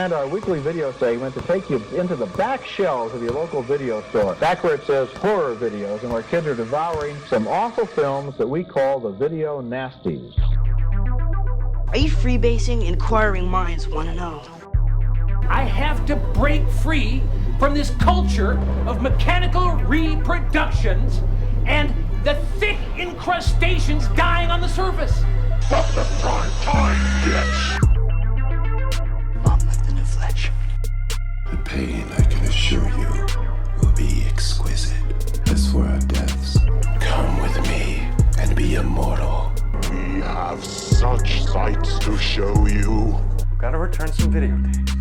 and our weekly video segment to take you into the back shelves of your local video store, back where it says horror videos, and where kids are devouring some awful films that we call the video nasties. Are you freebasing? Inquiring minds want to know. I have to break free from this culture of mechanical reproductions and the thick incrustations dying on the surface. Fuck the prime time, bitch! Monmouth the new flesh. The pain, I can assure you, will be exquisite. As for our deaths, come with me and be immortal. We have such sights to show you. Gotta return some videotapes.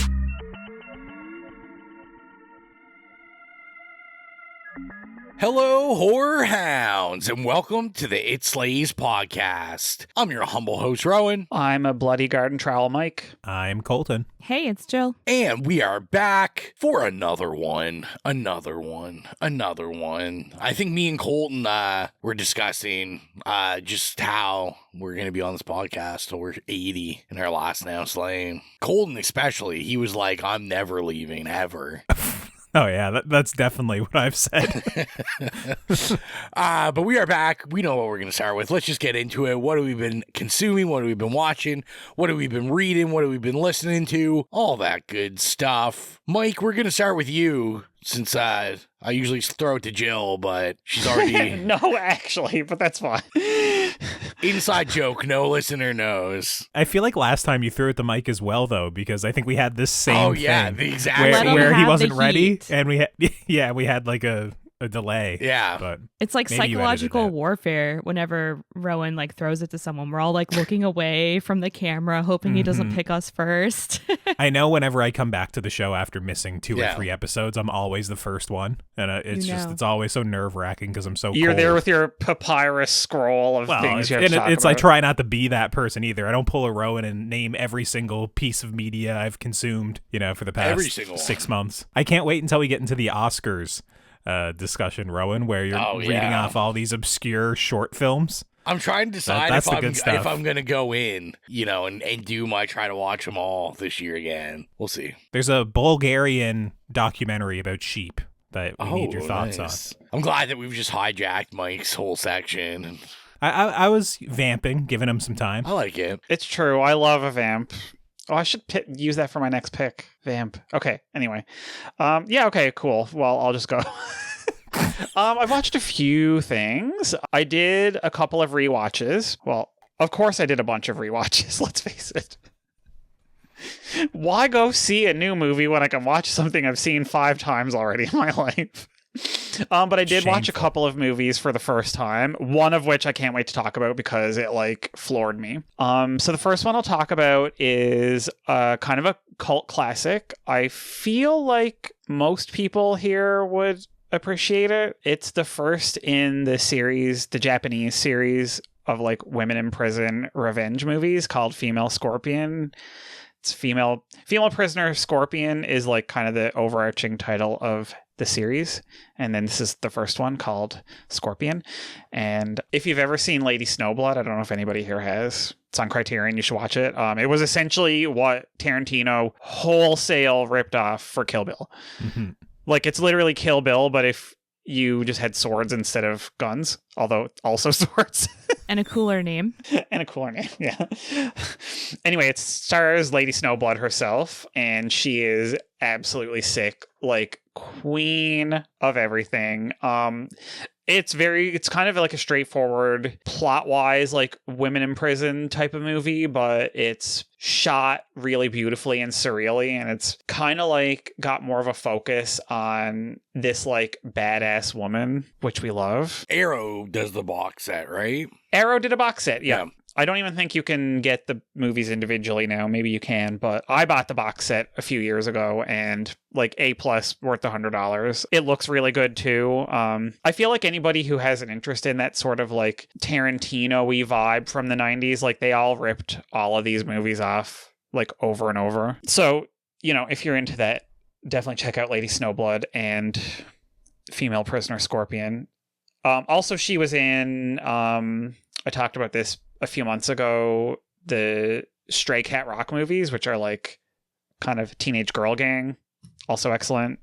Hello, horror hounds, and welcome to the It Slays podcast. I'm your humble host, Rowan. I'm a Bloody Garden Trowel Mike. I'm Colton. Hey, it's Jill. And we are back for another one. I think me and Colton were discussing just how we're going to be on this podcast till we're 80 and our last now slaying. Colton especially, he was like, I'm never leaving, ever. Oh, yeah, that's definitely what I've said. But we are back. We know what we're going to start with. Let's just get into it. What have we been consuming? What have we been watching? What have we been reading? What have we been listening to? All that good stuff. Mike, we're going to start with you since I usually throw it to Jill, but she's already... No, actually, but that's fine. Inside joke, no listener knows. I feel like last time you threw it to Mike as well, though, because I think we had this same thing. The exact where he wasn't ready, and we had like a delay. Yeah. But it's like psychological warfare whenever Rowan like throws it to someone. We're all like looking away from the camera, hoping he doesn't pick us first. I know whenever I come back to the show after missing 2 or 3 episodes, I'm always the first one. And it's always so nerve-wracking because I'm so You're cold. there with your papyrus scroll of things you have to talk about. I try not to be that person either. I don't pull a Rowan and name every single piece of media I've consumed, for the past 6 months. I can't wait until we get into the Oscars discussion, Rowan, where you're reading off all these obscure short films. I'm trying to decide if I'm going to go in, and try to watch them all this year again. We'll see. There's a Bulgarian documentary about sheep that we need your thoughts on. I'm glad that we've just hijacked Mike's whole section. I was vamping, giving him some time. I like it. It's true. I love a vamp. Oh, I should use that for my next pick. Vamp. Okay, anyway. Okay, cool. Well, I'll just go. I've watched a few things. I did a couple of rewatches. Well, of course I did a bunch of rewatches, let's face it. Why go see a new movie when I can watch something I've seen 5 times already in my life? But I did watch a couple of movies for the first time, one of which I can't wait to talk about because it floored me. So the first one I'll talk about is kind of a cult classic. I feel like most people here would appreciate it. It's the first in the series, the Japanese series of women in prison revenge movies called Female Scorpion. It's female prisoner Scorpion is kind of the overarching title of the series, and then this is the first one called Scorpion. And if you've ever seen Lady Snowblood, I don't know if anybody here has, it's on Criterion, you should watch it. It was essentially what Tarantino wholesale ripped off for Kill Bill. It's literally Kill Bill, but if you just had swords instead of guns, although also swords. And a cooler name. Yeah. Anyway, it stars Lady Snowblood herself, and she is absolutely sick, queen of everything. It's kind of a straightforward plot-wise, women in prison type of movie, but it's shot really beautifully and surreally, and it's kind of got more of a focus on this badass woman, which we love. Arrow does the box set, right? Arrow did a box set, yeah. I don't even think you can get the movies individually now. Maybe you can, but I bought the box set a few years ago, and A+ worth $100. It looks really good too. I feel like anybody who has an interest in that sort of Tarantino-y vibe from the 90s, they all ripped all of these movies off over and over. So, if you're into that, definitely check out Lady Snowblood and Female Prisoner Scorpion. Also, she was in, I talked about this a few months ago, the Stray Cat Rock movies, which are kind of teenage girl gang. Also excellent.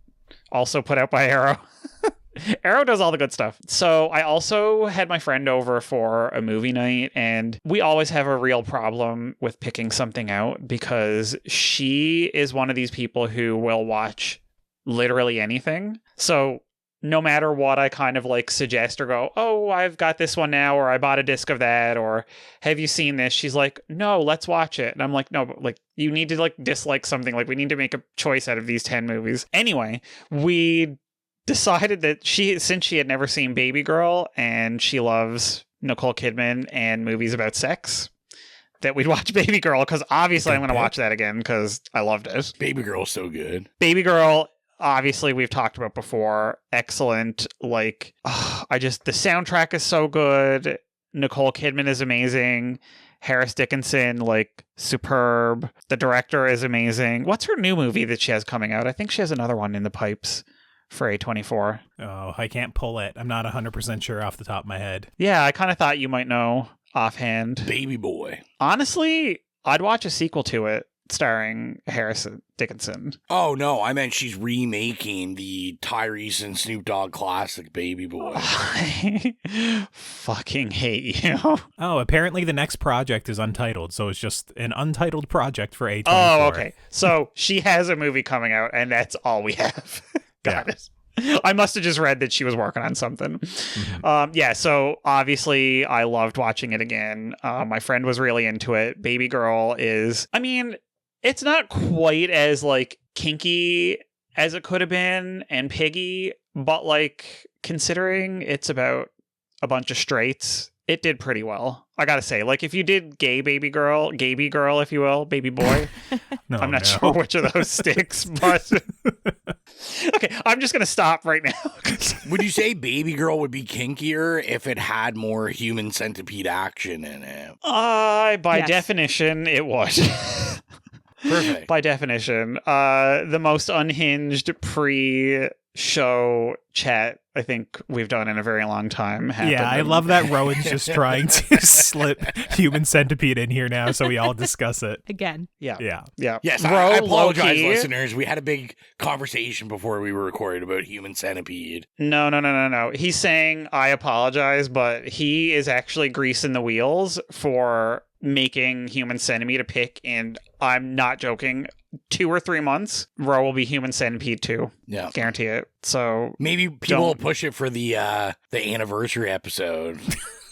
Also put out by Arrow. Arrow does all the good stuff. So I also had my friend over for a movie night, and we always have a real problem with picking something out because she is one of these people who will watch literally anything. So no matter what I kind of like suggest or go, oh, I've got this one now, or I bought a disc of that, or have you seen this? She's like, no, let's watch it. And I'm like, no, but like you need to like dislike something. Like we need to make a choice out of these 10 movies. Anyway, we decided that since she had never seen Baby Girl and she loves Nicole Kidman and movies about sex, that we'd watch Baby Girl, because obviously I'm going to watch that again because I loved it. Baby Girl's so good. Baby Girl, obviously we've talked about before. Excellent. Like, the soundtrack is so good. Nicole Kidman is amazing. Harris Dickinson, like, superb. The director is amazing. What's her new movie that she has coming out? I think she has another one in the pipes for A24. Oh, I can't pull it. I'm not 100% sure off the top of my head. Yeah, I kind of thought you might know offhand. Baby Boy. Honestly, I'd watch a sequel to it starring Harris Dickinson. Oh, no, I meant she's remaking the Tyrese and Snoop Dogg classic Baby Boy. I fucking hate you. Oh, apparently the next project is untitled, so it's just an untitled project for A24. Oh, okay. So she has a movie coming out, and that's all we have. Got it. I must have just read that she was working on something. Mm-hmm. So obviously I loved watching it again. My friend was really into it. Baby Girl is, I mean, it's not quite as like kinky as it could have been and piggy, but like considering it's about a bunch of straights, it did pretty well. I gotta say, like if you did Baby Girl, if you will, Baby Boy, I'm not sure which of those sticks, but okay, I'm just gonna stop right now. Would you say Baby Girl would be kinkier if it had more human centipede action in it? By definition, it would. Perfect. By definition, the most unhinged pre-show chat I think we've done in a very long time. Yeah, I love that Rowan's just trying to slip human centipede in here now so we all discuss it. Again. Yeah. Yes, I apologize, listeners. We had a big conversation before we were recording about human centipede. No. He's saying I apologize, but he is actually greasing the wheels for making human centipede a pick, and I'm not joking. 2 or 3 months, Ro will be Human Centipede 2. Yeah. Guarantee it. So maybe people will push it for the anniversary episode.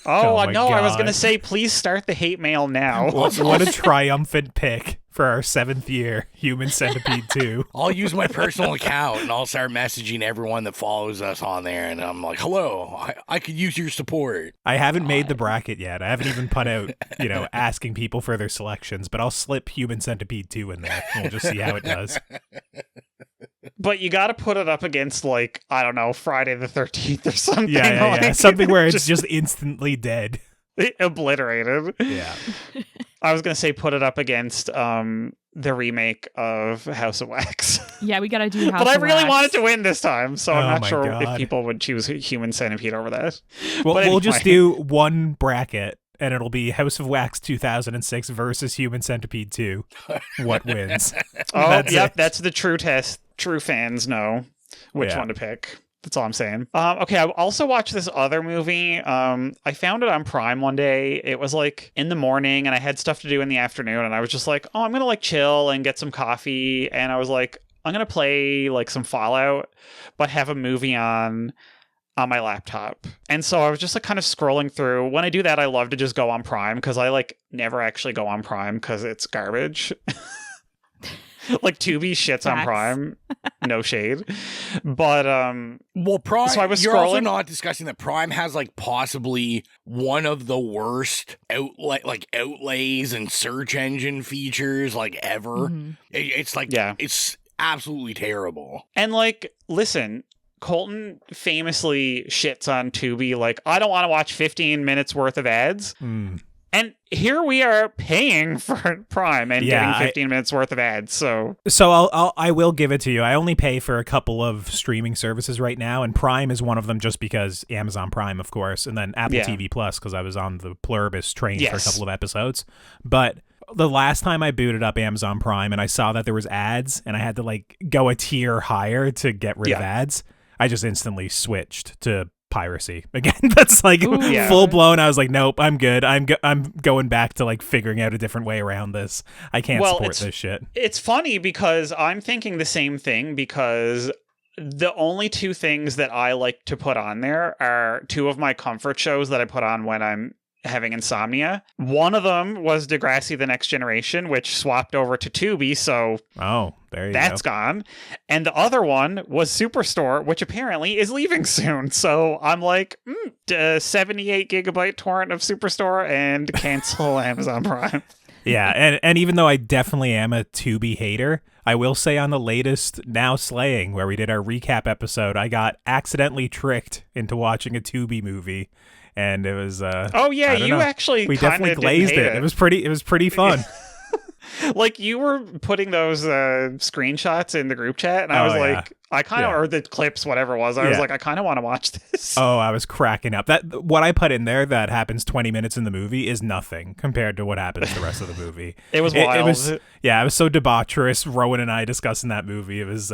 Oh no, God. I was going to say, please start the hate mail now. What a triumphant pick for our 7th year, Human Centipede 2. I'll use my personal account and I'll start messaging everyone that follows us on there. And I'm like, hello, I could use your support. I haven't made the bracket yet. I haven't even put out, asking people for their selections, but I'll slip Human Centipede 2 in there. We'll just see how it does. But you got to put it up against, like, I don't know, Friday the 13th or something. Yeah. Something where it's just instantly dead. Obliterated. Yeah. I was going to say put it up against the remake of House of Wax. Yeah, we got to do House of Wax. But I really wanted to win this time, so I'm not sure God. if people would choose Human Centipede over that. Well, we'll just do one bracket, and it'll be House of Wax 2006 versus Human Centipede 2. What wins? That's the true test. True fans know which one to pick. That's all I'm saying. Okay, I also watched this other movie. I found it on Prime one day. It was like in the morning and I had stuff to do in the afternoon, and I was just like, oh, I'm going to like chill and get some coffee. And I was like, I'm going to play like some Fallout, but have a movie on my laptop. And so I was just like kind of scrolling through. When I do that, I love to just go on Prime because I like never actually go on Prime because it's garbage. Like Tubi shits on Prime, no shade, but Prime. So I was you're scrolling. Also not discussing that Prime has like possibly one of the worst outlays and search engine features like ever. Mm-hmm. It's like it's absolutely terrible. And like, listen, Colton famously shits on Tubi. Like, I don't want to watch 15 minutes worth of ads. And here we are paying for Prime and getting 15 minutes worth of ads. So I will give it to you. I only pay for a couple of streaming services right now, and Prime is one of them just because Amazon Prime, of course, and then Apple TV Plus because I was on the Pluribus train for a couple of episodes. But the last time I booted up Amazon Prime and I saw that there was ads and I had to like go a tier higher to get rid of ads, I just instantly switched to piracy again. That's like full blown. I was like, nope, I'm good. I'm going back to like figuring out a different way around this. I can't support this shit. It's funny because I'm thinking the same thing, because the only two things that I like to put on there are two of my comfort shows that I put on when I'm having insomnia. One of them was Degrassi The Next Generation, which swapped over to Tubi, so there you that's go. gone. And the other one was Superstore, which apparently is leaving soon. So I'm like, 78 gigabyte torrent of Superstore and cancel Amazon Prime. Yeah, and even though I definitely am a Tubi hater, I will say on the latest Now Slaying, where we did our recap episode, I got accidentally tricked into watching a Tubi movie. And it was actually we definitely glazed it. It was pretty fun. Like, you were putting those screenshots in the group chat, and I was like, I kind of, or the clips, whatever it was, I was like, I kind of want to watch this. Oh, I was cracking up. That what I put in there that happens 20 minutes in the movie is nothing compared to what happens the rest of the movie. It was wild. It was so debaucherous. Rowan and I discussing that movie. It was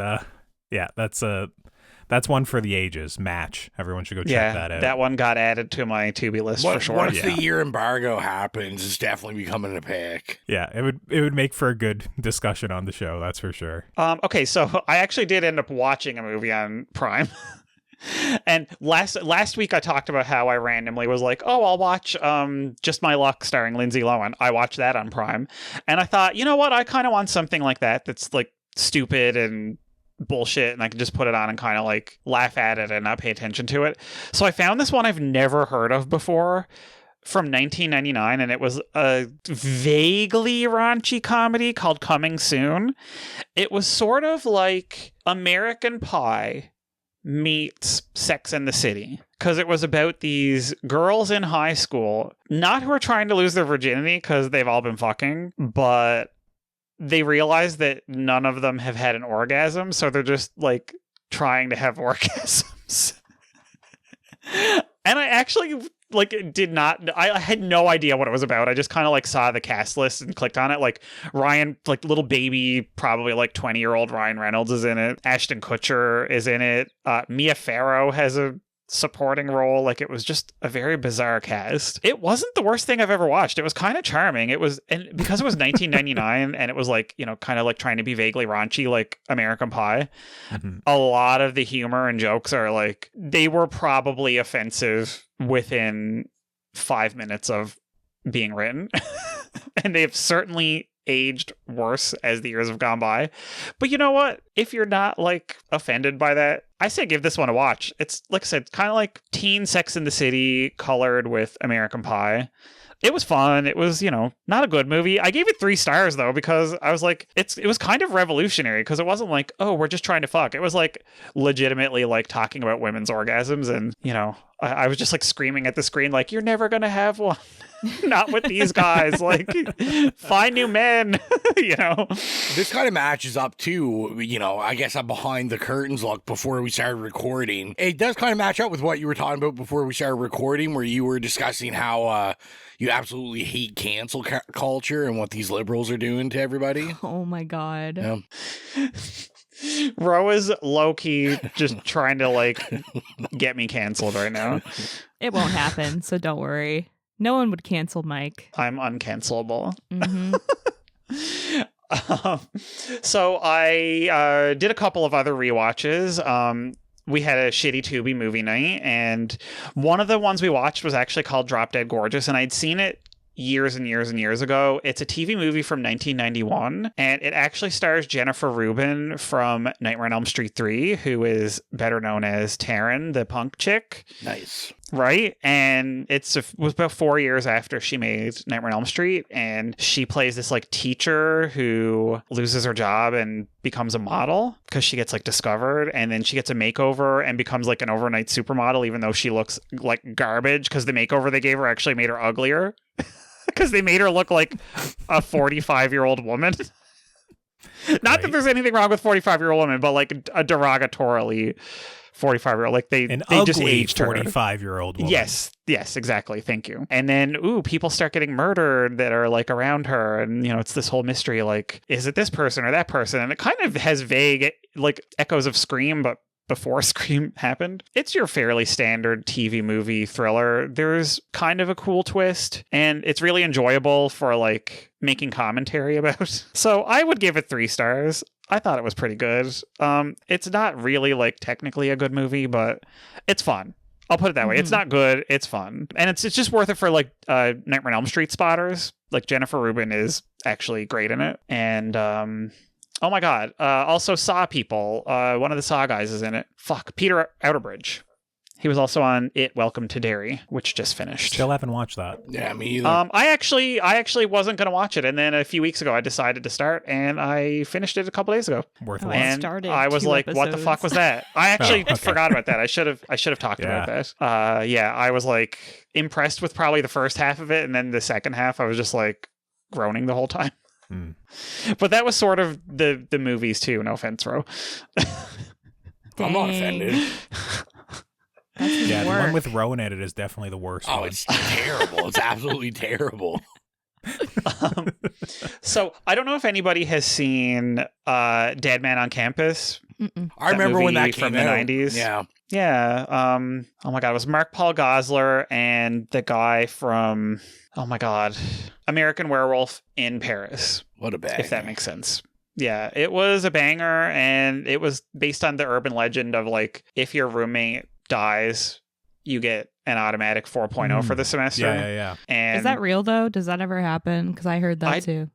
that's one for the ages. Match. Everyone should go check that out. That one got added to my Tubi list for sure. Once the year embargo happens, it's definitely becoming a pick. Yeah, it would make for a good discussion on the show, that's for sure. Okay, so I actually did end up watching a movie on Prime. And last week I talked about how I randomly was like, I'll watch Just My Luck starring Lindsay Lohan. I watched that on Prime. And I thought, you know what? I kind of want something like that's like stupid and bullshit, and I can just put it on and kind of like laugh at it and not pay attention to it. So I found this one I've never heard of before from 1999, and it was a vaguely raunchy comedy called Coming Soon. It was sort of like American Pie meets Sex and the City, because it was about these girls in high school, not who are trying to lose their virginity because they've all been fucking, but they realize that none of them have had an orgasm, so they're just like trying to have orgasms. And I actually I had no idea what it was about. I just kind of like saw the cast list and clicked on it. Like Ryan, like little baby, probably like 20-year-old Ryan Reynolds is in it. Ashton Kutcher is in it. Mia Farrow has a supporting role. Like, it was just a very bizarre cast. It wasn't the worst thing I've ever watched. It was kind of charming. It was, and because it was 1999 and it was like, you know, kind of like trying to be vaguely raunchy like American Pie, a lot of the humor and jokes are like, they were probably offensive within 5 minutes of being written. And they've certainly aged worse as the years have gone by. But you know what? If you're not like offended by that, I say give this one a watch. It's, like I said, kind of like teen Sex in the City colored with American Pie. It was fun. It was, you know, not a good movie. I gave it 3 stars though, because I was like, it was kind of revolutionary, because it wasn't like, oh, we're just trying to fuck. It was like legitimately like talking about women's orgasms, and, you know, I was just like screaming at the screen like, you're never gonna have one. Not with these guys. Like, find new men. You know, this kind of matches up too, you know, I guess a behind the curtains look before we started recording. It does kind of match up with what you were talking about before we started recording, where you were discussing how you absolutely hate cancel culture and what these liberals are doing to everybody. Oh my god. Yeah. Ro is low-key just trying to like get me canceled right now. It won't happen, so don't worry. No one would cancel Mike. I'm uncancelable. Mm-hmm. So I did a couple of other rewatches. We had a shitty Tubi movie night, and one of the ones we watched was actually called Drop Dead Gorgeous, and I'd seen it years and years and years ago. It's a TV movie from 1991, and it actually stars Jennifer Rubin from Nightmare on Elm Street 3, who is better known as Taryn, the punk chick. Nice. Right? And it was about 4 years after she made Nightmare on Elm Street, and she plays this like teacher who loses her job and becomes a model because she gets like discovered, and then she gets a makeover and becomes like an overnight supermodel, even though she looks like garbage because the makeover they gave her actually made her uglier because they made her look like a 45-year-old woman. Not that there's anything wrong with 45-year-old women, but like a derogatorily 45-year-old, like they just aged her. 45-year-old woman. Yes, exactly. Thank you. And then, people start getting murdered that are like around her, and it's this whole mystery. Like, is it this person or that person? And it kind of has vague like echoes of Scream, but before Scream happened. It's your fairly standard TV movie thriller. There's kind of a cool twist, and it's really enjoyable for like making commentary about. So I would give it 3 stars. I thought it was pretty good. It's not really like technically a good movie, but it's fun. I'll put it that way. It's not good. It's fun. And it's just worth it for like Nightmare on Elm Street spotters. Like Jennifer Rubin is actually great in it. And oh my God. Also Saw people. One of the Saw guys is in it. Peter Outerbridge. He was also on It, Welcome to Derry, which just finished. Still haven't watched that. Yeah, me either. I actually wasn't going to watch it, and then a few weeks ago I decided to start, and I finished it a couple days ago. Worth a and started I was 2 like, episodes. "What the fuck was that?" I actually forgot about that. I should have talked about that. I was like impressed with probably the first half of it, and then the second half I was just like groaning the whole time. But that was sort of the movies too. No offense, Ro. I'm not offended. Yeah, the one with Rowan in it is definitely the worst. Oh, it's terrible. It's absolutely terrible. So I don't know if anybody has seen Dead Man on Campus. I remember when that came from the 90s. Yeah. Oh my God, it was Mark Paul Gosselaar and the guy from American Werewolf in Paris. What a bang. If that makes sense. Yeah, it was a banger, and it was based on the urban legend of like if your roommate dies, you get an automatic 4.0 for the semester. Yeah. And is that real though? Does that ever happen? Because I heard that too.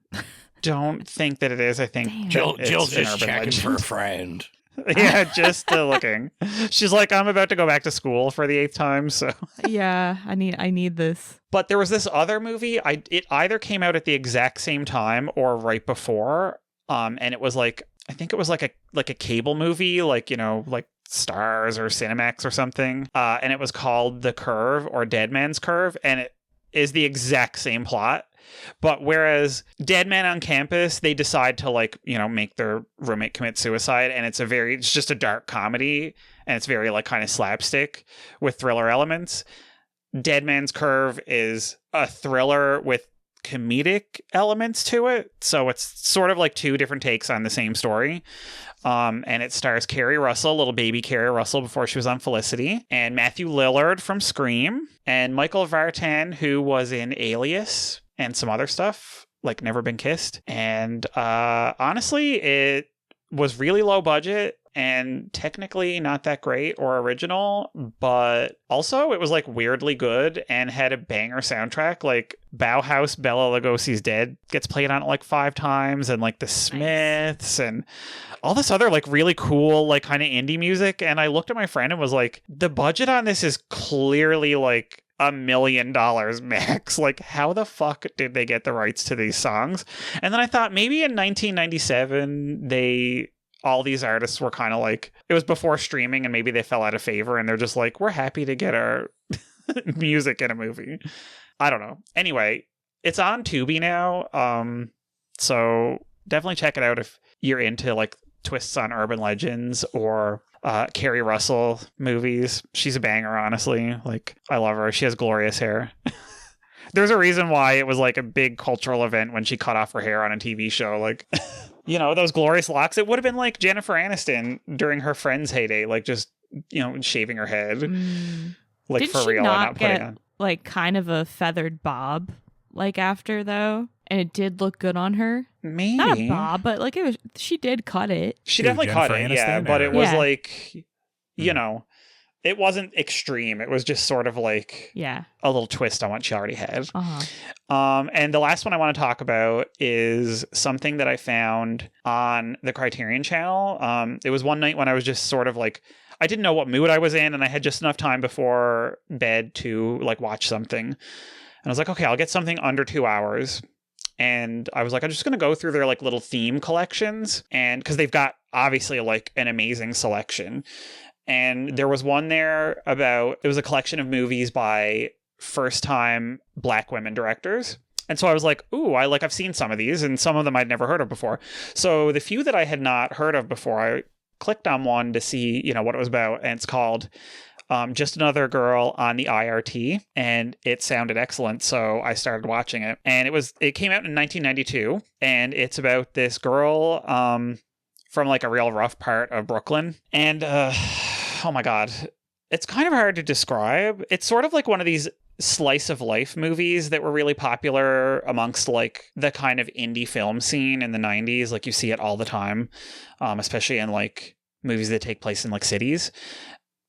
Don't think that it is. I think Jill's just checking for a friend. Yeah, just looking. She's like, I'm about to go back to school for the 8th time, so yeah, I need this. But there was this other movie. It either came out at the exact same time or right before. And it was like, I think it was like a cable movie, like like Stars or Cinemax or something. And it was called The Curve or Dead Man's Curve, and it is the exact same plot. But whereas Dead Man on Campus, they decide to like, make their roommate commit suicide, and it's just a dark comedy, and it's very like kind of slapstick with thriller elements. Dead Man's Curve is a thriller with comedic elements to it, so it's sort of like 2 different takes on the same story. And it stars Kerry Russell, little baby Kerry Russell before she was on Felicity, and Matthew Lillard from Scream, and Michael Vartan, who was in Alias and some other stuff like Never Been Kissed. And honestly, it was really low budget and technically not that great or original, but also it was like weirdly good and had a banger soundtrack. Like Bauhaus, Bela Lugosi's Dead gets played on it like 5 times, and like the Smiths and all this other like really cool like kind of indie music. And I looked at my friend and was like, the budget on this is clearly like $1 million max. Like, how the fuck did they get the rights to these songs? And then I thought maybe in 1997 all these artists were kind of like, it was before streaming, and maybe they fell out of favor, and they're just like, we're happy to get our music in a movie. I don't know. Anyway, it's on Tubi now. So definitely check it out if you're into like twists on urban legends or Kerry Russell movies. She's a banger, honestly. Like, I love her. She has glorious hair. There's a reason why it was like a big cultural event when she cut off her hair on a TV show. Like, those glorious locks. It would have been like Jennifer Aniston during her Friends heyday, like just, shaving her head. Like, did for she real, not and not putting get on. like kind of a feathered bob like after though? And it did look good on her. Maybe not a bob, but like it was. She did cut it. She definitely cut it, yeah. But it was like, it wasn't extreme. It was just sort of like a little twist on what she already had. And the last one I want to talk about is something that I found on the Criterion channel. It was one night when I was just sort of like, I didn't know what mood I was in, and I had just enough time before bed to like watch something. And I was like, okay, I'll get something under 2 hours. And I was like, I'm just going to go through their like little theme collections, and because they've got obviously like an amazing selection. And there was one there about, it was a collection of movies by first time Black women directors. And so I was like, ooh, I've seen some of these, and some of them I'd never heard of before. So the few that I had not heard of before, I clicked on one to see, what it was about, and it's called Just Another Girl on the IRT, and it sounded excellent, so I started watching it. And it came out in 1992, and it's about this girl from like a real rough part of Brooklyn. And oh my God, it's kind of hard to describe. It's sort of like one of these slice of life movies that were really popular amongst like the kind of indie film scene in the 90s. Like you see it all the time, especially in like movies that take place in like cities.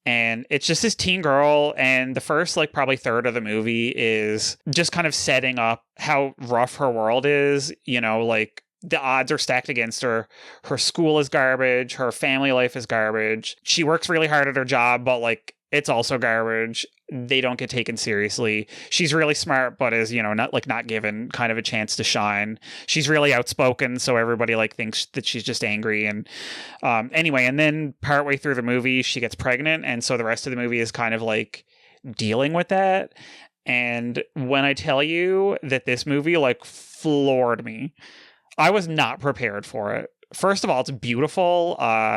And it's just this teen girl, and the first like probably third of the movie is just kind of setting up how rough her world is. Like the odds are stacked against her. Her school is garbage. Her family life is garbage. She works really hard at her job, but like it's also garbage. They don't get taken seriously. She's really smart, but is, not given kind of a chance to shine. She's really outspoken, so everybody like thinks that she's just angry. And anyway, and then partway through the movie, she gets pregnant, and so the rest of the movie is kind of like dealing with that. And when I tell you that this movie like floored me, I was not prepared for it. First of all, it's beautiful.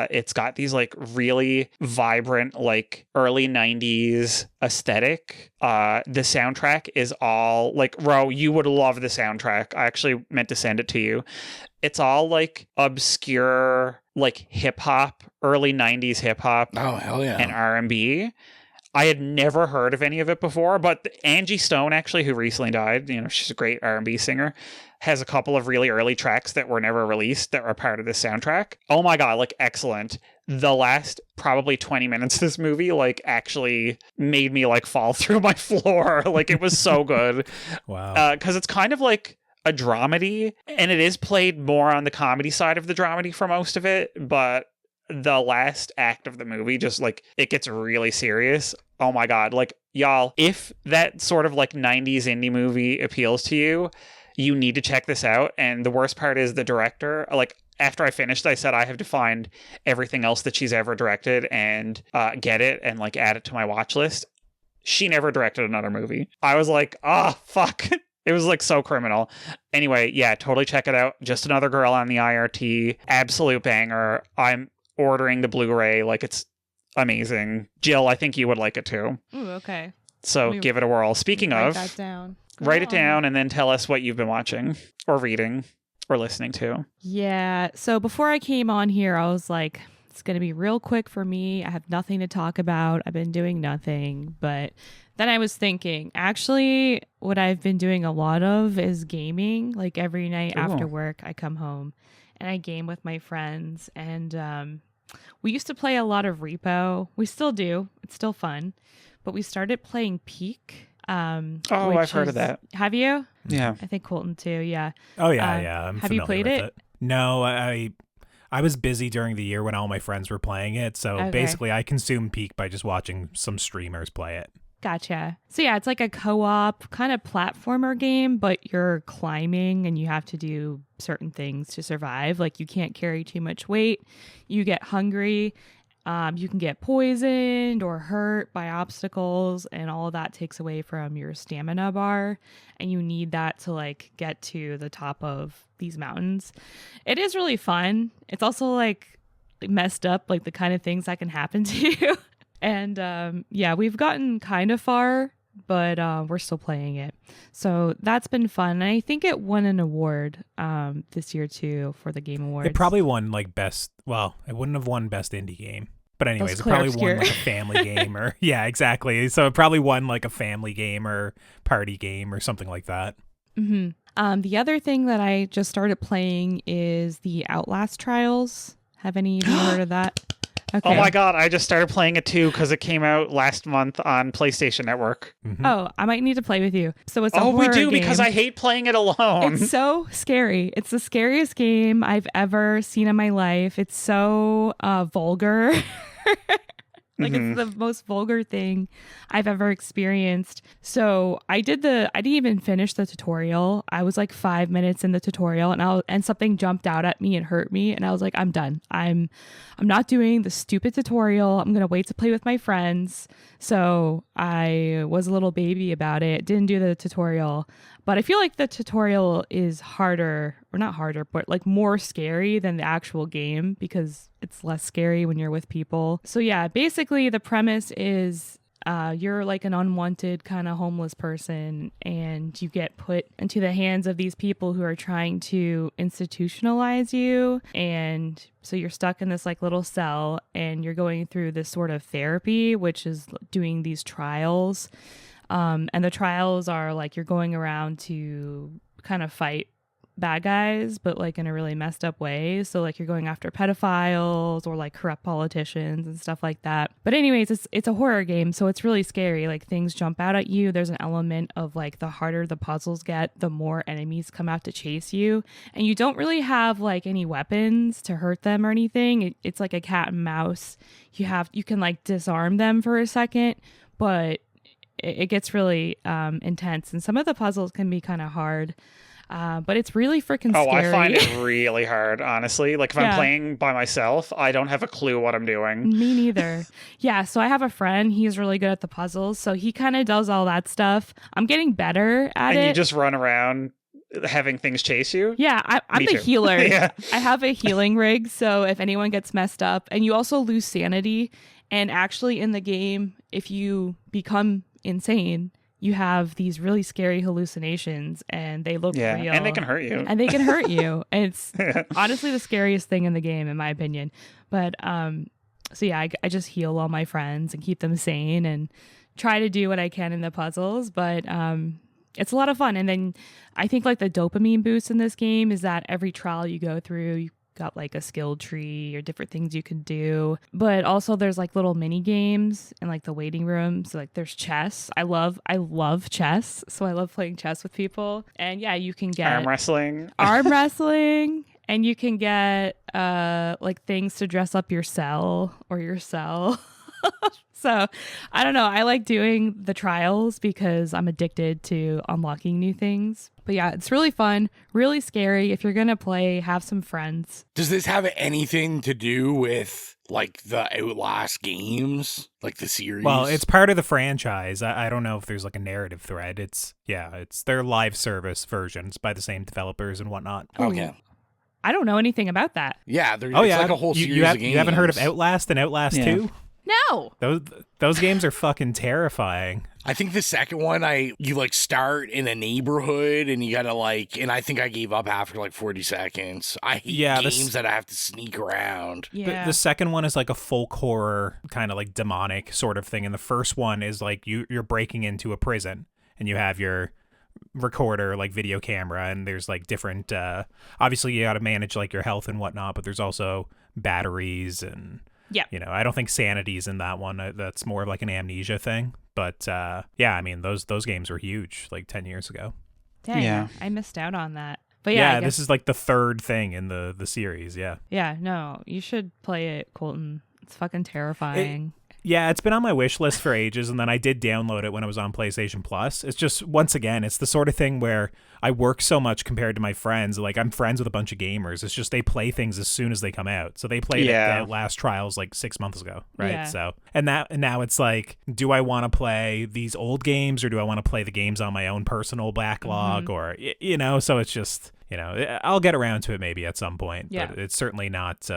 It's got these like really vibrant, like early 90s aesthetic. The soundtrack is all like, Ro, you would love the soundtrack. I actually meant to send it to you. It's all like obscure, like hip hop, early 90s hip hop. Oh, hell yeah. And R&B. I had never heard of any of it before, but Angie Stone, actually, who recently died, she's a great R&B singer, has a couple of really early tracks that were never released that are part of this soundtrack. Oh my God, like excellent. The last probably 20 minutes of this movie, like actually made me like fall through my floor. Like it was so good. Wow. Because it's kind of like a dramedy, and it is played more on the comedy side of the dramedy for most of it, but the last act of the movie just like it gets really serious. Oh my God, like y'all, if that sort of like 90s indie movie appeals to you, you need to check this out. And the worst part is the director, like after I finished, I said I have to find everything else that she's ever directed and get it and like add it to my watch list. She never directed another movie. I was like, fuck. It was like so criminal. Anyway, yeah, totally check it out. Just Another Girl on the IRT. Absolute banger. I'm ordering the Blu-ray. Like it's amazing. Jill, I think you would like it too. Ooh, okay. So give it a whirl. Speaking of, write that down. Write it down and then tell us what you've been watching or reading or listening to. Yeah. So before I came on here, I was like, it's going to be real quick for me. I have nothing to talk about. I've been doing nothing. But then I was thinking, actually, what I've been doing a lot of is gaming. Like every night after work, I come home and I game with my friends. And we used to play a lot of Repo. We still do. It's still fun. But we started playing Peak. I've heard of that. Have you? Yeah. I think Colton too. Yeah. Oh yeah, yeah. Have you played it? No, I was busy during the year when all my friends were playing it, so basically I consume Peak by just watching some streamers play it. Gotcha. So yeah, it's like a co-op kind of platformer game, but you're climbing and you have to do certain things to survive. Like you can't carry too much weight. You get hungry. You can get poisoned or hurt by obstacles, and all of that takes away from your stamina bar, and you need that to like get to the top of these mountains. It is really fun. It's also like messed up, like the kind of things that can happen to you. And yeah, we've gotten kind of far, but we're still playing it. So that's been fun. And I think it won an award this year too for the Game Awards. It probably won like best, well, it wouldn't have won best indie game. But anyways, it probably won like a family game or, yeah, exactly. So it probably won like a family game or party game or something like that. Mm-hmm. The other thing that I just started playing is the Outlast Trials. Have any of you heard of that? Okay. Oh my God, I just started playing it too because it came out last month on PlayStation Network. Mm-hmm. Oh, I might need to play with you. So it's a horror we do game. because I hate playing it alone. It's so scary. It's the scariest game I've ever seen in my life. It's so vulgar. Like it's the most vulgar thing I've ever experienced. So I didn't even finish the tutorial. I was like 5 minutes in the tutorial and something jumped out at me and hurt me. And I was like, I'm done. I'm not doing the stupid tutorial. I'm going to wait to play with my friends. So I was a little baby about it. Didn't do the tutorial. But I feel like the tutorial is harder, or not harder, but like more scary than the actual game because it's less scary when you're with people. So yeah, basically the premise is you're like an unwanted kind of homeless person and you get put into the hands of these people who are trying to institutionalize you. And so you're stuck in this like little cell and you're going through this sort of therapy, which is doing these trials. And the trials are like you're going around to kind of fight bad guys, but like in a really messed up way. So like you're going after pedophiles or like corrupt politicians and stuff like that. But anyways, it's a horror game, so it's really scary. Like things jump out at you. There's an element of like the harder the puzzles get, the more enemies come out to chase you. And you don't really have like any weapons to hurt them or anything. It's like a cat and mouse. You can like disarm them for a second, but it gets really intense. And some of the puzzles can be kind of hard. But it's really freaking scary. I find it really hard, honestly. Like if I'm playing by myself, I don't have a clue what I'm doing. Me neither. Yeah, so I have a friend. He's really good at the puzzles. So he kind of does all that stuff. I'm getting better at it. And you just run around having things chase you? Yeah, I'm the healer. Yeah. I have a healing rig. So if anyone gets messed up, and you also lose sanity. And actually in the game, if you become insane, you have these really scary hallucinations and they look real. And they can hurt you. And they can hurt you. And it's honestly the scariest thing in the game, in my opinion. But so yeah, I just heal all my friends and keep them sane and try to do what I can in the puzzles. But it's a lot of fun. And then I think like the dopamine boost in this game is that every trial you go through, you got like a skill tree or different things you can do, but also there's like little mini games in like the waiting room. So like there's chess. I love chess, so I love playing chess with people. And yeah, you can get arm wrestling, and you can get like things to dress up your cell or your cell. So I don't know. I like doing the trials because I'm addicted to unlocking new things. But yeah, it's really fun, really scary. If you're going to play, have some friends. Does this have anything to do with like the Outlast games, like the series? Well, it's part of the franchise. I don't know if there's like a narrative thread. It's their live service versions by the same developers and whatnot. Okay. I don't know anything about that. Yeah, it's like a whole series of games. You haven't heard of Outlast and Outlast 2? No. Those games are fucking terrifying. I think the second one, you like start in a neighborhood and you gotta like, and I think I gave up after like 40 seconds. I hate games that I have to sneak around. Yeah. The second one is like a folk horror kind of like demonic sort of thing, and the first one is like you're breaking into a prison and you have your recorder, like video camera, and there's like different. Obviously, you got to manage like your health and whatnot, but there's also batteries and. Yeah. You know, I don't think sanity's in that one. That's more of like an amnesia thing. But yeah, I mean, those games were huge like 10 years ago. Dang, yeah. I missed out on that. But yeah, this is like the third thing in the series. Yeah. Yeah, no, you should play it, Colton. It's fucking terrifying. Yeah, it's been on my wish list for ages, and then I did download it when it was on PlayStation Plus. It's just, once again, it's the sort of thing where I work so much compared to my friends. Like, I'm friends with a bunch of gamers. It's just they play things as soon as they come out. So they played the last trials like 6 months ago, right? Yeah. So, and now it's like, do I want to play these old games, or do I want to play the games on my own personal backlog? Or, you know, so it's just, you know, I'll get around to it maybe at some point. Yeah. But it's certainly not,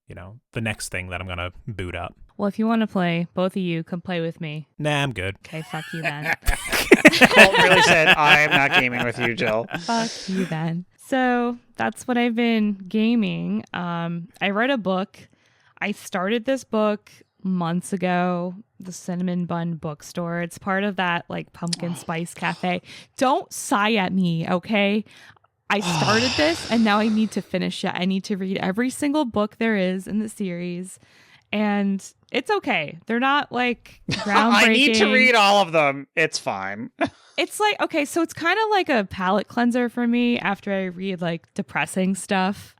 you know, the next thing that I'm going to boot up. Well, if you want to play, both of you come play with me. Nah, I'm good. Okay, fuck you then. Colton really said, I'm not gaming with you, Jill. Fuck you then. So that's what I've been gaming. I read a book. I started this book months ago, the Cinnamon Bun Bookstore. It's part of that like pumpkin spice cafe. Don't sigh at me, okay? I started this and now I need to finish it. I need to read every single book there is in the series. And it's okay. They're not like groundbreaking. I need to read all of them. It's fine. It's like, okay, so it's kind of like a palate cleanser for me after I read like depressing stuff.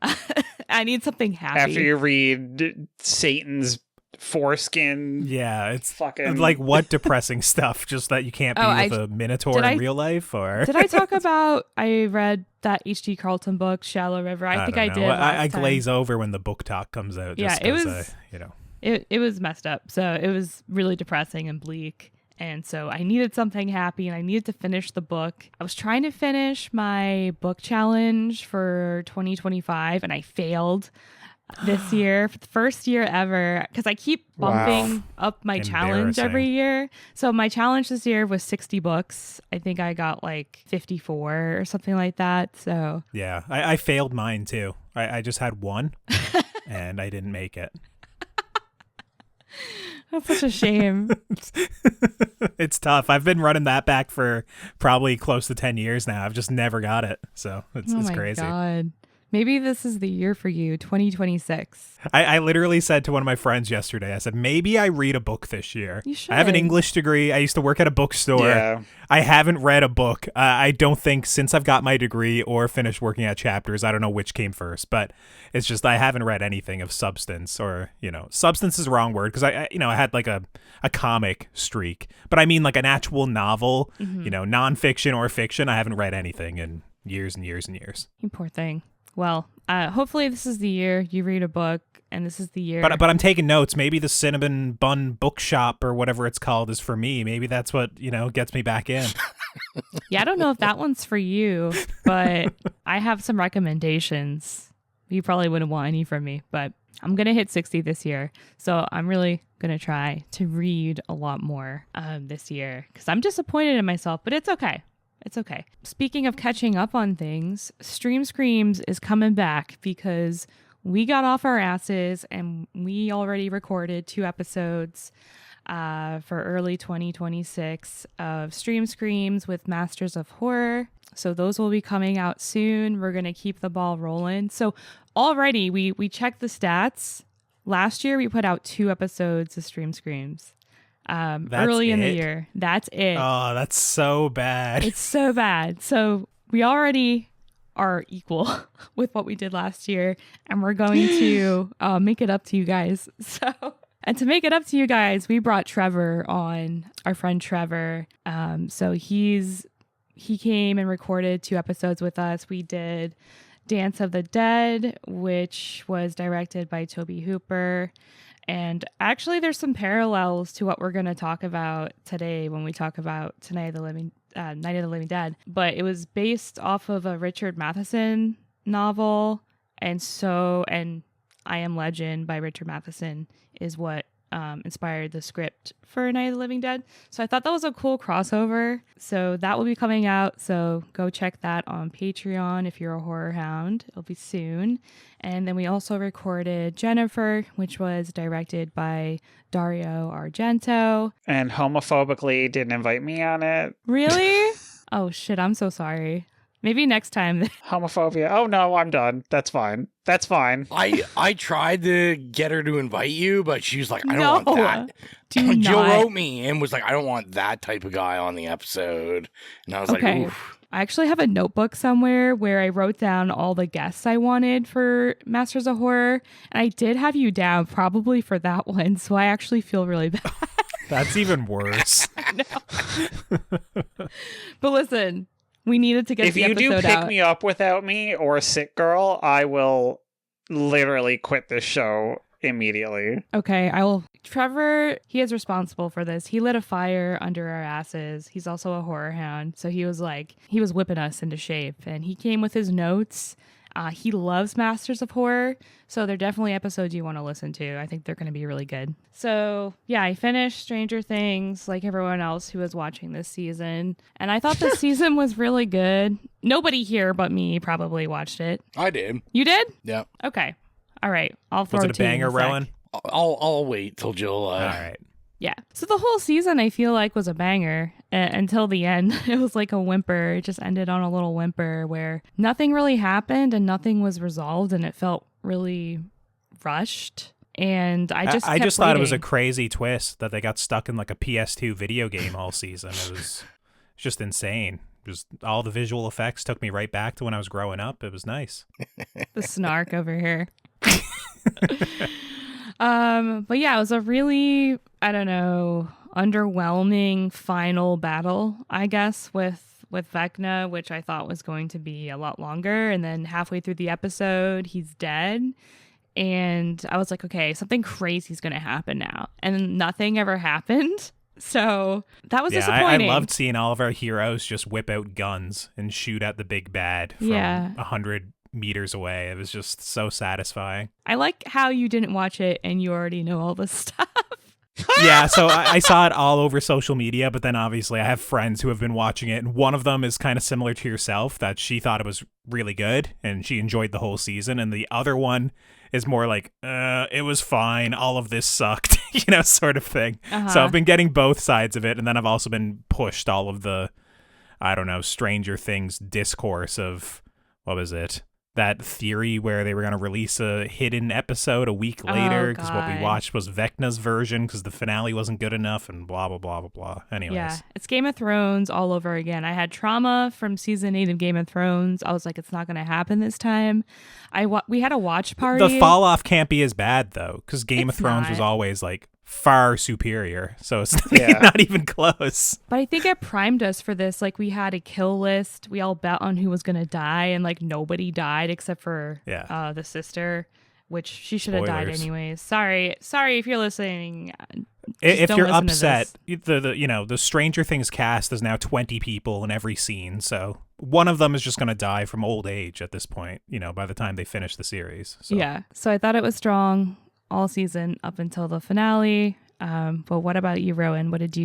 I need something happy. After you read Satan's foreskin. Yeah, it's fucking like what depressing stuff. Just that you can't be with a minotaur in real life, or did I talk about? I read that H.G. Carlton book, Shallow River. I think I did. I glaze over when the book talk comes out. Yeah, just it was. It was messed up. So it was really depressing and bleak. And so I needed something happy, and I needed to finish the book. I was trying to finish my book challenge for 2025, and I failed this year for the first year ever, because I keep bumping up my challenge every year. So my challenge this year was 60 books. I think I got like 54 or something like that. So yeah, I failed mine too. I just had one, and I didn't make it. That's such a shame. It's tough. I've been running that back for probably close to 10 years now. I've just never got it. So it's crazy. God. Maybe this is the year for you, 2026. I literally said to one of my friends yesterday, I said, maybe I read a book this year. You should. I have an English degree. I used to work at a bookstore. Yeah. I haven't read a book. I don't think since I've got my degree or finished working at Chapters, I don't know which came first, but it's just I haven't read anything of substance, or, substance is the wrong word, because I had like a comic streak, but I mean like an actual novel, nonfiction or fiction. I haven't read anything in years and years and years. You poor thing. Well, hopefully this is the year you read a book, and this is the year. But I'm taking notes. Maybe the Cinnamon Bun Bookshop or whatever it's called is for me. Maybe that's what, gets me back in. Yeah, I don't know if that one's for you, but I have some recommendations. You probably wouldn't want any from me, but I'm going to hit 60 this year. So I'm really going to try to read a lot more this year, because I'm disappointed in myself, but it's okay. It's okay. Speaking of catching up on things, Stream Screams is coming back because we got off our asses and we already recorded 2 episodes for early 2026 of Stream Screams with Masters of Horror. So those will be coming out soon. We're going to keep the ball rolling. So already we checked the stats. Last year we put out 2 episodes of Stream Screams. Early in the year. That's it. Oh, that's so bad. It's so bad. So we already are equal with what we did last year, and we're going to make it up to you guys. And to make it up to you guys, we brought Trevor on, our friend Trevor. So he came and recorded 2 episodes with us. We did Dance of the Dead, which was directed by Tobe Hooper. And actually, there's some parallels to what we're going to talk about today when we talk about Night of the Living Dead. But it was based off of a Richard Matheson novel. And I Am Legend by Richard Matheson is what inspired the script for Night of the Living Dead. So I thought that was a cool crossover. So that will be coming out. So go check that on Patreon if you're a horror hound. It'll be soon. And then we also recorded Jennifer, which was directed by Dario Argento. And homophobically didn't invite me on it. Really? Oh shit, I'm so sorry. Maybe next time. Homophobia. Oh no, I'm done. That's fine. That's fine. I tried to get her to invite you, but she was like, I don't want that. Jill wrote me and was like, I don't want that type of guy on the episode. And I was like, oof. I actually have a notebook somewhere where I wrote down all the guests I wanted for Masters of Horror. And I did have you down probably for that one. So I actually feel really bad. That's even worse. But listen. We needed to get the episode out. If you do pick me up without me or a sick girl, I will literally quit this show immediately. Okay, Trevor, he is responsible for this. He lit a fire under our asses. He's also a horror hound. So he was whipping us into shape. And he came with his notes. He loves Masters of Horror. So they're definitely episodes you want to listen to. I think they're going to be really good. So yeah, I finished Stranger Things like everyone else who was watching this season. And I thought this season was really good. Nobody here but me probably watched it. I did. You did? Yeah. Okay. All right. I'll throw it to you. Was it a banger, Rowan? I'll wait till Jill. All right. Yeah. So the whole season I feel like was a banger until the end. It was like a whimper. It just ended on a little whimper where nothing really happened and nothing was resolved, and it felt really rushed. And I just thought it was a crazy twist that they got stuck in like a PS2 video game all season. It was just insane. Just all the visual effects took me right back to when I was growing up. It was nice. The snark over here. But yeah, it was a really, I don't know, underwhelming final battle, I guess, with Vecna, which I thought was going to be a lot longer. And then halfway through the episode, he's dead. And I was like, okay, something crazy is going to happen now. And nothing ever happened. So that was disappointing. I loved seeing all of our heroes just whip out guns and shoot at the big bad from 100 meters away. It was just so satisfying. I like how you didn't watch it and you already know all this stuff. Yeah, so I saw it all over social media, but then obviously I have friends who have been watching it, and one of them is kind of similar to yourself, that she thought it was really good and she enjoyed the whole season, and the other one is more like, it was fine, all of this sucked, sort of thing. So I've been getting both sides of it, and then I've also been pushed all of the, I don't know, Stranger Things discourse of, what was it? That theory where they were going to release a hidden episode a week later because what we watched was Vecna's version because the finale wasn't good enough and blah, blah, blah, blah, blah. Anyways. Yeah, it's Game of Thrones all over again. I had trauma from season 8 of Game of Thrones. I was like, it's not going to happen this time. We had a watch party. The fall off can't be as bad though because Game of Thrones was always like far superior, so it's not even close. But I think it primed us for this. Like, we had a kill list. We all bet on who was going to die, and like nobody died except for the sister, which she should have died anyways. Sorry if you're listening. If you're upset, the Stranger Things cast is now 20 people in every scene, so one of them is just going to die from old age at this point, by the time they finish the series. So. Yeah, so I thought it was strong all season up until the finale. But what about you, Rowan? What did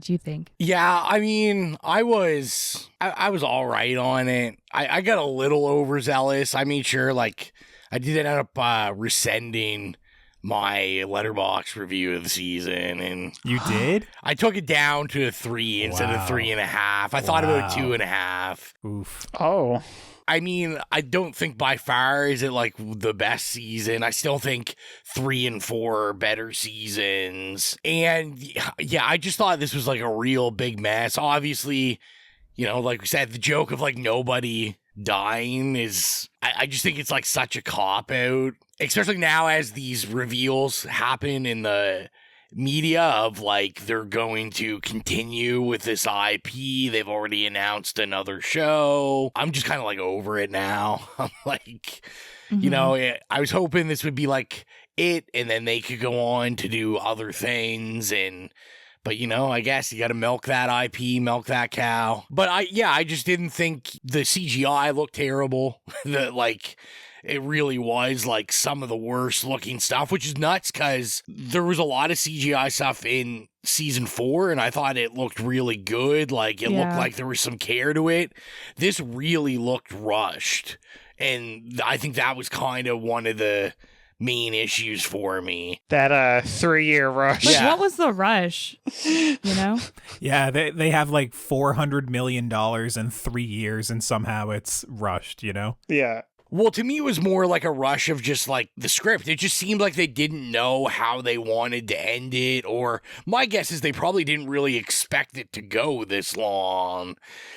you think? Yeah, I mean, I was all right on it. I got a little overzealous. I made sure, like, I did end up rescinding my Letterboxd review of the season, and you did? I took it down to a 3 instead of 3.5. I thought about 2.5. Oof. Oh. I mean, I don't think by far is it like the best season. I still think 3 and 4 are better seasons. And yeah, I just thought this was like a real big mess. Obviously, like we said, the joke of like nobody dying is, I just think it's like such a cop out, especially now as these reveals happen in the media of like they're going to continue with this IP. They've already announced another show. I'm just kind of like over it now. I'm like, I was hoping this would be like it, and then they could go on to do other things. But I guess you got to milk that IP, milk that cow. But I just didn't think the CGI looked terrible. It really was like some of the worst looking stuff, which is nuts because there was a lot of CGI stuff in season 4 and I thought it looked really good. Like it looked like there was some care to it. This really looked rushed. And I think that was kind of one of the main issues for me. That 3-year rush. Like, what was the rush? Yeah, they have like $400 million in 3 years and somehow it's rushed, Yeah. Well, to me, it was more like a rush of just like the script. It just seemed like they didn't know how they wanted to end it, or my guess is they probably didn't really expect it to go this long.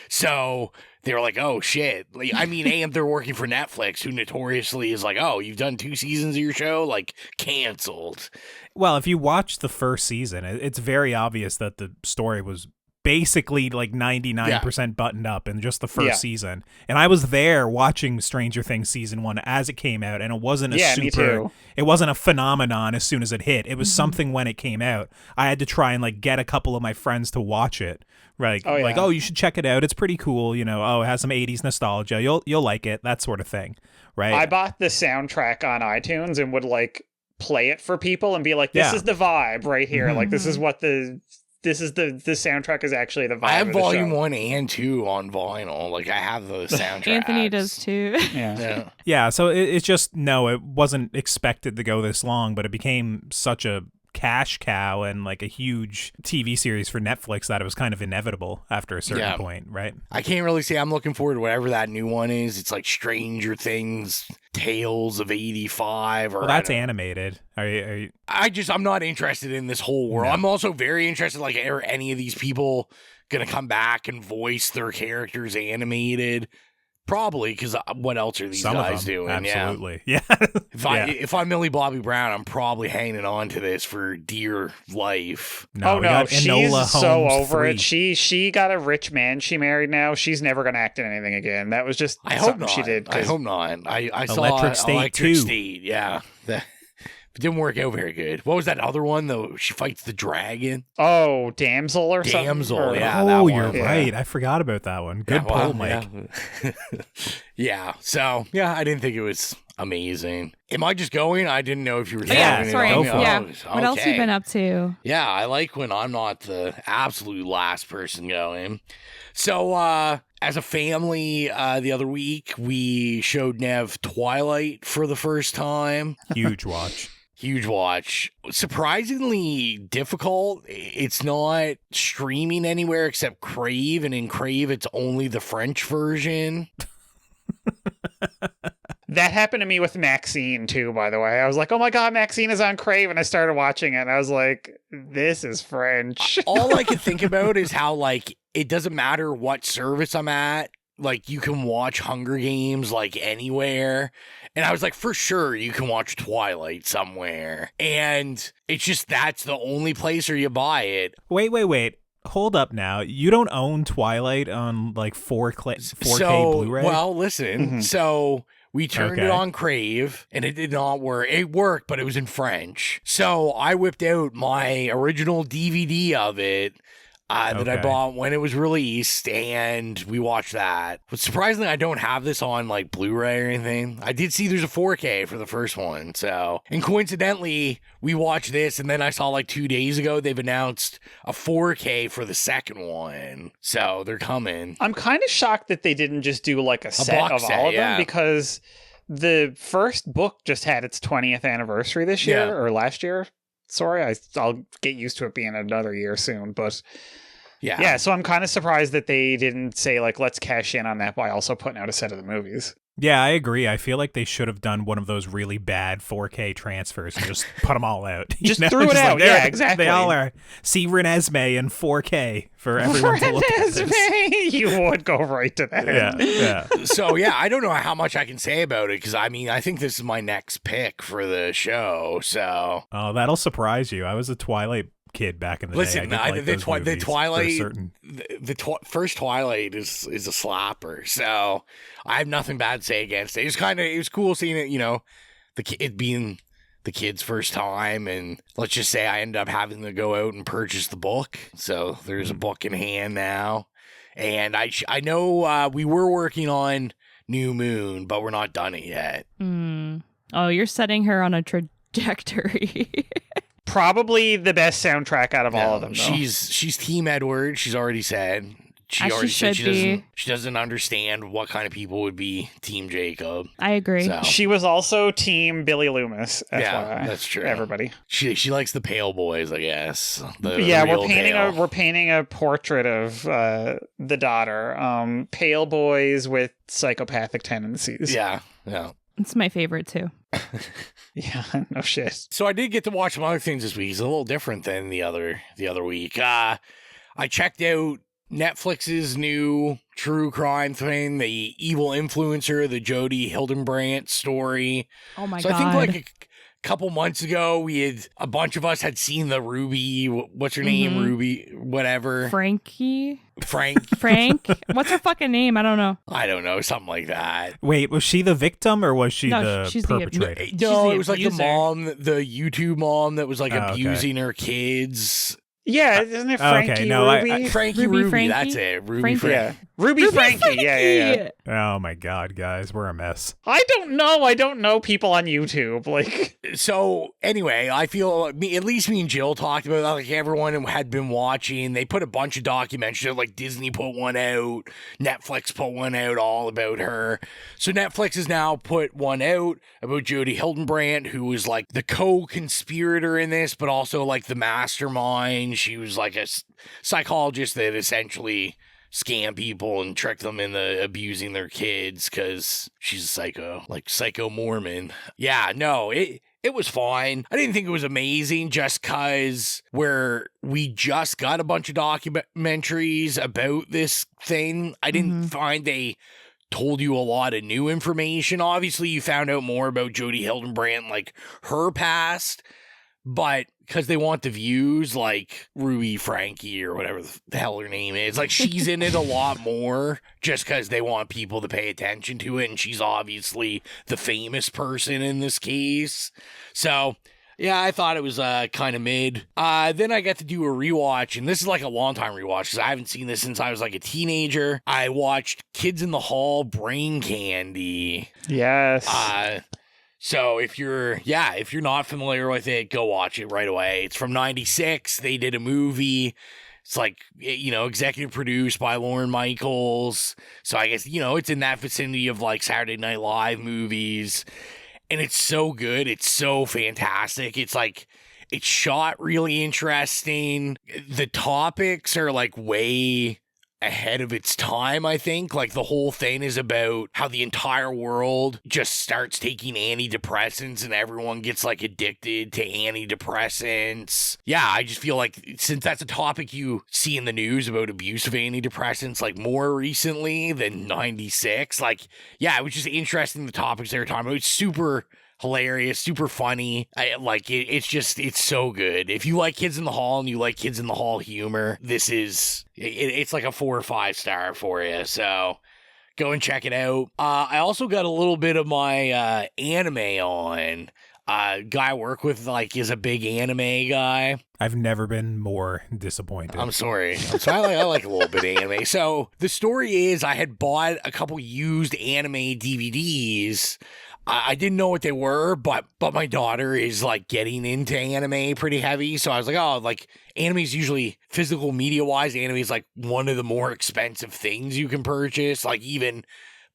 So they were like, oh, shit. Like, I mean, and they're working for Netflix, who notoriously is like, oh, you've done 2 seasons of your show? Like, canceled. Well, if you watch the first season, it's very obvious that the story was basically like 99% buttoned up in just the first season. And I was there watching Stranger Things season 1 as it came out, and it wasn't it wasn't a phenomenon as soon as it hit. It was something when it came out. I had to try and like get a couple of my friends to watch it. Right. Oh, you should check it out. It's pretty cool, it has some 80s nostalgia. You'll like it, that sort of thing. Right. I bought the soundtrack on iTunes and would like play it for people and be like, this is the vibe right here. Like this is what the soundtrack is actually the vibe. I have of the volume show. 1 and 2 on vinyl. Like I have the soundtrack. Anthony does too. Yeah. So it's just, it wasn't expected to go this long, but it became such a cash cow and like a huge TV series for Netflix that it was kind of inevitable after a certain point, right? I can't really say I'm looking forward to whatever that new one is. It's like Stranger Things, Tales of 85, or that's animated. Are you... I'm not interested in this whole world. No. I'm also very interested, like, are any of these people gonna come back and voice their characters animated? Probably, because what else are these guys doing? Absolutely. Yeah. If I'm Millie Bobby Brown, I'm probably hanging on to this for dear life. No, she's so over it. She got a rich man she married now. She's never going to act in anything again. That was just something she did. I hope not. I saw Electric State Electric 2. State, yeah. It didn't work out very good. What was that other one, though? She fights the dragon? Oh, Damsel or something? Damsel, yeah. Oh, you're right. I forgot about that one. Good pull, Mike. Yeah. So, yeah, I didn't think it was amazing. Am I just going? I didn't know if you were sorry. Go for yeah. What else you been up to? Yeah, I like when I'm not the absolute last person going. So, as a family, the other week, we showed Nev Twilight for the first time. Huge watch. Huge watch. Surprisingly difficult. It's not streaming anywhere except Crave, and in Crave, it's only the French version. That happened to me with Maxine, too, by the way. I was like, oh my god, Maxine is on Crave, and I started watching it, and I was like, this is French. All I could think about is how, like, it doesn't matter what service I'm at. Like, you can watch Hunger Games, like, anywhere. And I was like, for sure, you can watch Twilight somewhere. And it's just, that's the only place where you buy it. Wait. Hold up now. You don't own Twilight on, like, 4K Blu-ray? Well, listen. Mm-hmm. So we turned it on Crave, and it did not work. It worked, but it was in French. So I whipped out my original DVD of it. That I bought when it was released, and we watched that. But surprisingly, I don't have this on, like, Blu-ray or anything. I did see there's a 4K for the first one, so. And coincidentally, we watched this, and then I saw, like, 2 days ago, they've announced a 4K for the second one. So, they're coming. I'm kind of shocked that they didn't just do, like, a set of all of them, because the first book just had its 20th anniversary this year, or last year. Sorry, I'll get used to it being another year soon, but yeah, so I'm kind of surprised that they didn't say, like, let's cash in on that by also putting out a set of the movies. Yeah, I agree. I feel like they should have done one of those really bad 4K transfers and just put them all out. Just threw it out. Yeah, exactly. They all are. See Renesmee in 4K for everyone to look at this. You would go right to that. Yeah. So, yeah, I don't know how much I can say about it because, I mean, I think this is my next pick for the show, so. Oh, that'll surprise you. I was a Twilight kid back in the day. The Twilight, the first Twilight is a slapper, so I have nothing bad to say against it. It was cool seeing it, you know, it being the kid's first time, and let's just say I ended up having to go out and purchase the book, so there's a book in hand now, and I know we were working on New Moon, but we're not done it yet. Oh, you're setting her on a trajectory. Probably the best soundtrack out of all of them, though. She's Team Edward. She's already said. She doesn't understand what kind of people would be Team Jacob. I agree. So. She was also Team Billy Loomis. Yeah, that's true. Everybody. She likes the pale boys, I guess. We're painting a portrait of the daughter. Pale boys with psychopathic tendencies. Yeah. It's my favorite too. Yeah, no shit. So I did get to watch some other things this week. It's a little different than the other week. I checked out Netflix's new true crime thing, the evil influencer, the Jodi Hildenbrandt story. Oh my God. God. So I think like a couple months ago, a bunch of us had seen the Ruby, what's her name? Ruby, whatever. Frank? What's her fucking name? I don't know. I don't know. Something like that. Wait, was she the victim or was she she's perpetrator? No, it was like the YouTube mom that was like abusing her kids. Yeah, isn't it Frankie Ruby? Frankie Ruby, that's it. Ruby Frankie. Yeah. Ruby Frankie. Yeah. Oh my God, guys, we're a mess. I don't know people on YouTube. Like, so anyway, I feel at least me and Gill talked about that. Like everyone had been watching. They put a bunch of documentaries. Like Disney put one out, Netflix put one out, all about her. So Netflix has now put one out about Jodi Hildenbrandt, who was like the co-conspirator in this, but also like the mastermind. She was like a psychologist that essentially scam people and trick them into abusing their kids because she's a psycho, like psycho Mormon. Yeah, no, it was fine. I didn't think it was amazing just because we just got a bunch of documentaries about this thing. I didn't find they told you a lot of new information. Obviously, you found out more about Jodie Hildenbrandt, like her past, but because they want the views, like Ruby Frankie or whatever the hell her name is, like she's in it a lot more just because they want people to pay attention to it, and she's obviously the famous person in this case. So yeah, I thought it was kind of mid. Then I got to do a rewatch, and this is like a long time rewatch because I haven't seen this since I was like a teenager. I watched Kids in the Hall Brain Candy. Yes. So if you're not familiar with it, go watch it right away. It's from 96. They did a movie. It's like, you know, executive produced by Lorne Michaels. So I guess, you know, it's in that vicinity of like Saturday Night Live movies. And it's so good. It's so fantastic. It's like, it's shot really interesting. The topics are like way ahead of its time, I think. Like the whole thing is about how the entire world just starts taking antidepressants and everyone gets like addicted to antidepressants. Yeah, I just feel like since that's a topic you see in the news about abuse of antidepressants like more recently than 96, like, yeah, it was just interesting the topics they were talking about. It's super hilarious, super funny. It's so good. If you like Kids in the Hall and you like Kids in the Hall humor, this is, it's like a 4 or 5 star for you. So go and check it out. I also got a little bit of my anime on. Guy I work with like is a big anime guy. I've never been more disappointed. I'm sorry. I like a little bit of anime. So the story is I had bought a couple used anime DVDs. I didn't know what they were, but my daughter is like getting into anime pretty heavy. So I was like, oh, like anime is usually physical media wise. Anime is like one of the more expensive things you can purchase. Like even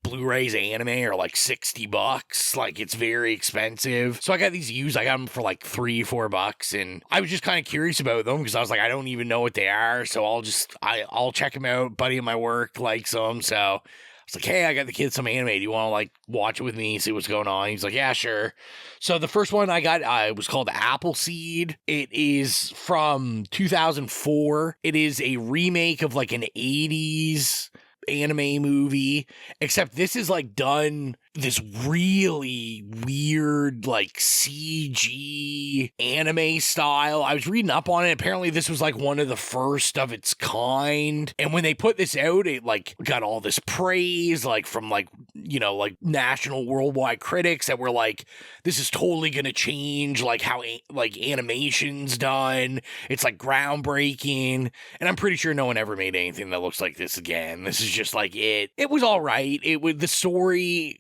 Blu-rays anime are like $60. Like it's very expensive. So I got these used. I got them for like $3-4, and I was just kind of curious about them because I was like, I don't even know what they are. So I'll check them out. Buddy at my work likes them, so I was like, hey, I got the kids some anime. Do you want to like watch it with me, see what's going on? He's like, yeah, sure. So the first one I got, it was called Appleseed. It is from 2004. It is a remake of like an 80s anime movie, except this is like done this really weird like CG anime style. I was reading up on it. Apparently this was like one of the first of its kind, and when they put this out, it like got all this praise like from like, you know, like national worldwide critics that were like, this is totally gonna change like how like animation's done. It's like groundbreaking, and I'm pretty sure no one ever made anything that looks like this again. This is just like it was all right. It was the story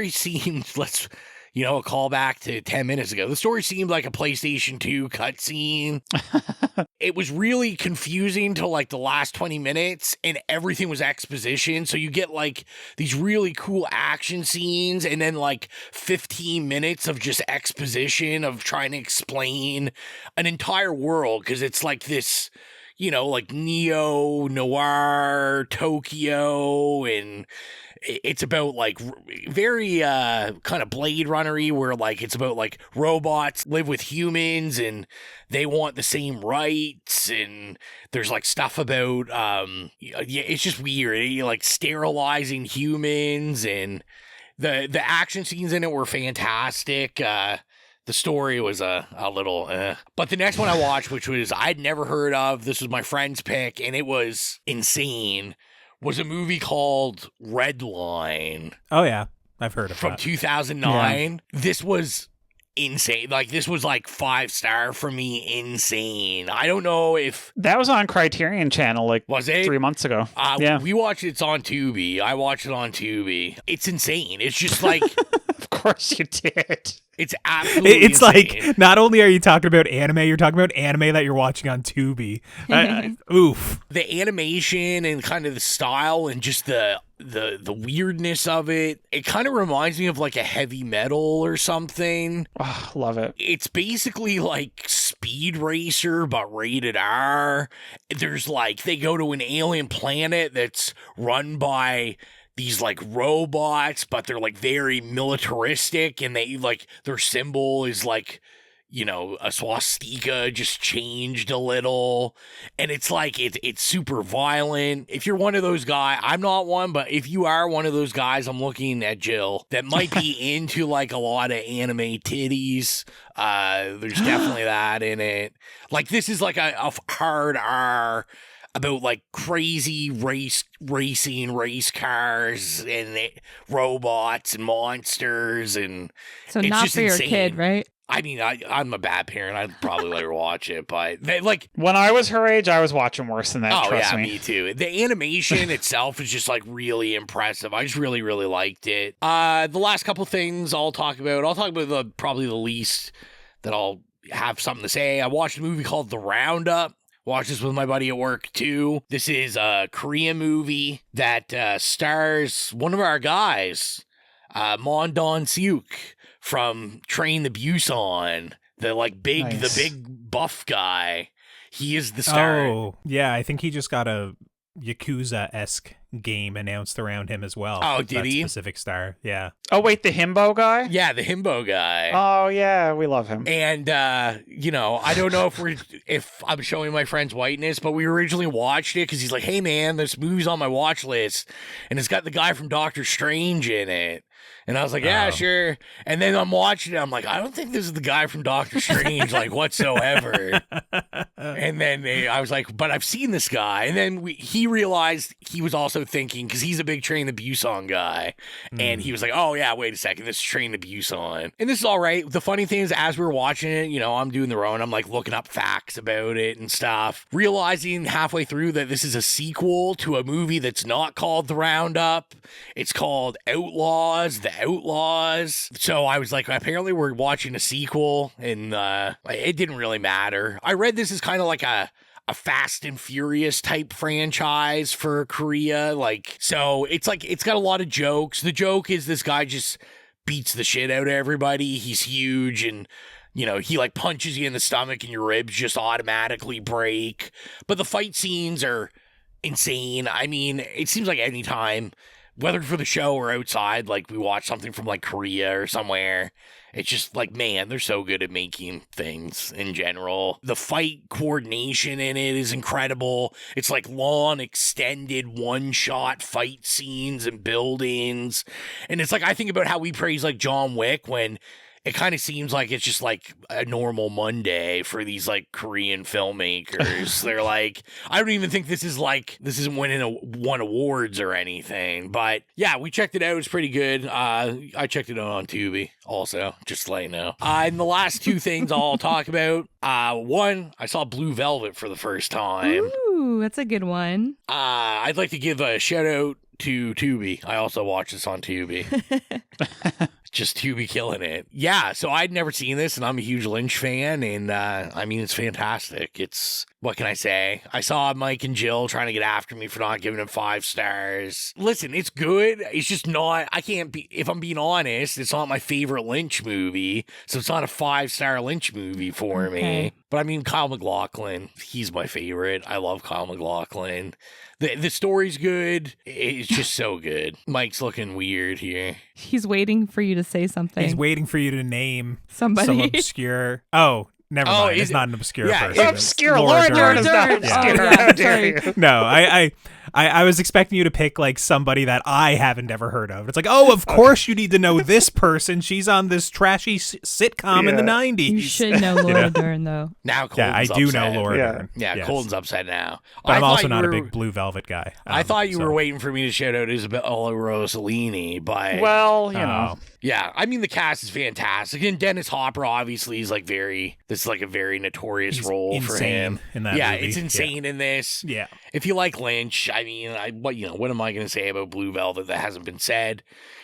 seemed, let's, you know, a callback to 10 minutes ago. The story seemed like a PlayStation 2 cutscene. It was really confusing till like the last 20 minutes, and everything was exposition. So you get like these really cool action scenes and then like 15 minutes of just exposition of trying to explain an entire world, because it's like this, you know, like neo-noir Tokyo, and it's about like very kind of Blade Runner-y, where like it's about like robots live with humans and they want the same rights, and there's like stuff about it's just weird, like sterilizing humans, and the action scenes in it were fantastic. The story was a little But the next one I watched, which was I'd never heard of, this was my friend's pick, and it was insane, was a movie called Redline. Oh, yeah. I've heard of from that. 2009. Yeah. This was insane. Like, this was like 5-star for me. Insane. I don't know if that was on Criterion Channel like was it 3 months ago. Yeah, we watched it. It's on Tubi. I watched it on Tubi. It's insane. It's just like of course you did. It's absolutely it's insane. Like, not only are you talking about anime, you're talking about anime that you're watching on Tubi. Oof. The animation and kind of the style and just the weirdness of it, it kind of reminds me of like a Heavy Metal or something. Oh, love it. It's basically like Speed Racer but rated R. There's like, they go to an alien planet that's run by these like robots, but they're like very militaristic, and they like their symbol is like, a swastika just changed a little, and it's like it's super violent. If you're one of those guys, I'm not one, but if you are one of those guys, I'm looking at Gill, that might be into like a lot of anime titties. There's definitely that in it. Like, this is like a hard R about like crazy racing race cars and robots and monsters, and So it's not just for your insane. kid, right? I mean, I'm a bad parent. I'd probably let her watch it, but like, when I was her age, I was watching worse than that. oh trust yeah, me. me too. The animation itself is just like really impressive. I just really, really liked it. The last couple things I'll talk about probably the least that I'll have something to say. I watched a movie called The Roundup. Watched this with my buddy at work too. This is a Korean movie that stars one of our guys, Mon Don-seuk from Train to Busan, the big buff guy. He is the star. Oh, yeah, I think he just got a Yakuza-esque game announced around him as well. Oh, did that he? Specific star, yeah. Oh, wait, the himbo guy? Yeah, the himbo guy. Oh, yeah, we love him. And, I don't know if I'm showing my friend's whiteness, but we originally watched it because he's like, hey, man, this movie's on my watch list, and it's got the guy from Doctor Strange in it. And I was like, yeah, sure. And then I'm watching it. I'm like, I don't think this is the guy from Doctor Strange, like, whatsoever. And then I was like, but I've seen this guy. And then he realized he was also thinking, because he's a big Train to Busan guy. And he was like, oh, yeah, wait a second. This is Train to Busan. And this is all right. The funny thing is, as we were watching it, I'm doing the row, and I'm like looking up facts about it and stuff. Realizing halfway through that this is a sequel to a movie that's not called The Roundup. It's called Outlaws, The Outlaws. So I was like, apparently we're watching a sequel, and it didn't really matter. I read this as kind of like a Fast and Furious type franchise for Korea. Like, so it's got a lot of jokes. The joke is this guy just beats the shit out of everybody. He's huge, and he like punches you in the stomach and your ribs just automatically break. But the fight scenes are insane. I mean, it seems like any time, whether for the show or outside, like we watch something from like Korea or somewhere, it's just like, man, they're so good at making things in general. The fight coordination in it is incredible. It's like long, extended one-shot fight scenes and buildings. And it's like, I think about how we praise like John Wick when it kind of seems like it's just like a normal Monday for these like Korean filmmakers. They're like, I don't even think this isn't won awards or anything. But yeah, we checked it out. It's pretty good. I checked it out on Tubi also, just to let you know. And the last two things I'll talk about. One, I saw Blue Velvet for the first time. Ooh, that's a good one. I'd like to give a shout out to Tubi. I also watched this on Tubi. Just Tubi killing it. Yeah, so I'd never seen this, and I'm a huge Lynch fan, and I mean, it's fantastic. It's, what can I say? I saw Mike and Gill trying to get after me for not giving it 5 stars. Listen, it's good. It's just not, if I'm being honest, it's not my favorite Lynch movie, so it's not a 5-star Lynch movie for me. But I mean, Kyle MacLachlan, he's my favorite. I love Kyle MacLachlan. The story's good. It's just so good. Mike's looking weird here. He's waiting for you to say something. He's waiting for you to name somebody. Some obscure. Oh, never mind. It's not an obscure person. Obscure. Laura Dern is not obscure. How dare you? No, I was expecting you to pick like somebody that I haven't ever heard of. It's like, oh, of course you need to know this person. She's on this trashy sitcom in the 90s. You should know Laura Dern, though. Now Colton's I do know Laura Dern. Yeah, yes. Colton's upset now. But I'm also not a big Blue Velvet guy. I thought you were waiting for me to shout out Isabella Rossellini, but... Well, you know. Yeah, I mean, the cast is fantastic. And Dennis Hopper, obviously, is like this is like a very notorious role for him. In that movie. It's insane in this. Yeah. If you like Lynch, I mean, what am I going to say about Blue Velvet that hasn't been said?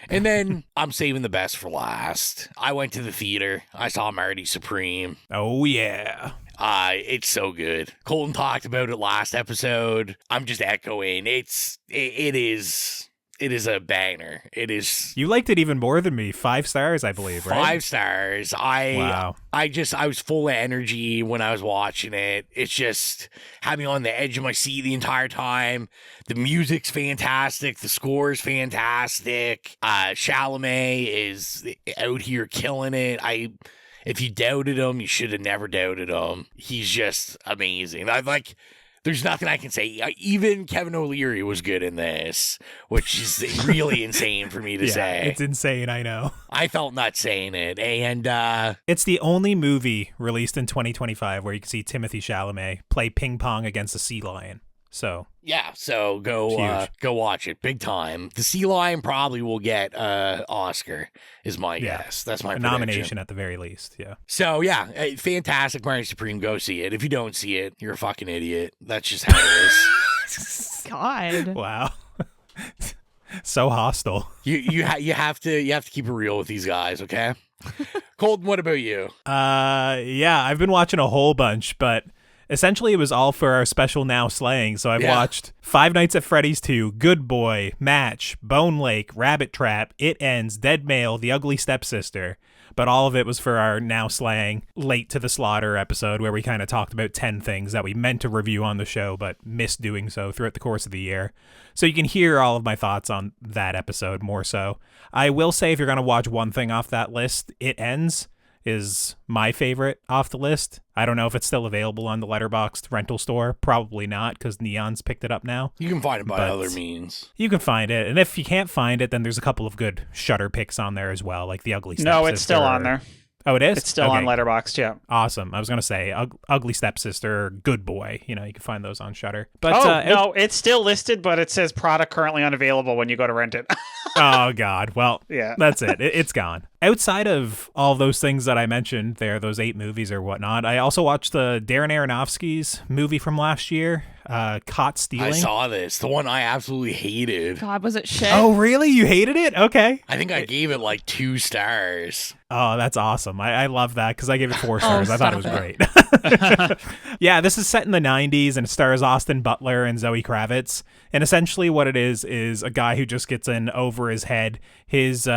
And then I'm saving the best for last. I went to the theater. I saw Marty Supreme. Oh, yeah. It's so good. Colton talked about it last episode. I'm just echoing. It is a banger. It is. You liked it even more than me. 5 stars, I believe, right? 5 stars. Wow. I was full of energy when I was watching it. It's just had me on the edge of my seat the entire time. The music's fantastic. The score's fantastic. Chalamet is out here killing it. If you doubted him, you should have never doubted him. He's just amazing. There's nothing I can say. Even Kevin O'Leary was good in this, which is really insane for me to say. It's insane, I know. I felt nuts saying it. And it's the only movie released in 2025 where you can see Timothée Chalamet play ping pong against a sea lion. So yeah, so go watch it, big time. The Sea Lion probably will get Oscar, is my guess. That's my prediction. Nomination at the very least. Yeah. So yeah, fantastic. Mario Supreme, go see it. If you don't see it, you're a fucking idiot. That's just how it is. God. Wow. So hostile. You have to keep it real with these guys, okay? Colton, what about you? Yeah, I've been watching a whole bunch, but essentially, it was all for our special Now Slaying. So I've watched Five Nights at Freddy's 2, Good Boy, Match, Bone Lake, Rabbit Trap, It Ends, Dead Male, The Ugly Stepsister. But all of it was for our Now Slaying Late to the Slaughter episode, where we kind of talked about 10 things that we meant to review on the show, but missed doing so throughout the course of the year. So you can hear all of my thoughts on that episode more so. I will say, if you're going to watch one thing off that list, It Ends is my favorite off the list. I don't know if it's still available on the Letterboxd rental store. Probably not, because Neon's picked it up now. You can find it by other means. You can find it, and if you can't find it, then there's a couple of good Shudder picks on there as well, like The Ugly Stepsister. No, it's still on there. Oh, it is? It's still on Letterboxd, yeah. Awesome. I was going to say Ugly Stepsister, Good Boy. You can find those on Shudder. But no, it's still listed, but it says product currently unavailable when you go to rent it. Oh, God. Well, yeah. That's it. It's gone. Outside of all those things that I mentioned there, those 8 movies or whatnot, I also watched the Darren Aronofsky's movie from last year, Caught Stealing. I saw this. The one I absolutely hated. God, was it shit? Oh, really? You hated it? Okay. I think I gave it like 2 stars. Oh, that's awesome. I love that because I gave it 4 stars. I thought it was great. Yeah, this is set in the 90s and it stars Austin Butler and Zoe Kravitz. And essentially what it is a guy who just gets in over his head. His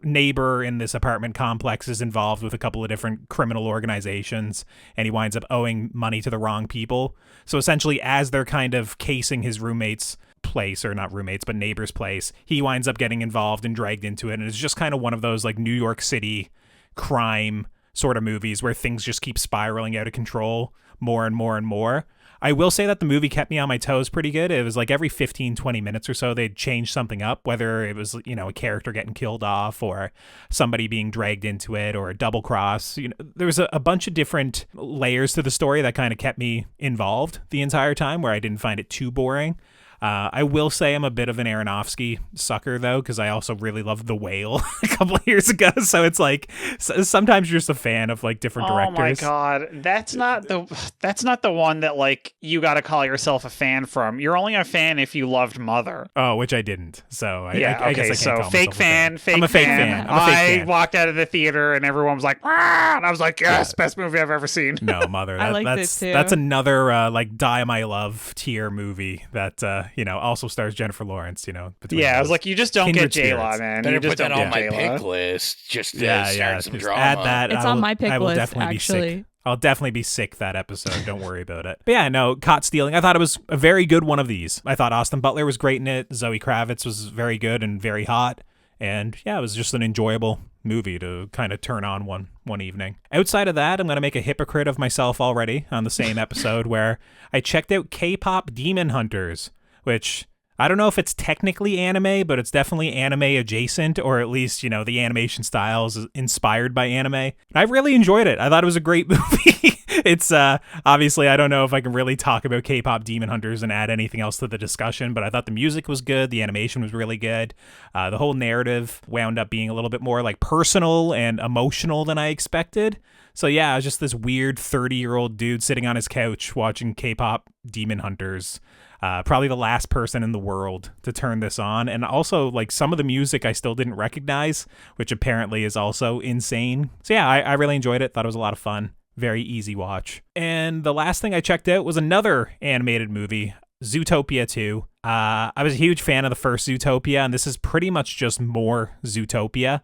neighbor in this apartment complex is involved with a couple of different criminal organizations, and he winds up owing money to the wrong people. So essentially, as they're kind of casing his roommate's place, or not roommates, but neighbor's place, he winds up getting involved and dragged into it. And it's just kind of one of those like New York City crime sort of movies where things just keep spiraling out of control more and more and more. I will say that the movie kept me on my toes pretty good. It was like every 15, 20 minutes or so, they'd change something up, whether it was, a character getting killed off or somebody being dragged into it or a double cross. There was a bunch of different layers to the story that kind of kept me involved the entire time, where I didn't find it too boring. I will say I'm a bit of an Aronofsky sucker, though, because I also really loved The Whale a couple of years ago. So it's like sometimes you're just a fan of like different directors. Oh my God, that's not the one that like you got to call yourself a fan from. You're only a fan if you loved Mother. Oh, which I didn't. So I guess I can't so call fake fan. I'm a fake fan. I walked out of the theater and everyone was like, ah! And I was like, yes, best movie I've ever seen. No, Mother. I liked it too. That's another like Die My Love tier movie that also stars Jennifer Lawrence. I was like, you just don't get J-Law, man. Better you just put that don't on my get pick list just to start some just drama. Add that. It's on my pick list, actually. I'll definitely be sick that episode. Don't worry about it. But yeah, no, Caught Stealing. I thought it was a very good one of these. I thought Austin Butler was great in it. Zoe Kravitz was very good and very hot. And yeah, it was just an enjoyable movie to kind of turn on one evening. Outside of that, I'm going to make a hypocrite of myself already on the same episode where I checked out K-pop Demon Hunters, which I don't know if it's technically anime, but it's definitely anime adjacent, or at least, the animation style is inspired by anime. I really enjoyed it. I thought it was a great movie. It's obviously, I don't know if I can really talk about K-pop Demon Hunters and add anything else to the discussion, but I thought the music was good. The animation was really good. The whole narrative wound up being a little bit more like personal and emotional than I expected. So yeah, I was just this weird 30-year-old dude sitting on his couch watching K-pop Demon Hunters. Probably the last person in the world to turn this on. And also, like, some of the music I still didn't recognize, which apparently is also insane. So yeah, I really enjoyed it. Thought it was a lot of fun. Very easy watch. And the last thing I checked out was another animated movie, Zootopia 2. I was a huge fan of the first Zootopia, and this is pretty much just more Zootopia.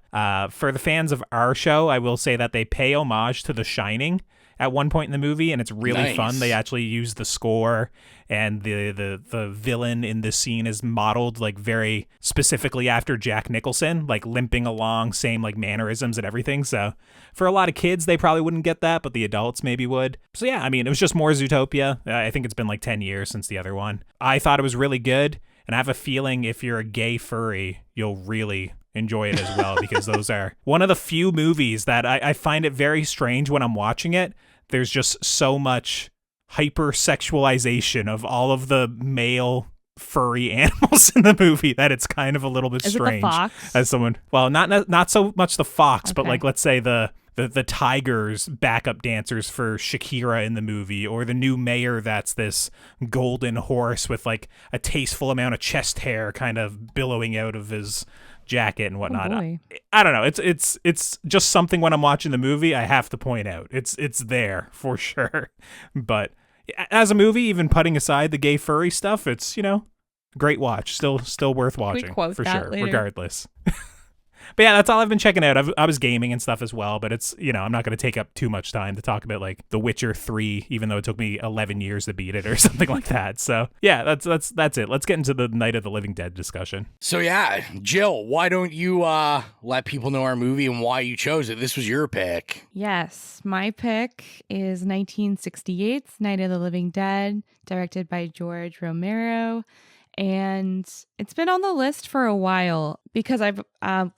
For the fans of our show, I will say that they pay homage to The Shining, at one point in the movie, and it's really Nice. fun. They actually use the score, and the villain in this scene is modeled like very specifically after Jack Nicholson, like limping along, same like mannerisms and everything. So for a lot of kids, they probably wouldn't get that, but the adults maybe would. So yeah, I mean, it was just more Zootopia. I think it's been like 10 years since the other one. I thought it was really good, and I have a feeling if you're a gay furry, you'll really enjoy it as well, because those are one of the few movies that I find it very strange when I'm watching it. There's just so much hypersexualization of all of the male furry animals in the movie that it's kind of a little bit strange. It the fox? As someone, well, not so much the fox, but Okay. like, let's say the tigers backup dancers for Shakira in the movie, or the new mayor that's this golden horse with like a tasteful amount of chest hair kind of billowing out of his jacket and whatnot. boy. I don't know. It's just something when I'm watching the movie I have to point out. It's there for sure. But as a movie, even putting aside the gay furry stuff, it's, great watch. Still worth watching quote for that sure, later? regardless. But yeah, that's all I've been checking out. I was gaming and stuff as well, but it's, I'm not going to take up too much time to talk about like The Witcher 3, even though it took me 11 years to beat it or something like that. So yeah, that's it. Let's get into the Night of the Living Dead discussion. So yeah, Jill, why don't you let people know our movie and why you chose it? This was your pick. Yes, my pick is 1968's Night of the Living Dead, directed by George Romero. And it's been on the list for a while because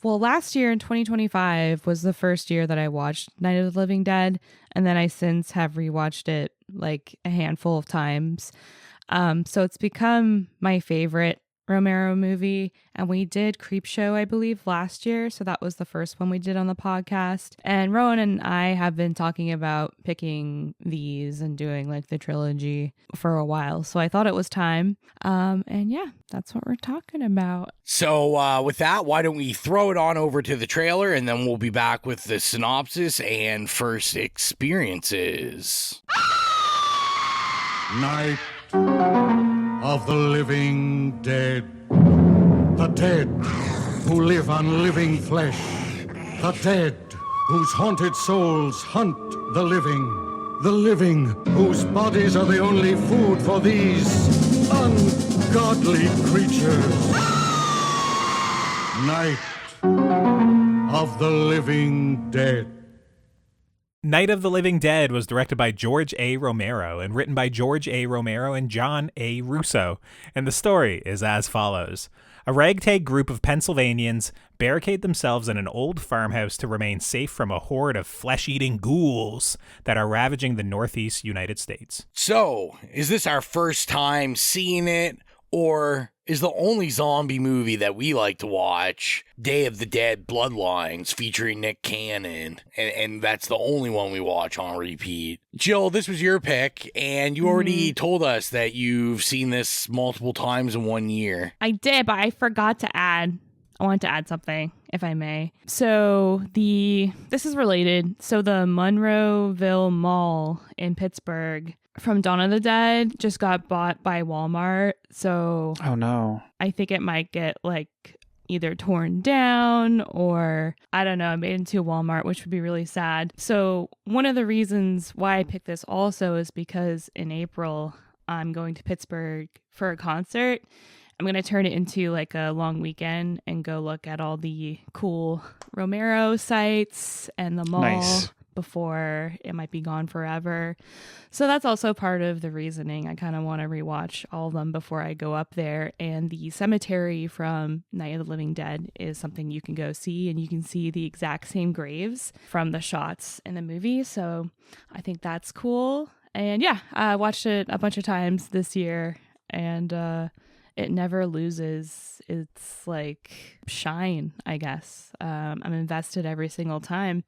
last year in 2025 was the first year that I watched Night of the Living Dead. And then I since have rewatched it like a handful of times. So it's become my favorite Romero movie. And we did Creepshow, I believe, last year. So that was the first one we did on the podcast. And Rowan and I have been talking about picking these and doing like the trilogy for a while. So I thought it was time. And yeah, that's what we're talking about. So with that, why don't we throw it on over to the trailer, and then we'll be back with the synopsis and first experiences. Night of the Living Dead. The dead who live on living flesh. The dead whose haunted souls hunt the living. The living whose bodies are the only food for these ungodly creatures. Night of the Living Dead. Night of the Living Dead was directed by George A. Romero and written by George A. Romero and John A. Russo, and the story is as follows. A ragtag group of Pennsylvanians barricade themselves in an old farmhouse to remain safe from a horde of flesh-eating ghouls that are ravaging the northeast United States. So, is this our first time seeing it, or is the only zombie movie that we like to watch Day of the Dead Bloodlines featuring Nick Cannon, and that's the only one we watch on repeat? Jill, this was your pick, and you already told us that you've seen this multiple times in 1 year. I did, but I forgot to add. I wanted to add something, if I may. So this is related. So the Monroeville Mall in Pittsburgh from Dawn of the Dead just got bought by Walmart. So oh no, I think it might get like either torn down or I don't know, made into Walmart, which would be really sad. So one of the reasons why I picked this also is because in April I'm going to Pittsburgh for a concert. I'm going to turn it into like a long weekend and go look at all the cool Romero sites and the mall. Nice. Before it might be gone forever. So that's also part of the reasoning. I kind of want to rewatch all of them before I go up there. And the cemetery from Night of the Living Dead is something you can go see, and you can see the exact same graves from the shots in the movie. So I think that's cool. And yeah, I watched it a bunch of times this year, and it never loses its like shine, I guess. I'm invested every single time.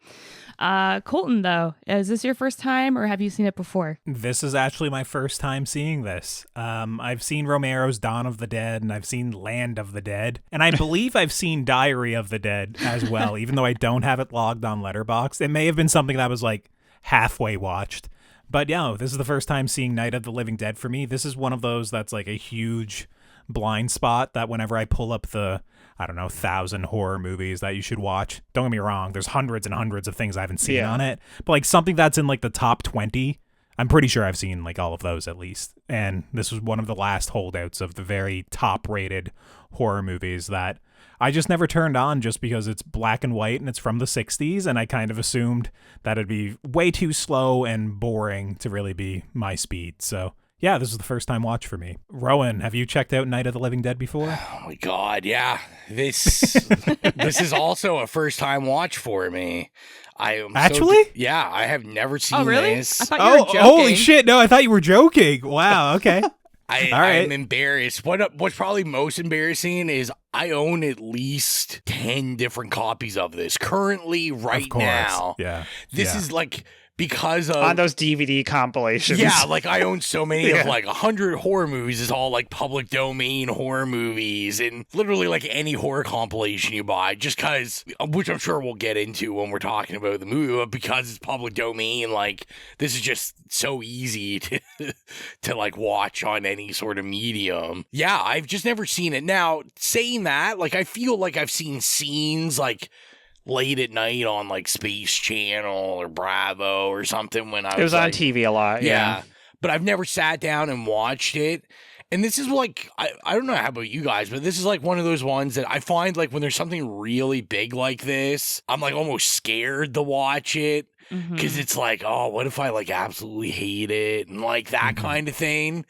Colton, though, is this your first time or have you seen it before? This is actually my first time seeing this. I've seen Romero's Dawn of the Dead, and I've seen Land of the Dead, and I believe I've seen Diary of the Dead as well, even though I don't have it logged on Letterboxd. It may have been something that was like halfway watched. But yeah, this is the first time seeing Night of the Living Dead for me. This is one of those that's like a huge blind spot that whenever I pull up the, I don't know, 1,000 horror movies that you should watch, don't get me wrong, there's hundreds and hundreds of things I haven't seen on it, but like something that's in like the top 20, I'm pretty sure I've seen like all of those at least. And this was one of the last holdouts of the very top rated horror movies that I just never turned on just because it's black and white and it's from the 60s, and I kind of assumed that it'd be way too slow and boring to really be my speed. So yeah, this was the first time watch for me. Rowan, have you checked out Night of the Living Dead before? Oh my God, yeah. This is also a first time watch for me. I am Actually? Yeah, I have never seen Oh, really? this. I thought you were joking. Holy shit! No, I thought you were joking. Wow. Okay. I'm embarrassed. What's probably most embarrassing is I own at least 10 different copies of this currently right now. Yeah. This is like because of on those DVD compilations. Yeah, like I own so many of like 100 horror movies. It's all like public domain horror movies, and literally like any horror compilation you buy, just because, which I'm sure we'll get into when we're talking about the movie, but because it's public domain, like this is just so easy to like watch on any sort of medium. Yeah, I've just never seen it. Now, saying that, like I feel like I've seen scenes like late at night on like Space Channel or Bravo or something when I was on like, TV a lot. Yeah. But I've never sat down and watched it. And this is like, I don't know how about you guys, but this is like one of those ones that I find like when there's something really big like this, I'm like almost scared to watch it because it's like, oh, what if I like absolutely hate it and like that kind of thing.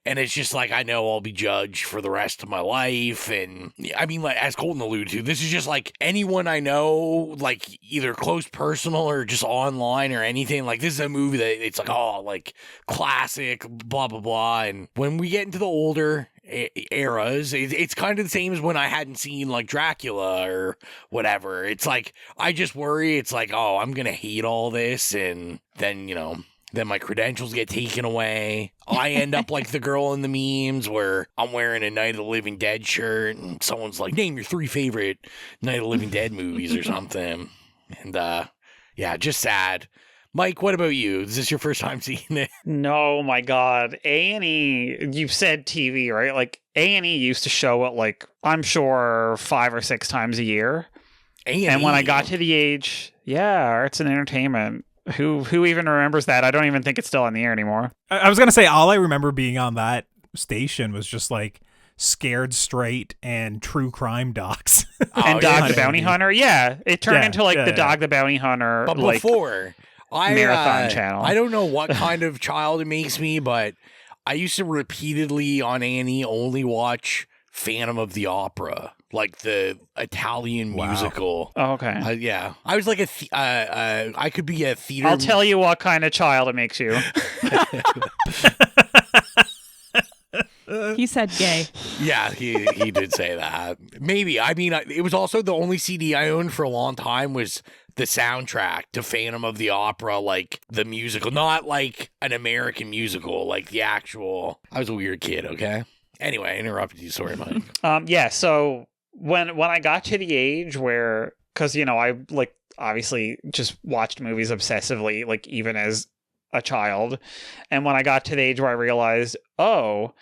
And it's just like, I know I'll be judged for the rest of my life. And I mean, like, as Colton alluded to, this is just like anyone I know, like either close personal or just online or anything. Like, this is a movie that it's like, oh, like classic, blah, blah, blah. And when we get into the older eras, it's kind of the same as when I hadn't seen like Dracula or whatever. It's like, I just worry it's like, oh, I'm going to hate all this. And then, then my credentials get taken away. I end up like the girl in the memes where I'm wearing a Night of the Living Dead shirt and someone's like, name your 3 favorite Night of the Living Dead movies or something. And yeah, just sad. Mike, what about you? Is this your first time seeing it? No, my God. A&E, you said TV, right? Like A&E used to show it like, I'm sure 5 or 6 times a year. A&E. And when I got to the age, arts and entertainment, who even remembers that? I don't even think it's still on the air anymore. I was going to say, all I remember being on that station was just like Scared Straight and True Crime docs. And Dog the Bounty Hunter. Yeah, it turned into like the Dog the Bounty Hunter. But before, marathon channel. I don't know what kind of child it makes me, but I used to repeatedly on A&E only watch Phantom of the Opera. Like the Italian musical. Oh, okay. Yeah. I was like I could be a theater. I'll tell you what kind of child it makes you. He said gay. Yeah, he did say that. Maybe. I mean, it was also the only CD I owned for a long time was the soundtrack to Phantom of the Opera, like the musical, not like an American musical, like the actual. I was a weird kid, okay? Anyway, I interrupted you. Sorry, Mike. Yeah, so when I got to the age where, because, I like obviously just watched movies obsessively, like even as a child. And when I got to the age where I realized, oh,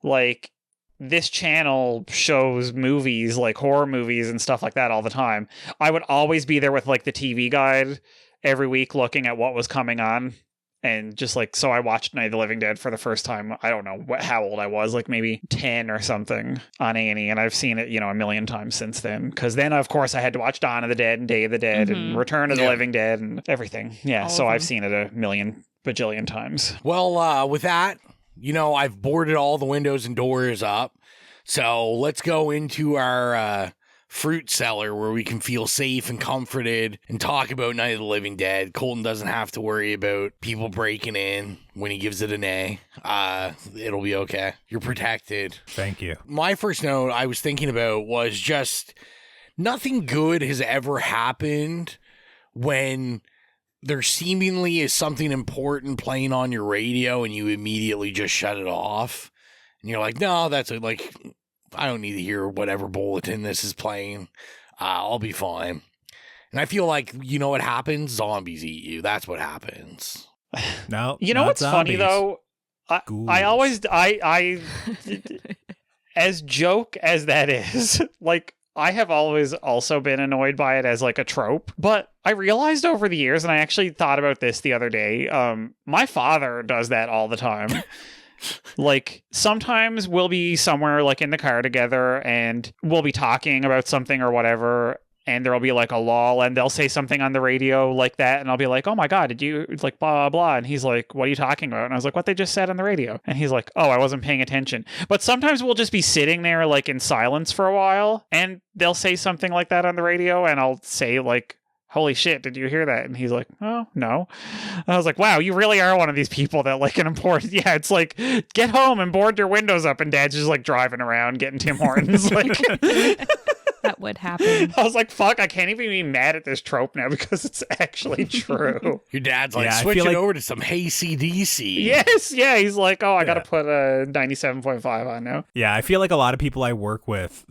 like this channel shows movies, like horror movies and stuff like that all the time, I would always be there with like the TV guide every week looking at what was coming on. And just like, so I watched Night of the Living Dead for the first time. I don't know how old I was, like maybe 10 or something on A&E. And I've seen it, a million times since then. Because then, of course, I had to watch Dawn of the Dead and Day of the Dead and Return of the Living Dead and everything. Yeah, so I've seen it a million bajillion times. Well, with that, I've boarded all the windows and doors up. So let's go into our fruit cellar where we can feel safe and comforted and talk about Night of the Living Dead. Colton doesn't have to worry about people breaking in when he gives it an A. It'll be okay. You're protected. Thank you. My first note I was thinking about was just nothing good has ever happened when there seemingly is something important playing on your radio and you immediately just shut it off. And you're like, no, that's like, I don't need to hear whatever bulletin this is playing. I'll be fine. And I feel like, what happens? Zombies eat you. That's what happens. No, what's zombies. Funny though? I always as joke as that is, like, I have always also been annoyed by it as like a trope, but I realized over the years, and I actually thought about this the other day, my father does that all the time. Like, sometimes we'll be somewhere like in the car together and we'll be talking about something or whatever, and there'll be like a lull and they'll say something on the radio like that, and I'll be like, oh my god, did you, like, blah blah blah, and he's like, what are you talking about? And I was like, what they just said on the radio. And he's like, oh, I wasn't paying attention. But sometimes we'll just be sitting there like in silence for a while, and they'll say something like that on the radio, and I'll say like, holy shit, did you hear that? And he's like, oh, no. And I was like, wow, you really are one of these people that like an important, yeah, it's like, get home and board your windows up, and dad's just like driving around getting Tim Hortons. Like, that would happen. I was like, fuck, I can't even be mad at this trope now because it's actually true. Your dad's like, switching over to some Hey CDC. Yes, yeah, he's like, oh, I gotta put a 97.5 on now. Yeah, I feel like a lot of people I work with,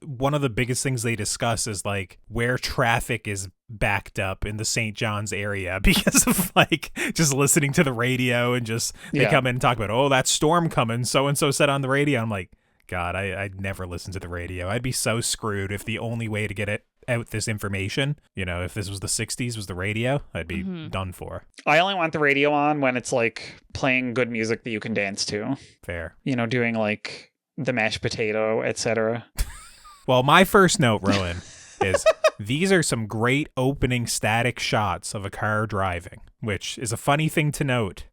one of the biggest things they discuss is like where traffic is backed up in the St. John's area because of like just listening to the radio, and just they come in and talk about, oh, that storm coming, so and so said on the radio. I'm like, God, I'd never listen to the radio. I'd be so screwed if the only way to get out this information, you know, if this was the 60s, was the radio, I'd be done for. I only want the radio on when it's like playing good music that you can dance to. Fair. You know, doing like the mashed potato, etc. Well, my first note, Rowan, is these are some great opening static shots of a car driving, which is a funny thing to note.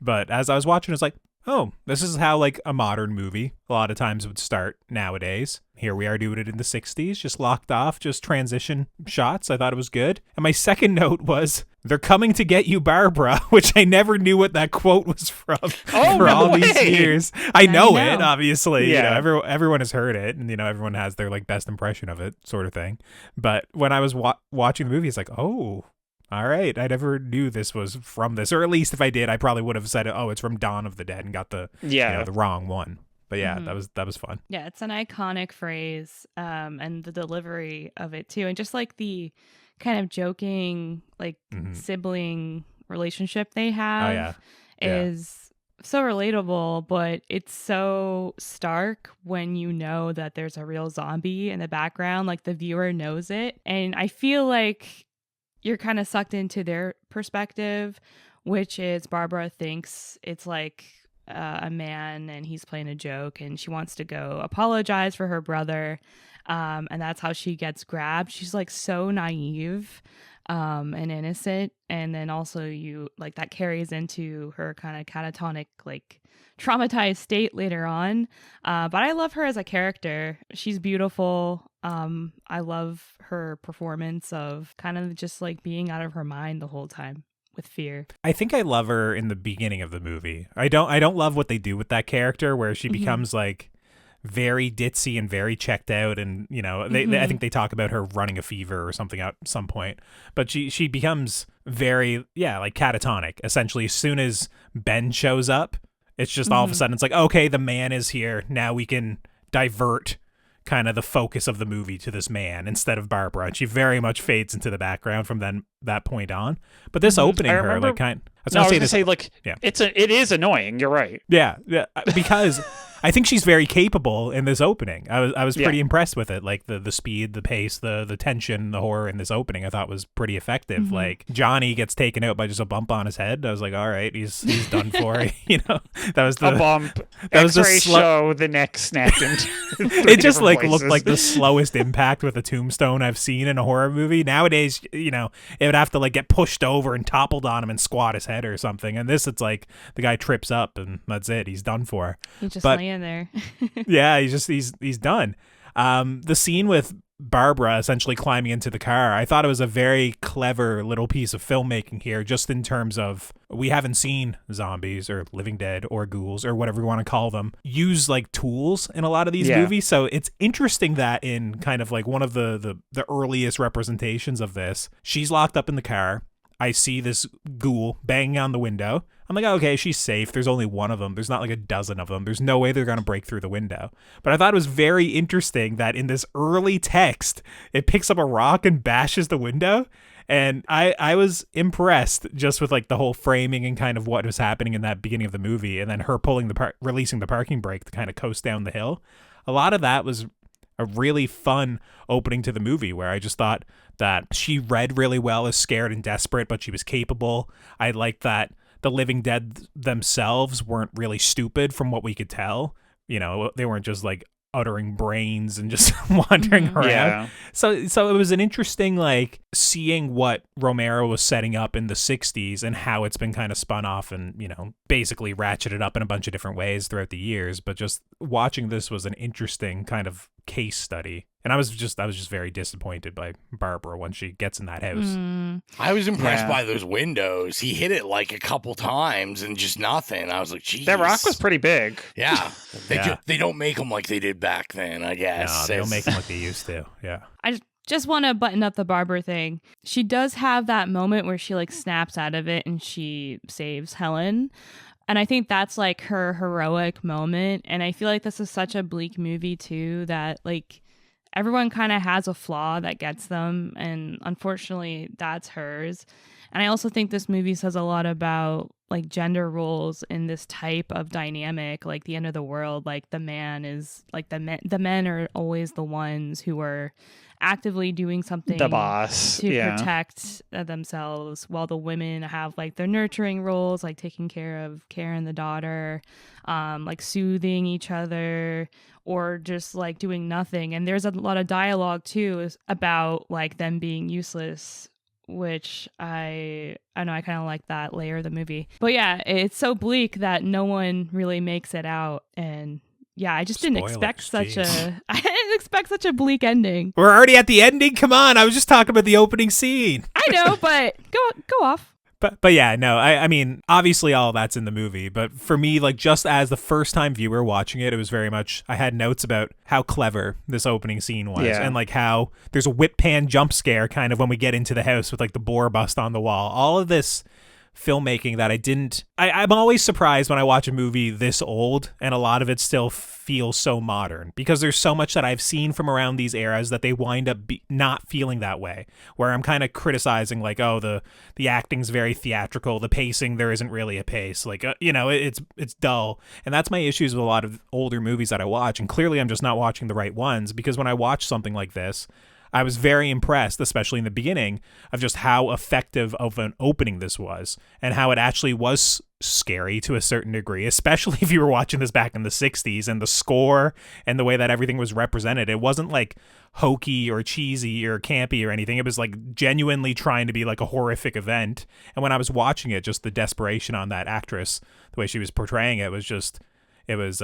But as I was watching, it's like, oh, this is how like a modern movie a lot of times would start nowadays. Here we are doing it in the 60s, just locked off, just transition shots. I thought it was good. And my second note was, they're coming to get you, Barbara, which I never knew what that quote was from for all these years. I know it, obviously. Yeah. You know, everyone has heard it, and you know, everyone has their like best impression of it, sort of thing. But when I was watching the movie, it's like, oh, all right, I never knew this was from this, or at least if I did, I probably would have said, oh, it's from Dawn of the Dead, and got the the wrong one. But yeah, that was fun. Yeah, it's an iconic phrase, and the delivery of it too, and just like the kind of joking, like sibling relationship they have is so relatable, but it's so stark when you know that there's a real zombie in the background. Like, the viewer knows it, and I feel like you're kind of sucked into their perspective, which is Barbara thinks it's like a man and he's playing a joke, and she wants to go apologize for her brother, and that's how she gets grabbed. She's like so naive and innocent, and then also you like that carries into her kind of catatonic, like traumatized state later on. But I love her as a character. She's beautiful. I love her performance of kind of just like being out of her mind the whole time with fear. I think I love her in the beginning of the movie. I don't love what they do with that character, where she becomes like very ditzy and very checked out, and you know, I think they talk about her running a fever or something at some point, but she becomes very like catatonic essentially as soon as Ben shows up. It's just all of a sudden it's like, okay, the man is here, now we can divert kind of the focus of the movie to this man instead of Barbara, and she very much fades into the background from that point on. But this opening, her like kind, I was gonna say like, it is annoying. You're right. Yeah, because I think she's very capable in this opening. I was pretty impressed with it. Like the speed, the pace, the tension, the horror in this opening, I thought was pretty effective. Like Johnny gets taken out by just a bump on his head. I was like, all right, he's done for. You know, that was the a bump. That was X-ray show. The neck snapped into. It just like looked like the slowest impact with a tombstone I've seen in a horror movie. Nowadays, you know, it would have to like get pushed over and toppled on him and squat his head or something. And this, it's like the guy trips up and that's it. He's done for. He's just laying there. Yeah, he's done. The scene with Barbara essentially climbing into the car, I thought it was a very clever little piece of filmmaking here, just in terms of we haven't seen zombies or living dead or ghouls or whatever you want to call them use like tools in a lot of these movies. So it's interesting that in kind of like one of the earliest representations of this, she's locked up in the car. I see this ghoul banging on the window. I'm like, okay, she's safe. There's only one of them. There's not like a dozen of them. There's no way they're going to break through the window. But I thought it was very interesting that in this early text, it picks up a rock and bashes the window. And I was impressed just with like the whole framing and kind of what was happening in that beginning of the movie, and then her releasing the parking brake to kind of coast down the hill. A lot of that was a really fun opening to the movie, where I just thought that she read really well as scared and desperate, but she was capable. I liked that the living dead themselves weren't really stupid from what we could tell. You know, they weren't just like uttering brains and just wandering around. Yeah. So it was an interesting, like, seeing what Romero was setting up in the 60s and how it's been kind of spun off and, you know, basically ratcheted up in a bunch of different ways throughout the years. But just watching this was an interesting kind of case study. And I was just very disappointed by Barbara when she gets in that house. I was impressed by those windows. He hit it like a couple times and just nothing. I was like, geez. That rock was pretty big. Yeah. They don't make them like they did back then, I guess. No, they don't make them like they used to. Yeah. I just want to button up the Barbara thing. She does have that moment where she like snaps out of it and she saves Helen. And I think that's like her heroic moment. And I feel like this is such a bleak movie too, that like everyone kind of has a flaw that gets them. And unfortunately, that's hers. And I also think this movie says a lot about like gender roles in this type of dynamic, like the end of the world. Like the man is like the men are always the ones who are actively doing something, the boss, to protect themselves, while the women have like their nurturing roles, like taking care of Karen the daughter, like soothing each other, or just like doing nothing. And there's a lot of dialogue too about like them being useless, which I know I kind of like that layer of the movie. But yeah, it's so bleak that no one really makes it out. And yeah, I just didn't expect such a bleak ending. We're already at the ending. Come on, I was just talking about the opening scene. I know, but go off. But yeah, no, I mean, obviously all that's in the movie, but for me, like, just as the first time viewer watching it, it was very much, I had notes about how clever this opening scene was, and like how there's a whip pan jump scare kind of when we get into the house with like the boar bust on the wall. All of this filmmaking that I'm always surprised when I watch a movie this old and a lot of it still feels so modern, because there's so much that I've seen from around these eras that they wind up not feeling that way, where I'm kind of criticizing like, oh, the acting's very theatrical, the pacing, there isn't really a pace, like you know, it's dull. And that's my issues with a lot of older movies that I watch, and clearly I'm just not watching the right ones, because when I watch something like this, I was very impressed, especially in the beginning, of just how effective of an opening this was, and how it actually was scary to a certain degree, especially if you were watching this back in the 60s, and the score and the way that everything was represented. It wasn't like hokey or cheesy or campy or anything. It was like genuinely trying to be like a horrific event. And when I was watching it, just the desperation on that actress, the way she was portraying it was just, it was,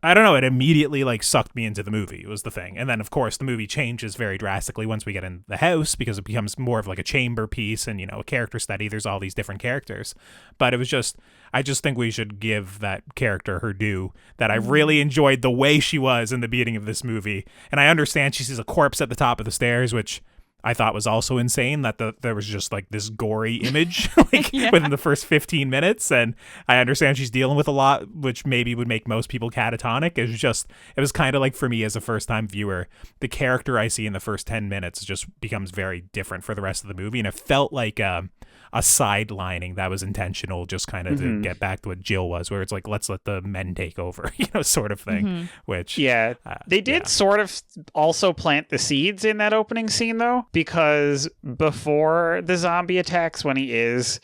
I don't know, it immediately like sucked me into the movie. It was the thing. And then of course the movie changes very drastically once we get in the house, because it becomes more of like a chamber piece and, you know, a character study. There's all these different characters. But it was just, I just think we should give that character her due, that I really enjoyed the way she was in the beginning of this movie. And I understand she sees a corpse at the top of the stairs, which I thought was also insane, that there was just like this gory image like within the first 15 minutes. And I understand she's dealing with a lot, which maybe would make most people catatonic. It was kind of like, for me as a first time viewer, the character I see in the first 10 minutes just becomes very different for the rest of the movie. And it felt like a sidelining that was intentional, just kind of to get back to what Gill was, where it's like, let's let the men take over, you know, sort of thing. Which they did sort of also plant the seeds in that opening scene though, because before the zombie attacks, when he is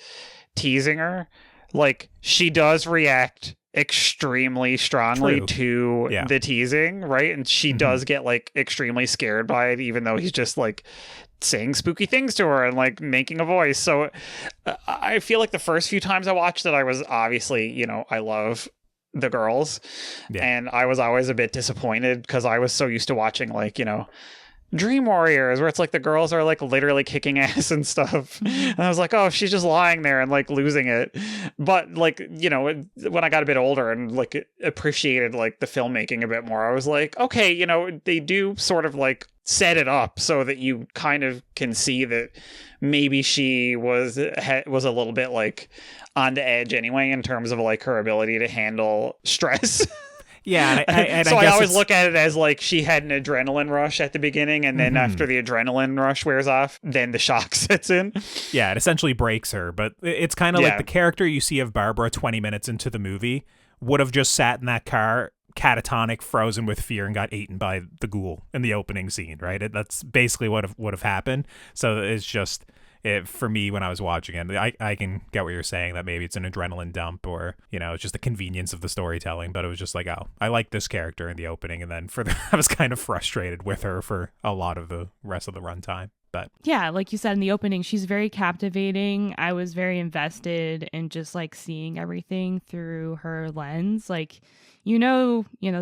teasing her, like, she does react extremely strongly to the teasing, right? And she does get like extremely scared by it, even though he's just like saying spooky things to her and like making a voice. So I feel like the first few times I watched it, I was obviously, you know, I love the girls, and I was always a bit disappointed because I was so used to watching like, you know, Dream Warriors, where it's like the girls are like literally kicking ass and stuff. And I was like, oh, she's just lying there and like losing it. But like, you know, when I got a bit older and like appreciated like the filmmaking a bit more, I was like, okay, you know, they do sort of like set it up so that you kind of can see that maybe she was a little bit like on the edge anyway, in terms of like her ability to handle stress. Yeah, and so I guess always look at it as like she had an adrenaline rush at the beginning, and then after the adrenaline rush wears off, then the shock sets in. Yeah, it essentially breaks her, but it's kind of like the character you see of Barbara 20 minutes into the movie would have just sat in that car catatonic, frozen with fear, and got eaten by the ghoul in the opening scene, right? That's basically what would have happened. So it's just... for me, when I was watching it, I can get what you're saying, that maybe it's an adrenaline dump or, it's just the convenience of the storytelling. But it was just like, oh, I like this character in the opening. And then I was kind of frustrated with her for a lot of the rest of the runtime. But yeah, like you said in the opening, she's very captivating. I was very invested in just like seeing everything through her lens. Like,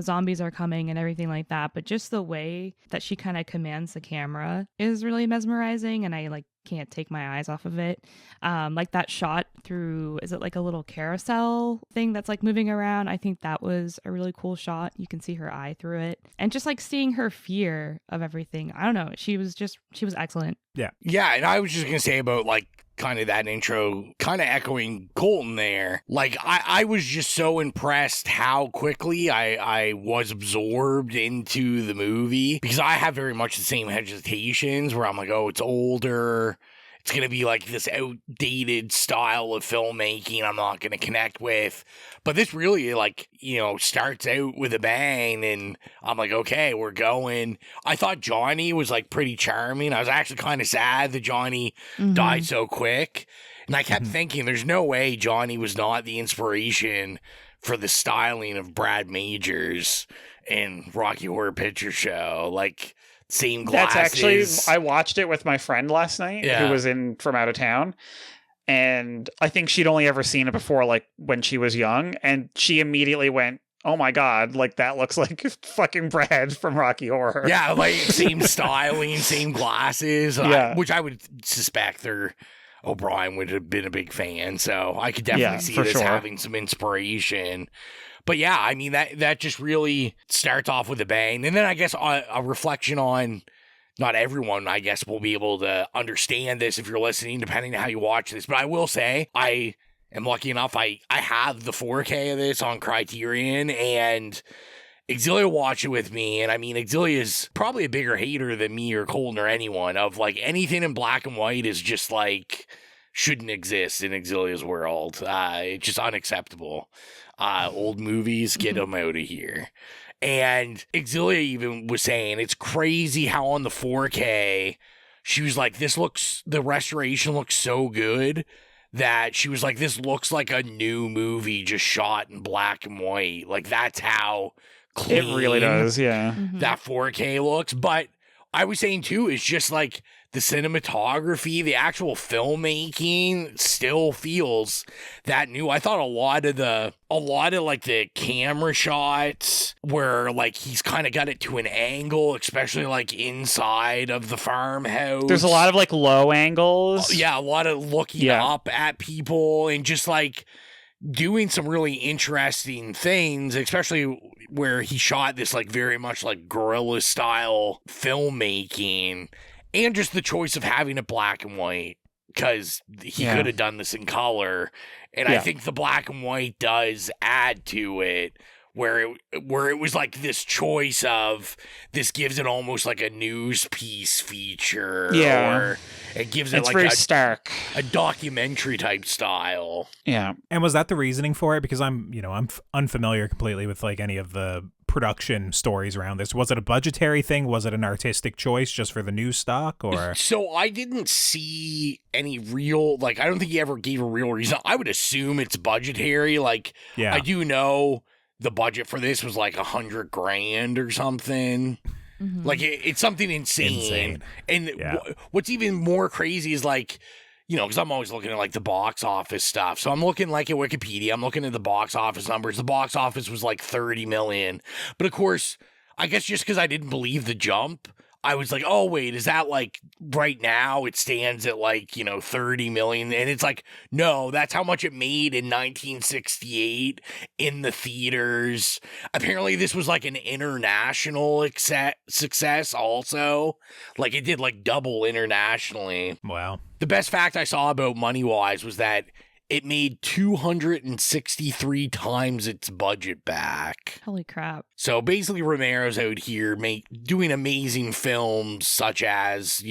zombies are coming and everything like that. But just the way that she kind of commands the camera is really mesmerizing. And I can't take my eyes off of it. Like that shot through, is it like a little carousel thing that's like moving around? I think that was a really cool shot. You can see her eye through it. And just like seeing her fear of everything. I don't know. She was excellent. Yeah. Yeah. And I was just going to say about kind of that intro, kind of echoing Colton there. I was just so impressed how quickly I was absorbed into the movie, because I have very much the same hesitations where I'm like, oh, it's older. It's going to be like this outdated style of filmmaking I'm not going to connect with. But this really, starts out with a bang, and I'm like, okay, we're going. I thought Johnny was, pretty charming. I was actually kind of sad that Johnny died so quick. And I kept thinking, there's no way Johnny was not the inspiration for the styling of Brad Majors in Rocky Horror Picture Show. Same glasses. That's actually, I watched it with my friend last night who was from out of town. And I think she'd only ever seen it before, when she was young. And she immediately went, oh my God, that looks like fucking Brad from Rocky Horror. Yeah, same styling, same glasses. Which I would suspect O'Brien would have been a big fan. So I could definitely see this having some inspiration. But yeah, I mean, that just really starts off with a bang. And then I guess a reflection on, not everyone, I guess, will be able to understand this if you're listening, depending on how you watch this. But I will say, I am lucky enough, I have the 4K of this on Criterion, and Exilia watched it with me. And I mean, Exilia is probably a bigger hater than me or Colton or anyone of anything in black and white is just shouldn't exist in Exilia's world. It's just unacceptable. Old movies, get them out of here. And Exilia even was saying it's crazy how on the 4K, she was like, the restoration looks so good that she was like, this looks like a new movie just shot in black and white. That's how clean it really does, yeah. That 4K looks. But I was saying too, it's just the cinematography, the actual filmmaking still feels that new. I thought a lot of the camera shots where he's kind of got it to an angle, especially inside of the farmhouse. There's a lot of low angles. Yeah, a lot of looking up at people and just doing some really interesting things, especially where he shot this very much guerrilla style filmmaking. And just the choice of having it black and white, because he could have done this in color. And I think the black and white does add to it, where it was this choice of, this gives it almost a news piece feature. Yeah. Or it gives it it's very stark. A documentary type style. Yeah. And was that the reasoning for it? Because I'm unfamiliar completely with any of the production stories around this. Was it a budgetary thing? Was it an artistic choice just for the news stock? Or so I didn't see any real I don't think he ever gave a real reason. I would assume it's budgetary. I do know the budget for this was $100,000 or something. It's something insane. And what's even more crazy is because I'm always looking at the box office stuff. So I'm looking at Wikipedia. I'm looking at the box office numbers. The box office was 30 million. But of course, I guess just because I didn't believe the jump, I was like, oh, wait, is that right now it stands at 30 million? And it's no, that's how much it made in 1968 in the theaters. Apparently this was an international success also. It did double internationally. Wow. The best fact I saw about Money-Wise was that it made 263 times its budget back. Holy crap. So basically Romero's out here doing amazing films such as,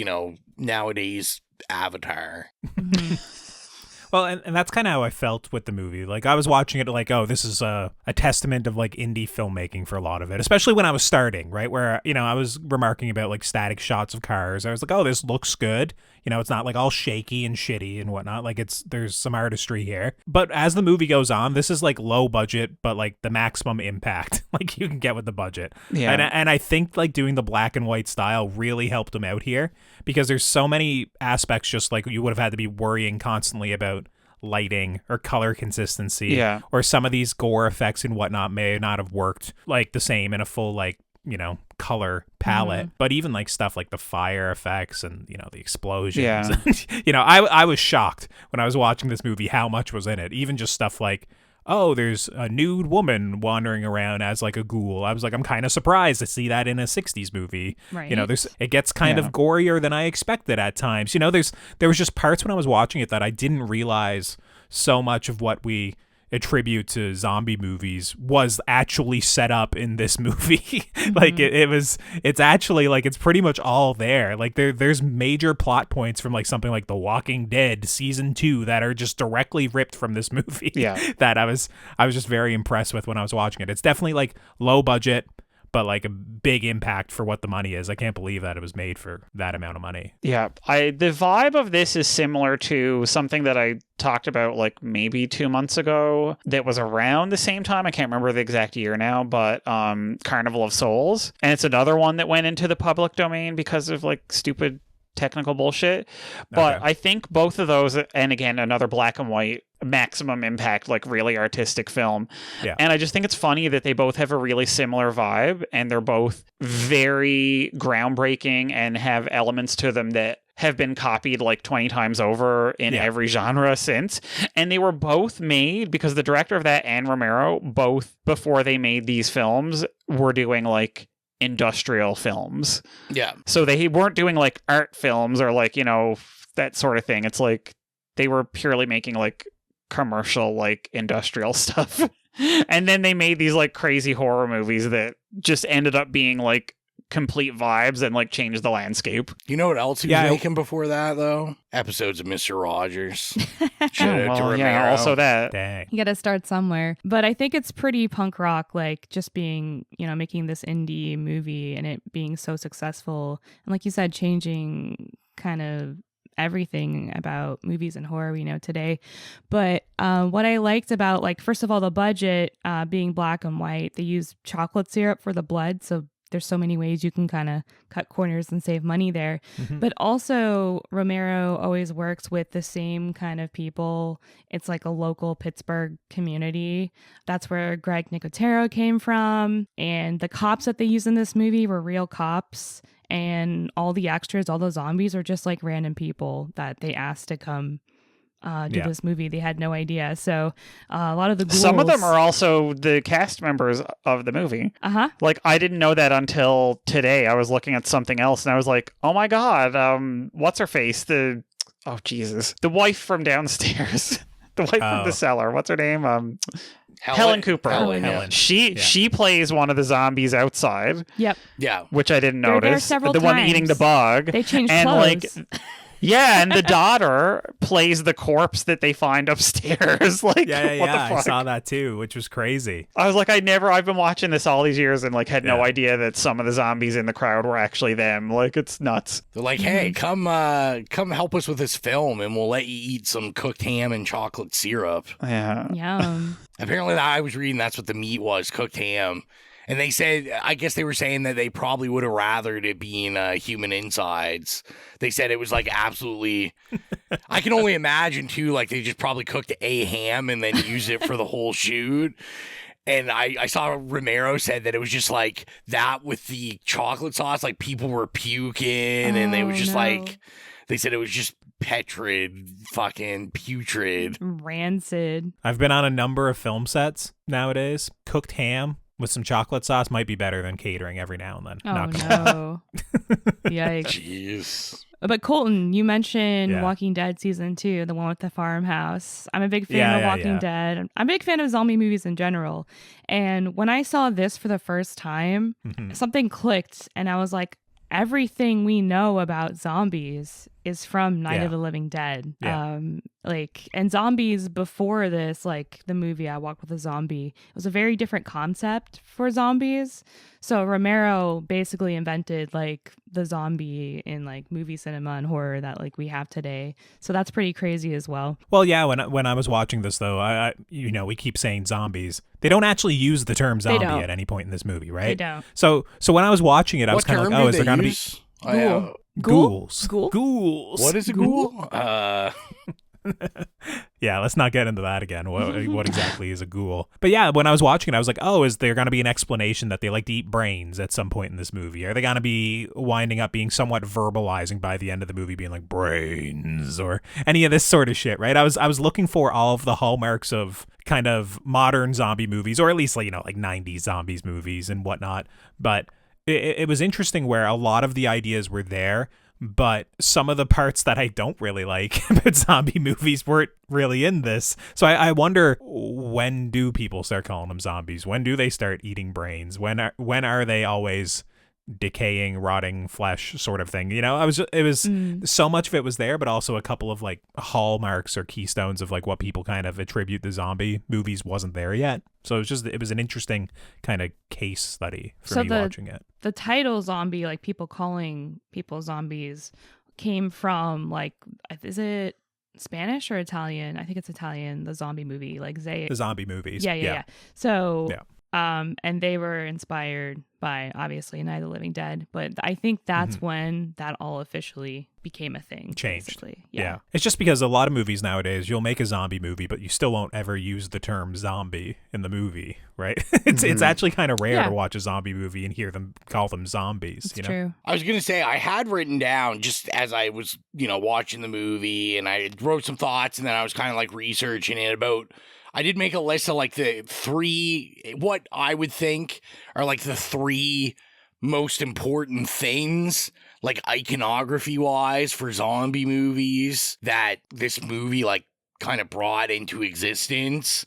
nowadays Avatar. Well, and that's kind of how I felt with the movie. Like, I was watching it like, oh, this is a testament of, like, indie filmmaking for a lot of it, especially when I was starting, right? Where, I was remarking about, like, static shots of cars. I was like, oh, this looks good. It's not, like, all shaky and shitty and whatnot. Like, there's some artistry here. But as the movie goes on, this is, like, low budget, but, like, the maximum impact, like, you can get with the budget. Yeah. And I think, like, doing the black and white style really helped him out here, because there's so many aspects just, like, you would have had to be worrying constantly about lighting or color consistency, or some of these gore effects and whatnot may not have worked like the same in a full, like, color palette. But even like stuff like the fire effects and the explosions, I was shocked when I was watching this movie how much was in it. Even just stuff like, oh, there's a nude woman wandering around as like a ghoul. I was like, I'm kind of surprised to see that in a 60s movie. Right. It gets kind of gorier than I expected at times. There was just parts when I was watching it that I didn't realize so much of what we attribute to zombie movies was actually set up in this movie. Like it's actually like it's pretty much all there. Like there's major plot points from like something like The Walking Dead season 2 that are just directly ripped from this movie. That I was just very impressed with when I was watching it. It's definitely like low budget, but like a big impact for what the money is. I can't believe that it was made for that amount of money. Yeah, the vibe of this is similar to something that I talked about like maybe 2 months ago that was around the same time. I can't remember the exact year now, but Carnival of Souls. And it's another one that went into the public domain because of like stupid technical bullshit. But I think both of those, and again, another black and white maximum impact, like really artistic film. And I just think it's funny that they both have a really similar vibe, and they're both very groundbreaking and have elements to them that have been copied like 20 times over in every genre since. And they were both made because the director of that and Romero, both before they made these films, were doing like industrial films. So they weren't doing like art films or like, that sort of thing. It's like they were purely making like commercial, like industrial stuff. And then they made these like crazy horror movies that just ended up being like complete vibes and like changed the landscape. You know what else he was making before that though? Episodes of Mr. Rogers. Shout out to Romero. Also that. Dang. You gotta start somewhere. But I think it's pretty punk rock, like just being, making this indie movie and it being so successful. And like you said, changing kind of everything about movies and horror we know today. But what I liked about, like, first of all, the budget being black and white, they use chocolate syrup for the blood. So there's so many ways you can kind of cut corners and save money there. But also Romero always works with the same kind of people. It's like a local Pittsburgh community. That's where Greg Nicotero came from. And the cops that they use in this movie were real cops. And all the extras, all the zombies are just like random people that they asked to come do this movie. They had no idea. So a lot of the ghouls... Some of them are also the cast members of the movie. Like, I didn't know that until today. I was looking at something else and I was like, oh my God, what's her face? The wife from downstairs. The wife from the cellar. What's her name? Helen Cooper. Helen. She plays one of the zombies outside. Yep. Yeah. Which I didn't They're notice. there several the times. one eating the bug. They changed and clothes. Yeah, and the daughter plays the corpse that they find upstairs. Like, what the fuck? I saw that too, which was crazy. I was like, I've been watching this all these years and like had no idea that some of the zombies in the crowd were actually them. Like, it's nuts. They're like, hey, come help us with this film and we'll let you eat some cooked ham and chocolate syrup. Yeah. Yum. Apparently I was reading that's what the meat was, cooked ham. And they said, I guess they were saying that they probably would have rathered it being human insides. They said it was like absolutely, I can only imagine too, like they just probably cooked a ham and then used it for the whole shoot. And I saw Romero said that it was just like that with the chocolate sauce, like people were puking and they was just like, they said it was just fucking putrid. Rancid. I've been on a number of film sets nowadays. Cooked ham with some chocolate sauce might be better than catering every now and then. Oh, no. Yikes. Jeez. But Colton, you mentioned Yeah. Walking Dead season 2, the one with the farmhouse. I'm a big fan of Walking Dead. I'm a big fan of zombie movies in general. And when I saw this for the first time, something clicked, and I was like, everything we know about zombies is from Night of the Living Dead. Yeah. And zombies before this, like the movie I Walk with a Zombie, it was a very different concept for zombies. So Romero basically invented like the zombie in like movie cinema and horror that like we have today. So that's pretty crazy as well. Well, yeah, when I was watching this though, I we keep saying zombies. They don't actually use the term zombie at any point in this movie, right? They don't. So when I was watching it, I was kind of like, oh, is there going to be ghouls? Ghouls. What is a ghoul? Yeah, let's not get into that again. What exactly is a ghoul? But yeah, when I was watching it, I was like, oh, is there going to be an explanation that they like to eat brains at some point in this movie? Are they going to be winding up being somewhat verbalizing by the end of the movie, being like brains or any of this sort of shit, right? I was looking for all of the hallmarks of kind of modern zombie movies, or at least like 90s zombies movies and whatnot. But it was interesting where a lot of the ideas were there, but some of the parts that I don't really like about zombie movies weren't really in this. So I wonder, when do people start calling them zombies? When do they start eating brains? When are they always decaying, rotting flesh sort of thing? It was so much of it was there, but also a couple of like hallmarks or keystones of like what people kind of attribute the zombie movies wasn't there yet. So it was an interesting kind of case study for me watching it. The title zombie, like people calling people zombies, came from like, is it Spanish or Italian? I think it's Italian, the zombie movie, like the zombie movies. Yeah. So and they were inspired by obviously Night of the Living Dead, but I think that's when that all officially became a thing. Changed. Basically. Yeah. It's just because a lot of movies nowadays, you'll make a zombie movie, but you still won't ever use the term zombie in the movie, right? It's actually kind of rare to watch a zombie movie and hear them call them zombies. It's true. I was going to say, I had written down just as I was, watching the movie, and I wrote some thoughts, and then I was kind of like researching it about. I did make a list of like the three, what I would think are like the three most important things, like iconography wise, for zombie movies that this movie like kind of brought into existence.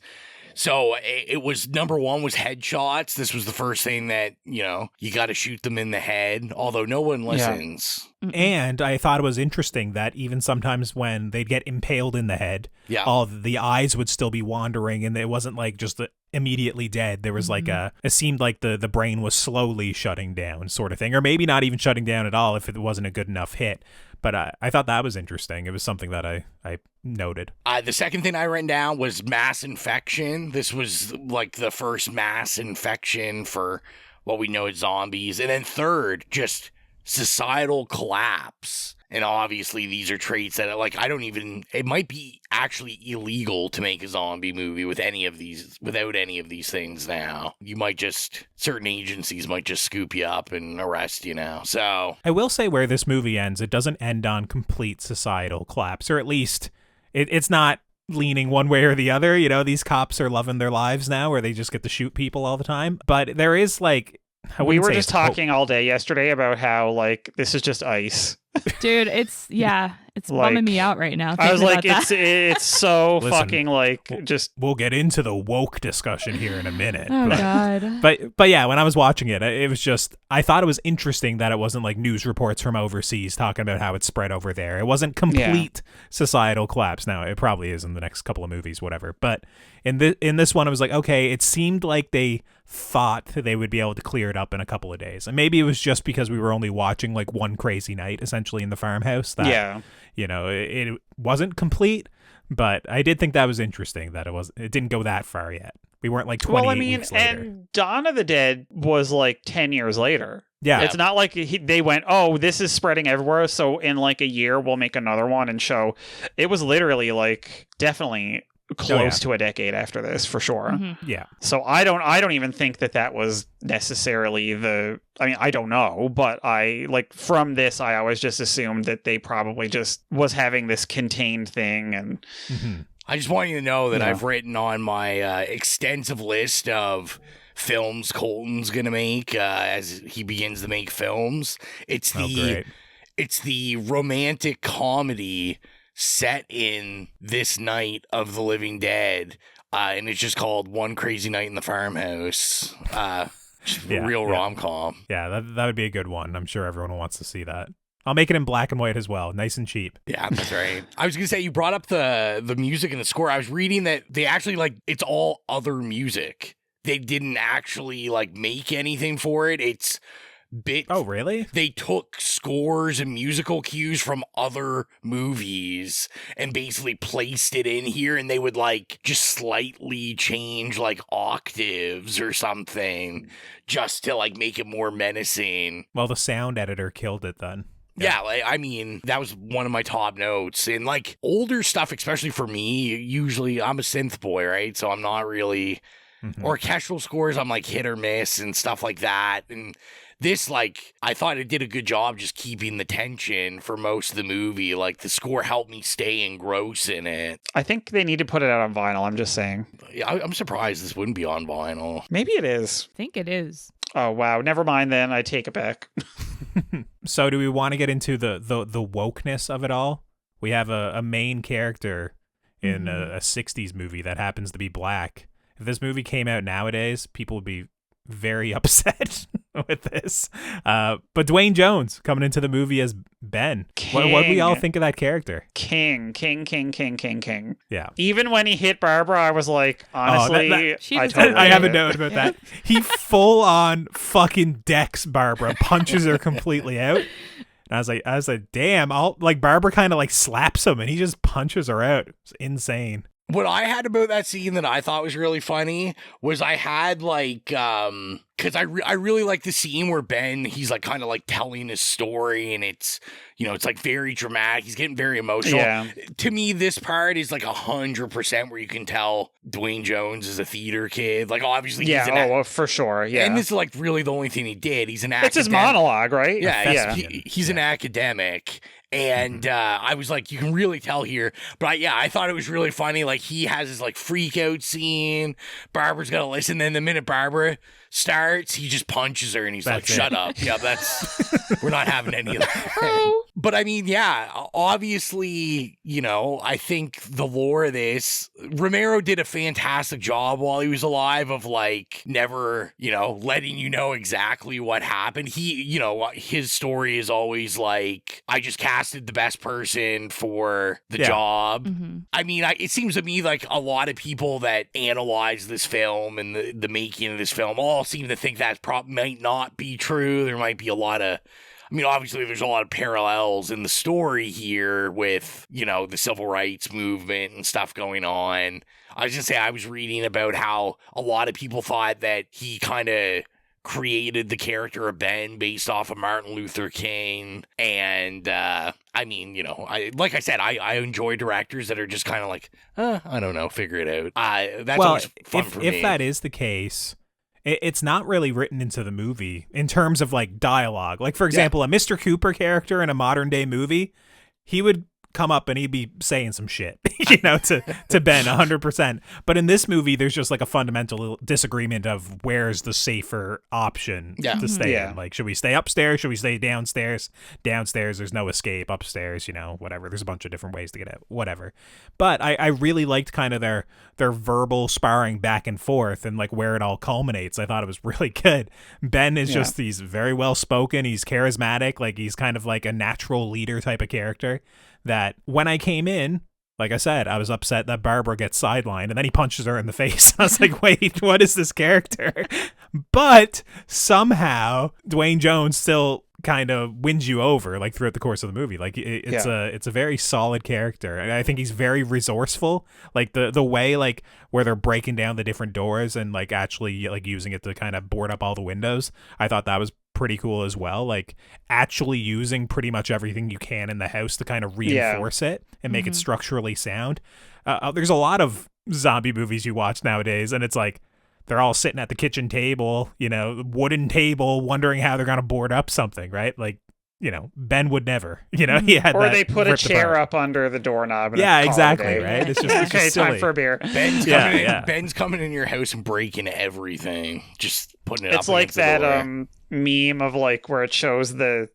So it was, number one was headshots. This was the first thing that, you got to shoot them in the head, although no one listens. Yeah. And I thought it was interesting that even sometimes when they'd get impaled in the head, all the eyes would still be wandering, and it wasn't like just immediately dead. There was like it seemed like the brain was slowly shutting down sort of thing, or maybe not even shutting down at all if it wasn't a good enough hit. But I thought that was interesting. It was something that I noted. The second thing I written down was mass infection. This was like the first mass infection for what we know as zombies. And then third, just societal collapse. And obviously these are traits that it might be actually illegal to make a zombie movie without any of these things now. Certain agencies might just scoop you up and arrest you now. So I will say, where this movie ends, it doesn't end on complete societal collapse, or at least it's not leaning one way or the other. These cops are loving their lives now, where they just get to shoot people all the time. But there is like, we were just talking all day yesterday about how like this is just ice. Dude, it's bumming me out right now. I was like, it's so listen, fucking like just. We'll get into the woke discussion here in a minute. Oh God. But yeah, when I was watching it, it was just, I thought it was interesting that it wasn't like news reports from overseas talking about how it spread over there. It wasn't complete societal collapse. Now it probably is in the next couple of movies, whatever. But in this one, I was like, okay, it seemed like they thought they would be able to clear it up in a couple of days, and maybe it was just because we were only watching like one crazy night essentially in the farmhouse that it wasn't complete. But I did think that was interesting that it didn't go that far yet. We weren't like 28 weeks later. And Dawn of the Dead was like 10 years later. Yeah. It's not like they went, oh, this is spreading everywhere, so in like a year we'll make another one and show. It was literally like definitely close to a decade after this, for sure. Mm-hmm. Yeah. So I don't even think that was necessarily I don't know, but from this I always just assumed that they probably just was having this contained thing. And I just want you to know that I've written on my extensive list of films Colton's gonna make as he begins to make films. It's It's the romantic comedy set in this night of the living dead. And it's just called One Crazy Night in the Farmhouse. Real rom-com. Yeah, that would be a good one. I'm sure everyone wants to see that. I'll make it in black and white as well. Nice and cheap. Yeah, that's right. I was going to say, you brought up the music and the score. I was reading that they actually, it's all other music. They didn't actually, make anything for it. It's bits. Oh, really? They took scores and musical cues from other movies and basically placed it in here, and they would, just slightly change, octaves or something just to, make it more menacing. Well, the sound editor killed it then. Yeah, that was one of my top notes. And older stuff, especially for me, usually I'm a synth boy, right? So I'm not really orchestral scores. I'm hit or miss and stuff like that. And this, I thought it did a good job just keeping the tension for most of the movie. The score helped me stay engrossed in it. I think they need to put it out on vinyl. I'm just saying. Yeah, I'm surprised this wouldn't be on vinyl. Maybe it is. I think it is. Oh, wow. Never mind then. I take it back. So do we want to get into the wokeness of it all? We have a main character in a 60s movie that happens to be black. If this movie came out nowadays, people would be very upset with this. But Dwayne Jones coming into the movie as Ben. What do we all think of that character? King. Yeah. Even when he hit Barbara, I was like, honestly, I have a note about that. He full on fucking decks Barbara, punches her completely out. And I was like, damn, Barbara kind of slaps him and he just punches her out. It's insane. What I had about that scene that I thought was really funny was I had because I really like the scene where Ben, he's kind of telling his story, and it's, it's very dramatic. He's getting very emotional. Yeah. To me, this part is 100% where you can tell Dwayne Jones is a theater kid. Obviously, he's for sure. Yeah. And this is really the only thing he did. He's an academic. It's his monologue, right? Yeah. He's an academic. And I was you can really tell here. But I thought it was really funny. He has his freak out scene. Barbara's got to listen. Then the minute Barbara starts, he just punches her and he's shut up. Yeah, we're not having any of that. But obviously, I think the lore of this, Romero did a fantastic job while he was alive of never, letting you know exactly what happened. He, his story is always I just casted the best person for the job. It seems to me a lot of people that analyze this film and the making of this film all seem to think that might not be true. There might be a lot of, obviously there's a lot of parallels in the story here with, the civil rights movement and stuff going on. I was going to say, I was reading about how a lot of people thought that he kind of created the character of Ben based off of Martin Luther King. And, I enjoy directors that are just kind of I don't know, figure it out. That's always fun for me. If that is the case, it's not really written into the movie in terms of dialogue. For example, a Mr. Cooper character in a modern day movie, he would come up and he'd be saying some shit, to Ben 100%. But in this movie, there's just a fundamental disagreement of where's the safer option to stay in. Should we stay upstairs? Should we stay downstairs? Downstairs, there's no escape. Upstairs, whatever. There's a bunch of different ways to get out, whatever. But I really liked kind of their verbal sparring back and forth and where it all culminates. I thought it was really good. Ben is just, he's very well spoken. He's charismatic. He's kind of a natural leader type of character. That when I came in, like I said, I was upset that Barbara gets sidelined and then he punches her in the face. I was like, wait, what is this character? But somehow Dwayne Jones still kind of wins you over throughout the course of the movie. It's a very solid character. And I think he's very resourceful. The way where they're breaking down the different doors and actually using it to kind of board up all the windows. I thought that was pretty cool as well. Actually using pretty much everything you can in the house to kind of reinforce it and make it structurally sound. There's a lot of zombie movies you watch nowadays and it's they're all sitting at the kitchen table, wooden table, wondering how they're going to board up something, right? Ben would never, he had or they put a chair up under the doorknob. Yeah, exactly, right? It's just okay, just silly. Time for a beer. Ben's coming in your house and breaking everything, just putting it up. It's like that meme of where it shows the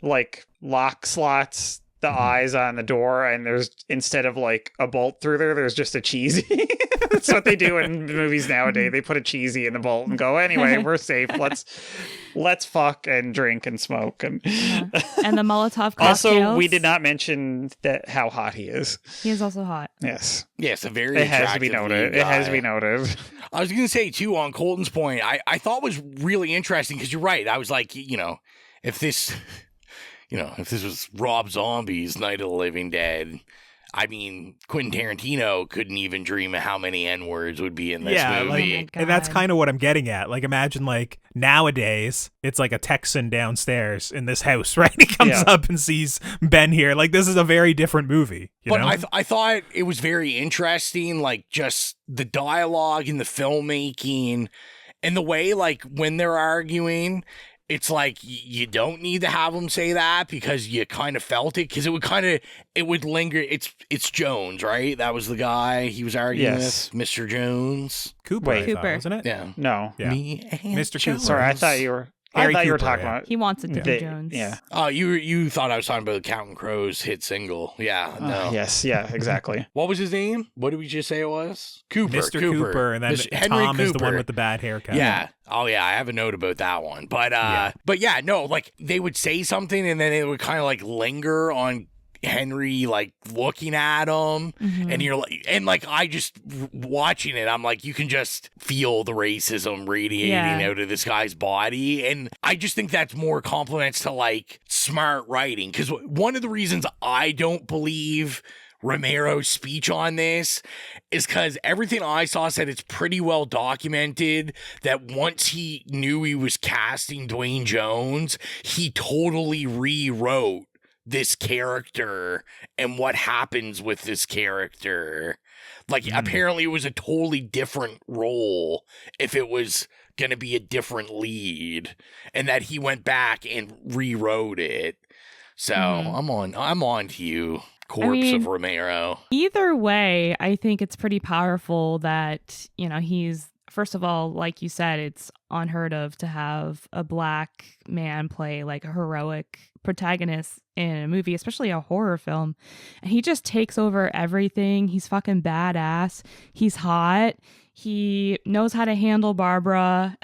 lock slots the eyes on the door, and there's, instead of like a bolt through there's just a cheesy. That's what they do in movies nowadays. They put a cheesy in the bolt and go, anyway, we're safe. Let's fuck and drink and smoke. And and the Molotov cocktails. Also, we did not mention that how hot he is. He is also hot. Yes. Yes, a very It has to be noted. It has to be noted. I was going to say, too, on Colton's point, I thought was really interesting, because you're right. I was like, if this was Rob Zombie's Night of the Living Dead, I mean, Quentin Tarantino couldn't even dream of how many N-words would be in this movie. And that's kind of what I'm getting at. Like, imagine, like, nowadays, it's like a Texan downstairs in this house, right? He comes up and sees Ben here. Like, this is a very different movie. You know? I thought it was very interesting, like, just the dialogue and the filmmaking and the way, like, when they're arguing, it's like you don't need to have them say that, because you kind of felt it, because it would linger. It's Jones, right? That was the guy he was arguing with, Mr. Jones. Cooper, Cooper, wasn't it? Yeah. No. Yeah. Me and Mr. Jones. Cooper. Sorry, I thought you were talking about. He wants it to be Jones. Yeah. Oh, you thought I was talking about Counting Crows hit single. Yeah, no. Yes, yeah, exactly. What was his name? What did we just say it was? Cooper. Mr. Cooper, and then Henry Tom Cooper is the one with the bad haircut. Yeah. Oh, yeah, I have a note about that one. But no, like, they would say something, and then it would kind of, like, linger on Henry, like, looking at him, and you're like, and like, I just watching it, I'm like, you can just feel the racism radiating out of this guy's body, and I just think that's more compliments to, like, smart writing, because one of the reasons I don't believe Romero's speech on this is because everything I saw said it's pretty well documented that once he knew he was casting Dwayne Jones, he totally rewrote this character and what happens with this character. Like, apparently it was a totally different role if it was going to be a different lead, and that he went back and rewrote it. So I'm on to you, corpse of Romero. Either way, I think it's pretty powerful that, he's, first of all, like you said, it's unheard of to have a black man play like a heroic protagonist in a movie, especially a horror film. And he just takes over everything. He's fucking badass. He's hot. He knows how to handle Barbara.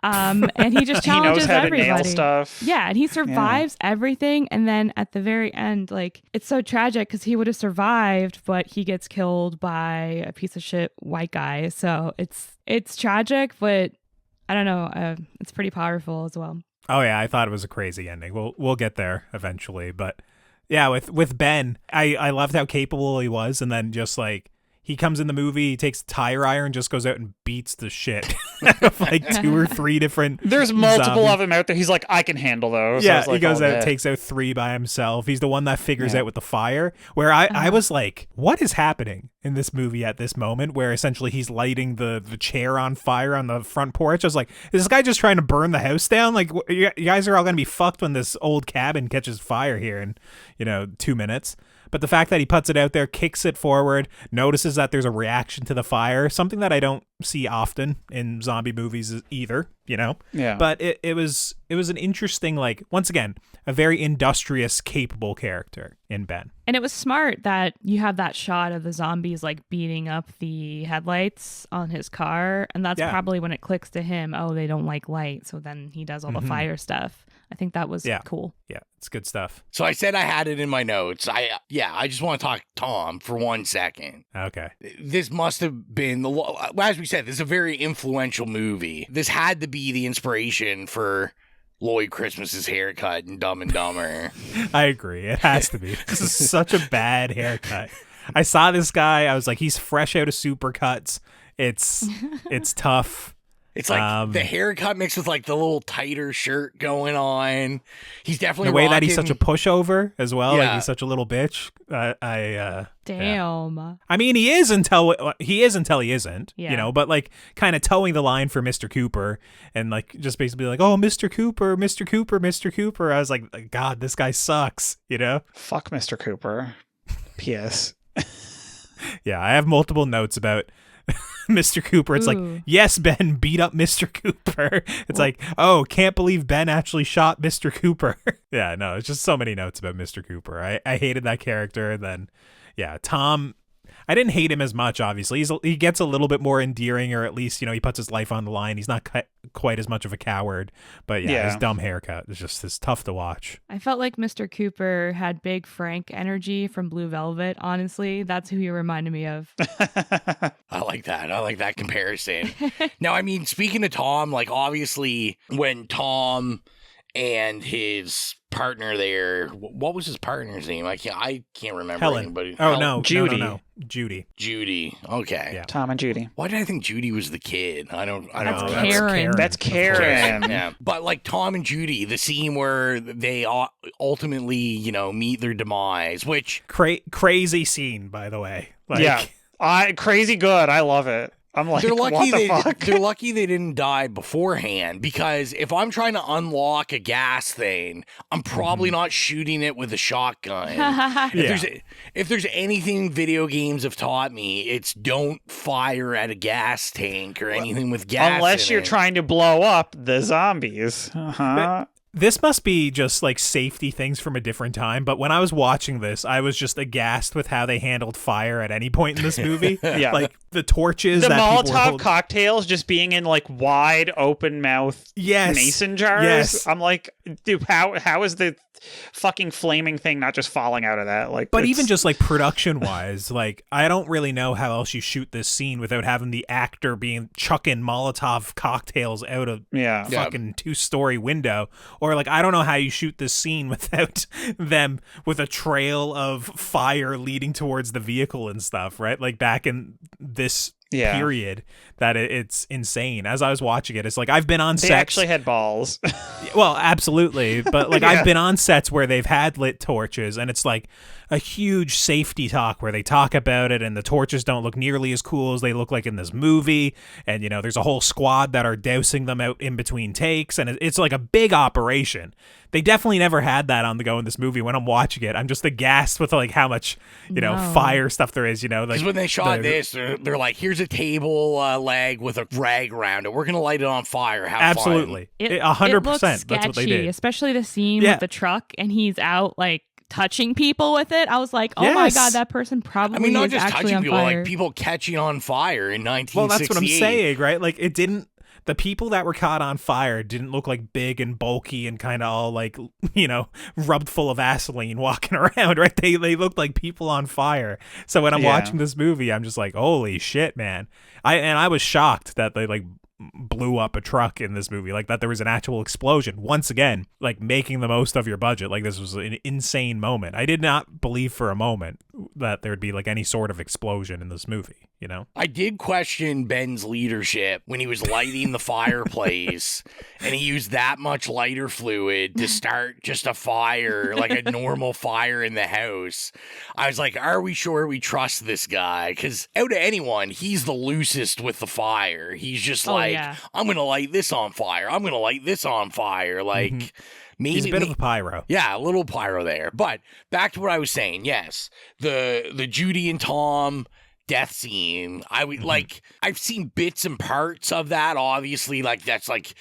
And he just challenges he knows how everybody. to nail stuff. Yeah, and he survives everything. And then at the very end, like, it's so tragic because he would have survived, but he gets killed by a piece of shit white guy. So it's tragic, but I don't know. It's pretty powerful as well. Oh yeah, I thought it was a crazy ending. We'll get there eventually, but yeah, with Ben, I loved how capable he was, and then just like, he comes in the movie, he takes a tire iron, just goes out and beats the shit out of like 2 or 3 different. There's multiple zombies. of them out there. He's like, I can handle those. Yeah, like, he goes out, takes out 3 by himself. He's the one that figures out with the fire. Where I was like, what is happening in this movie at this moment? Where essentially he's lighting the chair on fire on the front porch. I was like, is this guy just trying to burn the house down? Like, you guys are all going to be fucked when this old cabin catches fire here in 2 minutes. But the fact that he puts it out there, kicks it forward, notices that there's a reaction to the fire, something that I don't see often in zombie movies either, Yeah. But it was an interesting, like, once again, a very industrious, capable character in Ben. And it was smart that you have that shot of the zombies, like, beating up the headlights on his car. And that's probably when it clicks to him, oh, they don't like light. So then he does all the fire stuff. I think that was cool. Yeah, it's good stuff. So I said I had it in my notes. I just want to talk Tom for 1 second. Okay. This must have been, as we said, this is a very influential movie. This had to be the inspiration for Lloyd Christmas's haircut in Dumb and Dumber. I agree. It has to be. This is such a bad haircut. I saw this guy. I was like, he's fresh out of Supercuts. It's tough. It's like the haircut mixed with like the little tighter shirt going on. He's definitely the way rocking... that he's such a pushover as well. Yeah. Like he's such a little bitch. Damn. Yeah. I mean, he is until he isn't. Yeah. But like kind of towing the line for Mr. Cooper and like just basically like, oh, Mr. Cooper, Mr. Cooper, Mr. Cooper. I was like, God, this guy sucks. Fuck Mr. Cooper. P.S. Yeah, I have multiple notes about Mr. Cooper. It's like, yes, Ben beat up Mr. Cooper. It's like, oh, can't believe Ben actually shot Mr. Cooper. Yeah, no, it's just so many notes about Mr. Cooper. I hated that character. And then, yeah, Tom, I didn't hate him as much, obviously. He gets a little bit more endearing, or at least, he puts his life on the line. He's not quite as much of a coward. But yeah, his dumb haircut is just it's tough to watch. I felt like Mr. Cooper had big Frank energy from Blue Velvet, honestly. That's who he reminded me of. I like that. I like that comparison. Now, I mean, speaking of Tom, like, obviously, when Tom and his partner there, what was his partner's name? I can't remember. Helen. Anybody. Oh, no. Judy. No. Judy. Okay. Yeah. Tom and Judy. Why did I think Judy was the kid? I don't know. Karen. That's Karen. Yeah. But like Tom and Judy, the scene where they ultimately, meet their demise, which crazy scene, by the way. Like, yeah. Crazy good. I love it. I'm like, they're lucky what the fuck? They're lucky they didn't die beforehand, because if I'm trying to unlock a gas thing, I'm probably not shooting it with a shotgun. If there's anything video games have taught me, it's don't fire at a gas tank or anything with gas unless in you're it. trying to blow up the zombies. This must be just like safety things from a different time, but when I was watching this, I was just aghast with how they handled fire at any point in this movie. Yeah. Like the torches, the that Molotov cocktails just being in like wide open mouth mason jars. Yes. I'm like, dude, how is the fucking flaming thing not just falling out of that? Like, but even just like production wise, like I don't really know how else you shoot this scene without having the actor being chucking Molotov cocktails out of fucking 2-story window, or like I don't know how you shoot this scene without them with a trail of fire leading towards the vehicle and stuff, right? Like back in this period, that it's insane. As I was watching it, it's like I've been on sets. They actually had balls. Well, absolutely. But like I've been on sets where they've had lit torches, and it's like a huge safety talk where they talk about it, and the torches don't look nearly as cool as they look like in this movie. And, there's a whole squad that are dousing them out in between takes, and it's like a big operation. They definitely never had that on the go in this movie. When I'm watching it, I'm just aghast with like how much, fire stuff there is, Because when they shot this, they're like, here's a table leg with a rag around it. We're going to light it on fire. Have Absolutely. fun. 100%. That's what they did. Especially the scene with the truck and he's out like touching people with it. I was like, oh my God, that person probably not is just actually touching on people, fire. like people catching on fire in 1968. Well, that's what I'm saying, right? Like it didn't. The people that were caught on fire didn't look like big and bulky and kind of all like, rubbed full of Vaseline walking around, right? They looked like people on fire. So when I'm watching this movie, I'm just like, holy shit, man. I was shocked that they like blew up a truck in this movie, like that there was an actual explosion. Once again, like making the most of your budget. Like this was an insane moment. I did not believe for a moment that there would be like any sort of explosion in this movie. I did question Ben's leadership when he was lighting the fireplace and he used that much lighter fluid to start just a fire, like a normal fire in the house. I was like, are we sure we trust this guy? Because out of anyone, he's the loosest with the fire. He's just I'm going to light this on fire. I'm going to light this on fire. Like, maybe he's a bit of a pyro. Yeah, a little pyro there. But back to what I was saying. Yes, the Judy and Tom death scene. I would like, I've seen bits and parts of that. Obviously, like that's like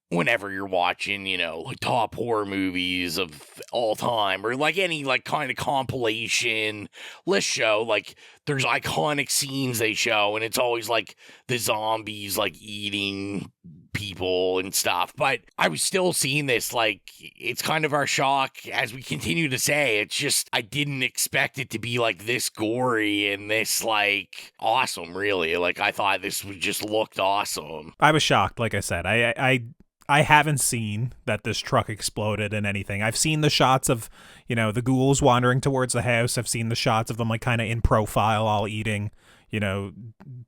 whenever you're watching, like top horror movies of all time, or like any like kind of compilation list show, like there's iconic scenes they show, and it's always like the zombies like eating people and stuff. But I was still seeing this, like it's kind of our shock as we continue to say, it's just I didn't expect it to be like this gory and this like awesome, really. Like I thought this just looked awesome. I was shocked. Like I said, I haven't seen that this truck exploded in anything. I've seen the shots of, the ghouls wandering towards the house. I've seen the shots of them like kind of in profile, all eating,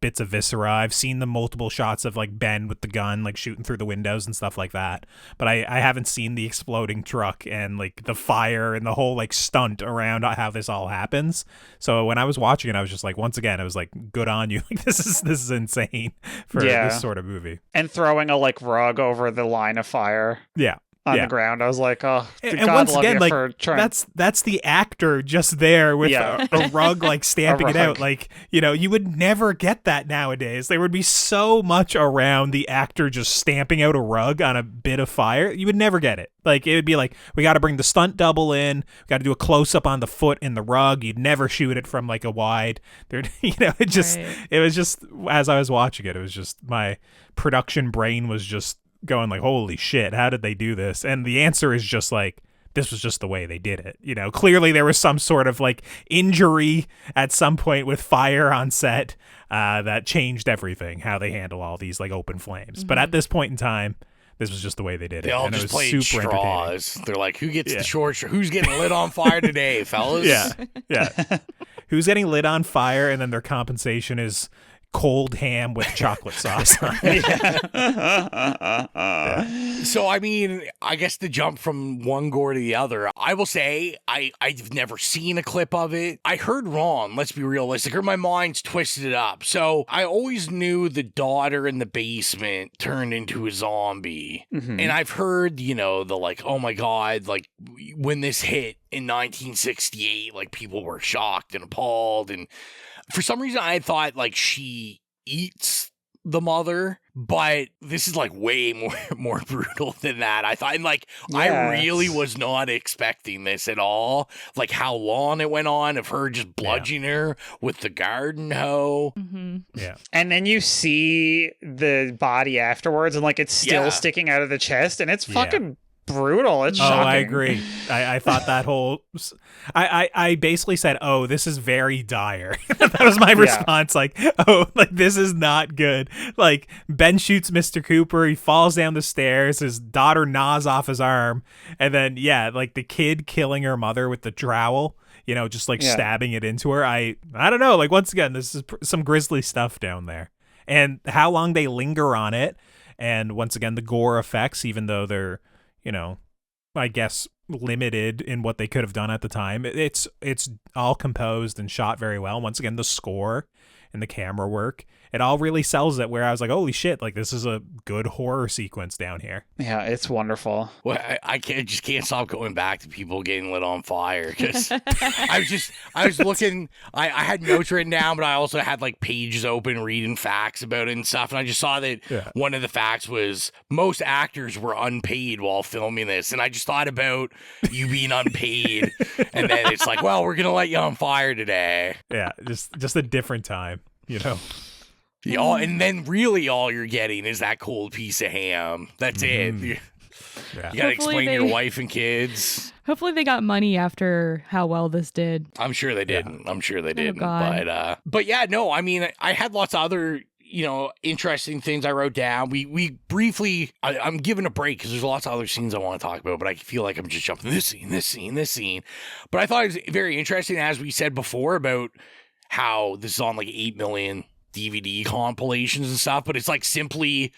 bits of viscera. I've seen the multiple shots of like Ben with the gun, like shooting through the windows and stuff like that. But I haven't seen the exploding truck and like the fire and the whole like stunt around how this all happens. So when I was watching it, I was just like, once again, I was like, good on you. Like this is insane for this sort of movie. And throwing a like rug over the line of fire. Yeah. on the ground. I was like, oh, and God once love again, you like for trying. that's the actor just there with a rug, like stamping it out. Like, you know, you would never get that nowadays. There would be so much around the actor just stamping out a rug on a bit of fire. You would never get it. Like, it would be like, we got to bring the stunt double in. We got to do a close up on the foot in the rug. You'd never shoot it from like a wide. You know, it was just as I was watching it, it was just my production brain was just going like, holy shit, how did they do this? And the answer is just like, this was just the way they did it. You know, clearly there was some sort of like injury at some point with fire on set that changed everything, how they handle all these like open flames. But at this point in time, this was just the way they did it. They all and just it was played super straws. They're like, who gets the short who's getting lit on fire today, fellas? Yeah. Who's getting lit on fire, and then their compensation is cold ham with chocolate sauce on it. So, I mean, I guess to jump from one gore to the other, I will say I've never seen a clip of it. I heard wrong, let's be realistic, or my mind's twisted it up. So I always knew the daughter in the basement turned into a zombie. Mm-hmm. And I've heard, you know, the like, oh my God, like when this hit in 1968, like people were shocked and appalled. And for some reason, I thought like she eats the mother, but this is like way more brutal than that. I thought, and like, I really was not expecting this at all. Like how long it went on of her just bludgeoning her with the garden hoe. Mm-hmm. Yeah. And then you see the body afterwards, and like it's still sticking out of the chest, and it's fucking brutal. It's shocking. I agree. I thought that whole I basically said, oh, this is very dire. That was my response. Like, oh, like this is not good. Like Ben shoots Mr. Cooper, he falls down the stairs, his daughter gnaws off his arm, and then like the kid killing her mother with the trowel, you know, just like stabbing it into her. I don't know, like once again, this is some grisly stuff down there. And how long they linger on it, and once again the gore effects, even though they're, you know, I guess limited in what they could have done at the time. It's all composed and shot very well. Once again, the score and the camera work, it all really sells it, where I was like, holy shit, like this is a good horror sequence down here. Yeah, it's wonderful. Well, I can't stop going back to people getting lit on fire, because I was looking, I had notes written down, but I also had like pages open reading facts about it and stuff, and I just saw that one of the facts was most actors were unpaid while filming this, and I just thought about you being unpaid, and then it's like, well, we're gonna light you on fire today. Yeah, just a different time, you know. And then really all you're getting is that cold piece of ham. That's it. You gotta explain to your wife and kids. Hopefully they got money after how well this did. I'm sure they didn't. I'm sure they didn't. God. But yeah, no, I mean, I had lots of other, you know, interesting things I wrote down. We briefly, I'm giving a break because there's lots of other scenes I want to talk about, but I feel like I'm just jumping this scene. But I thought it was very interesting, as we said before, about how this is on like 8 million DVD compilations and stuff, but it's like simply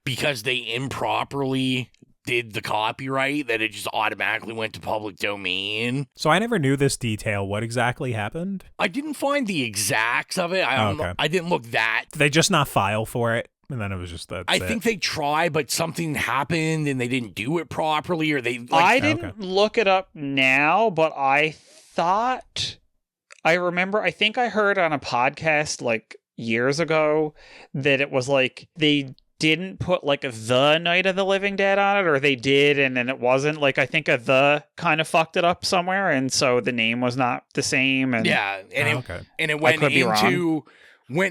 because they improperly did the copyright that it just automatically went to public domain. So I never knew this detail. What exactly happened? I didn't find the exacts of it. I didn't look that. Did they just not file for it? And then it was just that. I think they tried, but something happened and they didn't do it properly, or they. Like, I didn't look it up now, but I think I heard on a podcast like years ago that it was like they didn't put like the Night of the Living Dead on it, or they did and then it wasn't. Like I think the kind of fucked it up somewhere, and so the name was not the same. And it went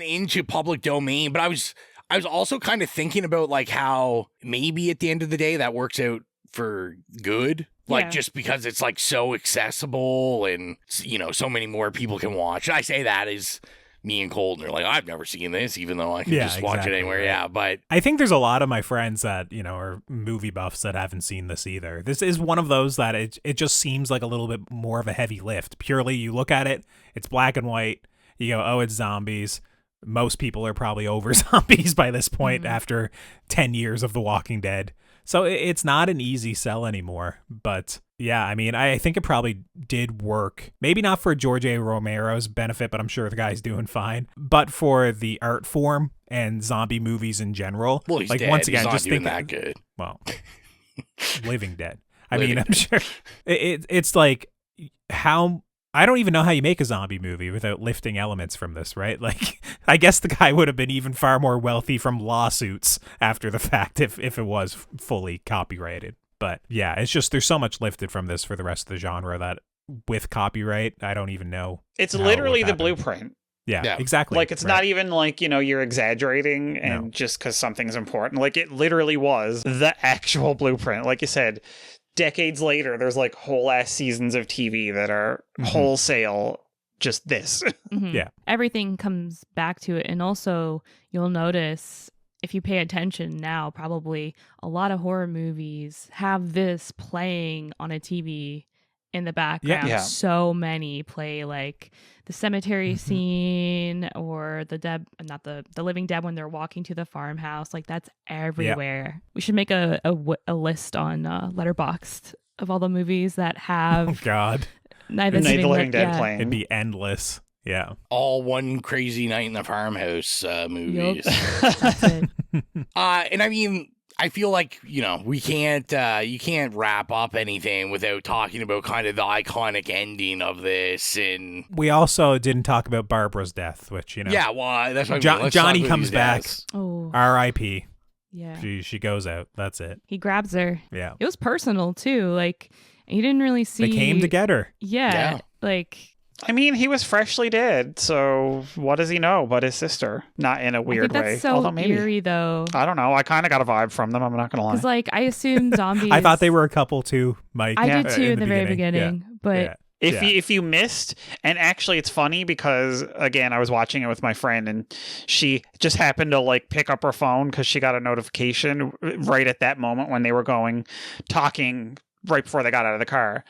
into public domain. But I was also kind of thinking about like how maybe at the end of the day that works out for good. Like, just because it's like so accessible and, you know, so many more people can watch. And I say that as me and Colton are like, I've never seen this, even though I can just watch it anywhere. Yeah, but I think there's a lot of my friends that, you know, are movie buffs that haven't seen this either. This is one of those that it just seems like a little bit more of a heavy lift. Purely, you look at it, it's black and white. You go, oh, it's zombies. Most people are probably over zombies by this point after 10 years of The Walking Dead. So it's not an easy sell anymore. But yeah, I mean, I think it probably did work. Maybe not for George A. Romero's benefit, but I'm sure the guy's doing fine. But for the art form and zombie movies in general, well, he's like dead. Once again, he's not just doing think that good. Well, Living Dead. I'm sure it's like how I don't even know how you make a zombie movie without lifting elements from this, right? Like, I guess the guy would have been even far more wealthy from lawsuits after the fact if it was fully copyrighted. But yeah, it's just there's so much lifted from this for the rest of the genre that with copyright, I don't even know. It's literally the blueprint. Yeah, exactly. Like, it's not even like, you're exaggerating and just because something's important. Like, it literally was the actual blueprint. Like you said, decades later, there's like whole ass seasons of TV that are wholesale just this. Yeah. Everything comes back to it. And also, you'll notice if you pay attention now, probably a lot of horror movies have this playing on a TV in the background. Yeah. So many play like the cemetery scene or the living dead when they're walking to the farmhouse. Like, that's everywhere. Yeah. We should make a list on Letterboxd of all the movies that have oh god Night of the Living Dead playing. It'd be endless. Yeah, all One Crazy Night in the Farmhouse movies. Yep. And I mean, I feel like, we can't, you can't wrap up anything without talking about kind of the iconic ending of this. And we also didn't talk about Barbara's death, which, Yeah, well, that's what Johnny comes back. Oh. R.I.P. Yeah. She goes out. That's it. He grabs her. Yeah. It was personal, too. Like, he didn't really see... They came to get her. Yeah. Like... I mean, he was freshly dead, so what does he know but his sister? Not in a weird way. That's so although maybe, eerie, though. I don't know. I kind of got a vibe from them. I'm not going to lie. Because, like, I assumed zombies... I thought they were a couple, too, Mike. I did, too, in the very beginning. Yeah. But... Yeah. If you missed, and actually it's funny because, again, I was watching it with my friend, and she just happened to, like, pick up her phone because she got a notification right at that moment when they were talking right before they got out of the car.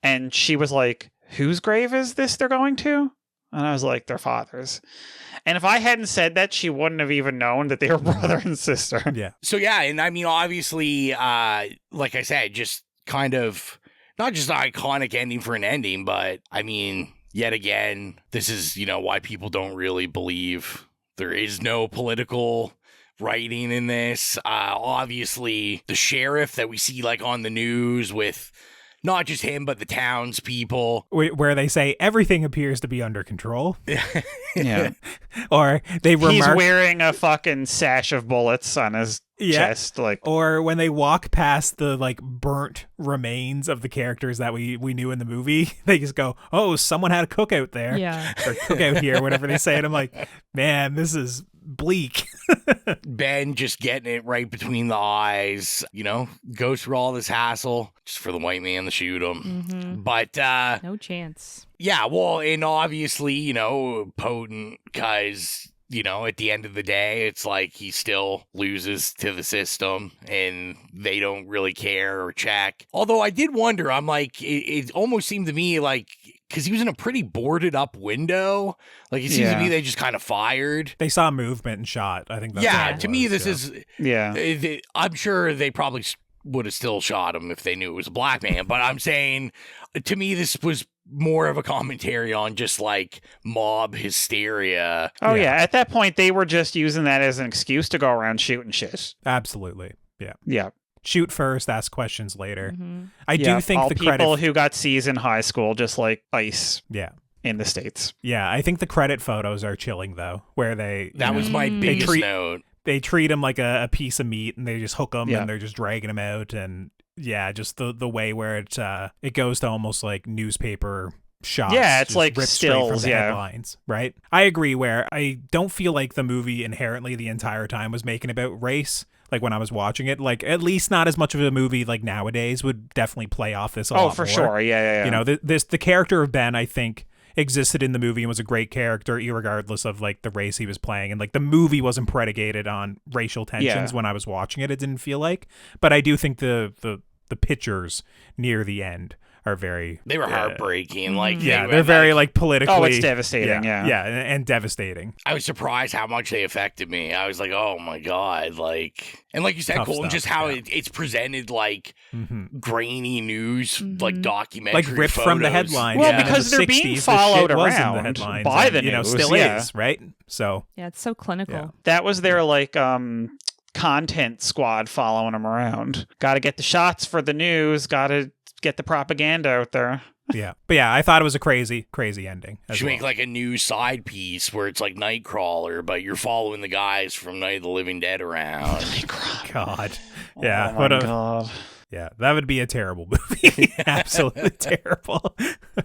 And she was like, whose grave is this they're going to? And I was like, their father's. And if I hadn't said that, she wouldn't have even known that they were brother and sister. Yeah. So, yeah, and I mean, obviously, like I said, just kind of, not just an iconic ending for an ending, but, I mean, yet again, this is, why people don't really believe there is no political writing in this. Obviously, the sheriff that we see, like, on the news with... not just him, but the townspeople. Where they say everything appears to be under control. Yeah. Or they remark... he's wearing a fucking sash of bullets on his chest. Or when they walk past the, like, burnt remains of the characters that we knew in the movie, they just go, oh, someone had a cookout there. Yeah. Or cookout here, whatever they say. And I'm like, man, this is... bleak. Ben just getting it right between the eyes, goes through all this hassle just for the white man to shoot him. Mm-hmm. But no chance. Yeah, well, and obviously, potent because at the end of the day, it's like he still loses to the system and they don't really care or check. Although I did wonder, I'm like, it almost seemed to me like, because he was in a pretty boarded up window. Like, it seems to me they just kind of fired. They saw movement and shot. I think that's what to me, this is... Yeah. I'm sure they probably would have still shot him if they knew it was a black man. But I'm saying, to me, this was more of a commentary on just, like, mob hysteria. Oh, yeah. At that point, they were just using that as an excuse to go around shooting shit. Absolutely. Yeah. Yeah. Shoot first, ask questions later. Mm-hmm. I do think all the people who got C's in high school, just like ICE. Yeah. In the States. Yeah, I think the credit photos are chilling, though, where that was my biggest note. They treat him like a piece of meat, and they just hook him, and they're just dragging him out, and just the way where it goes to almost like newspaper shots. Yeah, it's like ripped stills, straight from the headlines, right? I agree, where I don't feel like the movie inherently the entire time was making about race. Like, when I was watching it, like, at least not as much of a movie like nowadays would definitely play off this a lot for more. Sure. Yeah. The character of Ben, I think, existed in the movie and was a great character, irregardless of, like, the race he was playing. And, like, the movie wasn't predicated on racial tensions when I was watching it. It didn't feel like. But I do think the pictures near the end are very... They were heartbreaking. Like, they're very, like, politically... Oh, it's devastating, Yeah, and devastating. I was surprised how much they affected me. I was like, oh, my God. Like... And like you said, Colton, just how it's presented, like, grainy news, like, documentary like, ripped photos. from the headlines. Well, because they're being followed around by the news. Still is, right? So... Yeah, it's so clinical. Yeah. That was their, like, content squad following him around. Got to get the shots for the news. Got to get the propaganda out there. Yeah. But yeah, I thought it was a crazy, crazy ending. Should make like a new side piece where it's like Nightcrawler, but you're following the guys from Night of the Living Dead around. God. Yeah. Oh my God. Yeah, that would be a terrible movie. Absolutely terrible.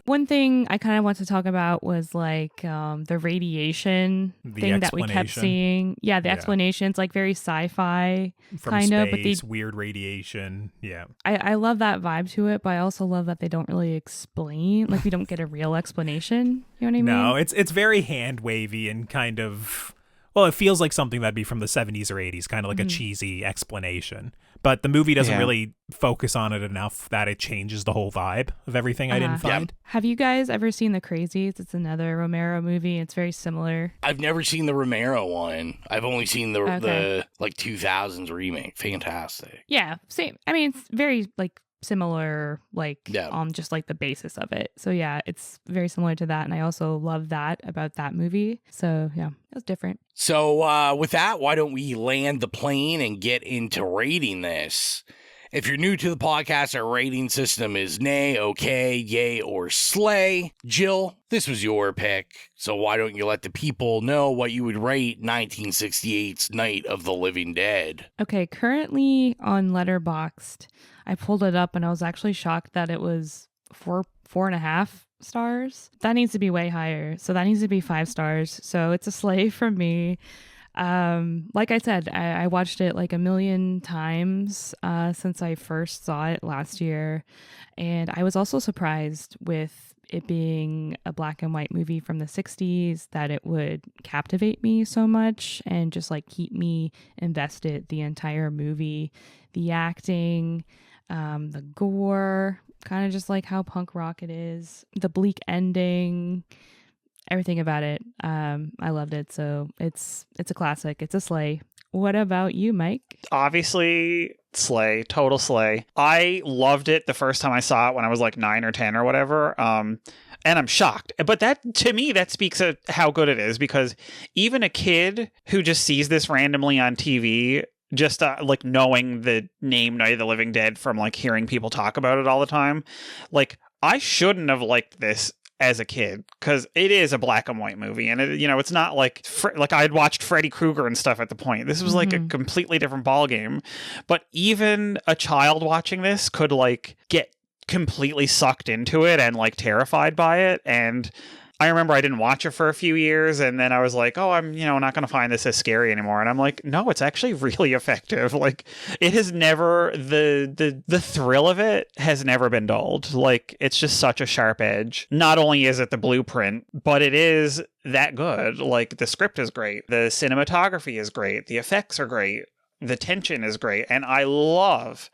One thing I kind of want to talk about was like the radiation thing that we kept seeing. Yeah, the explanations, like very sci-fi kind of. But weird radiation. Yeah. I love that vibe to it, but I also love that they don't really explain. Like we don't get a real explanation. You know what I mean? No, it's very hand wavy and kind of. Well, it feels like something that'd be from the 70s or 80s, kind of like a cheesy explanation. But the movie doesn't really focus on it enough that it changes the whole vibe of everything I didn't find. Have you guys ever seen The Crazies? It's another Romero movie. It's very similar. I've never seen the Romero one. I've only seen the like 2000s remake. Fantastic. Yeah, same. I mean, it's very like similar, like on just like the basis of it. So yeah, it's very similar to that, and I also love that about that movie. So yeah, it was different. So with that, why don't we land the plane and get into rating this? If you're new to the podcast, our rating system is nay, okay, yay, or slay. Jill, this was your pick, so why don't you let the people know what you would rate 1968's Night of the Living Dead? Okay, currently on Letterboxd, I pulled it up and I was actually shocked that it was 4.5 stars. That needs to be way higher. So that needs to be 5 stars. So it's a slay from me. Like I said, I watched it like a million times since I first saw it last year. And I was also surprised with it being a black and white movie from the 60s that it would captivate me so much and just like keep me invested the entire movie. The acting, the gore, kind of just like how punk rock it is, the bleak ending, everything about it. I loved it. So it's a classic. It's a slay. What about you, Mike? Obviously, slay, total slay. I loved it the first time I saw it when I was like 9 or 10 or whatever. And I'm shocked. But that, to me, that speaks of how good it is, because even a kid who just sees this randomly on TV, just like knowing the name Night of the Living Dead from like hearing people talk about it all the time, like I shouldn't have liked this as a kid, because it is a black and white movie, and it, it's not like I had watched Freddy Krueger and stuff at the point. This was like a completely different ball game. But even a child watching this could like get completely sucked into it and like terrified by it. And I remember I didn't watch it for a few years, and then I was like, oh, I'm, not going to find this as scary anymore. And I'm like, no, it's actually really effective. Like, it has never, the thrill of it has never been dulled. Like, it's just such a sharp edge. Not only is it the blueprint, but it is that good. Like, the script is great. The cinematography is great. The effects are great. The tension is great. And I love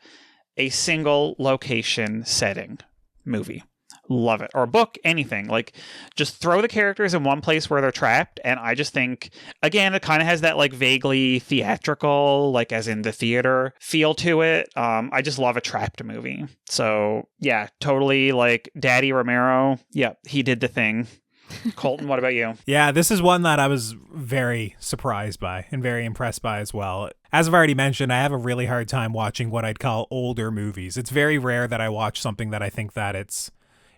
a single location setting movie. Love it. Or book, anything. Like, just throw the characters in one place where they're trapped, and I just think, again, it kind of has that like vaguely theatrical, like as in the theater feel to it. I just love a trapped movie. So yeah, totally like Daddy Romero. Yep, he did the thing. Colton, what about you? Yeah, this is one that I was very surprised by and very impressed by as well. As I've already mentioned, I have a really hard time watching what I'd call older movies. It's very rare that I watch something that I think that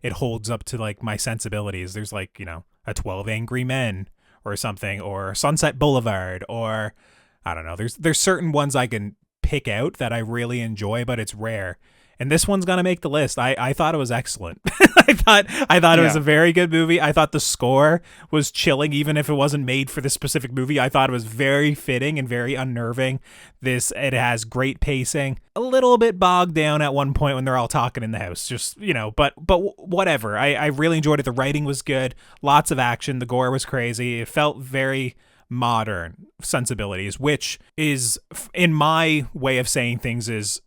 it holds up to like my sensibilities. There's like, a 12 Angry Men or something, or Sunset Boulevard, or I don't know. There's certain ones I can pick out that I really enjoy, but it's rare. And this one's gonna make the list. I thought it was excellent. I thought it was a very good movie. I thought the score was chilling, even if it wasn't made for this specific movie. I thought it was very fitting and very unnerving. It has great pacing. A little bit bogged down at one point when they're all talking in the house. Just but whatever. I really enjoyed it. The writing was good. Lots of action. The gore was crazy. It felt very modern sensibilities, which is, in my way of saying things, is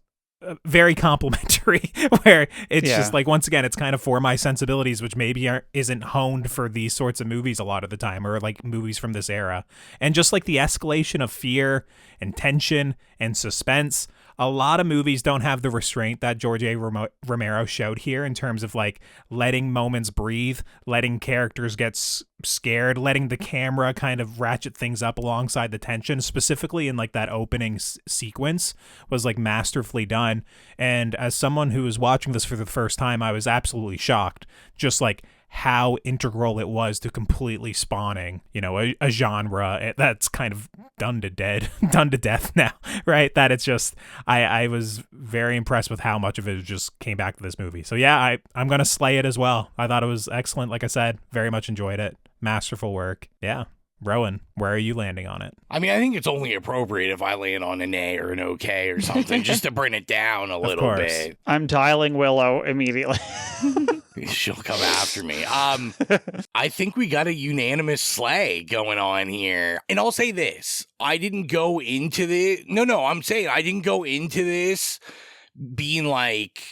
very complimentary, where it's just like, once again, it's kind of for my sensibilities, which maybe isn't honed for these sorts of movies a lot of the time, or like movies from this era. And just like the escalation of fear and tension and suspense, a lot of movies don't have the restraint that George A. Romero showed here in terms of like letting moments breathe, letting characters get scared, letting the camera kind of ratchet things up alongside the tension, specifically in like that opening sequence was like masterfully done. And as someone who was watching this for the first time, I was absolutely shocked, just like how integral it was to completely spawning, you know, a genre that's kind of done to death now, right? That it's just, I was very impressed with how much of it just came back to this movie. So yeah, I'm going to slay it as well. I thought it was excellent. Like I said, very much enjoyed it. Masterful work. Yeah. Rowan, where are you landing on it? I mean, I think it's only appropriate if I land on an A or an okay or something, just to bring it down a little bit. I'm dialing Willow immediately. She'll come after me. I think we got a unanimous slay going on here. And I'll say this. I didn't go into this. I'm saying I didn't go into this being like,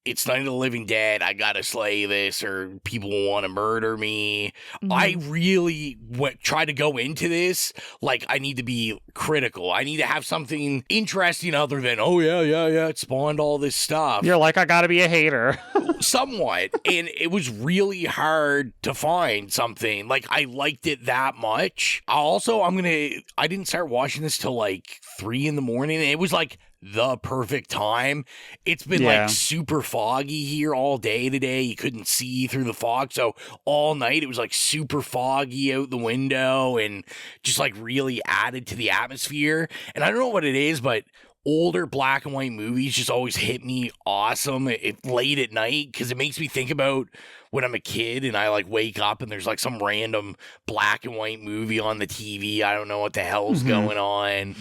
it's Night of the Living Dead, I gotta slay this, or people want to murder me. Mm-hmm. I really try to go into this like I need to be critical. I need to have something interesting other than, oh yeah, it spawned all this stuff. You're like, I gotta be a hater. Somewhat. And it was really hard to find something. Like, I liked it that much. I didn't start watching this till like 3 a.m. and it was like the perfect time. It's been like super foggy here all day today. You couldn't see through the fog. So all night it was like super foggy out the window and just like really added to the atmosphere. And I don't know what it is, but older black and white movies just always hit me awesome late at night because it makes me think about when I'm a kid and I like wake up and there's like some random black and white movie on the TV. I don't know what the hell's going on.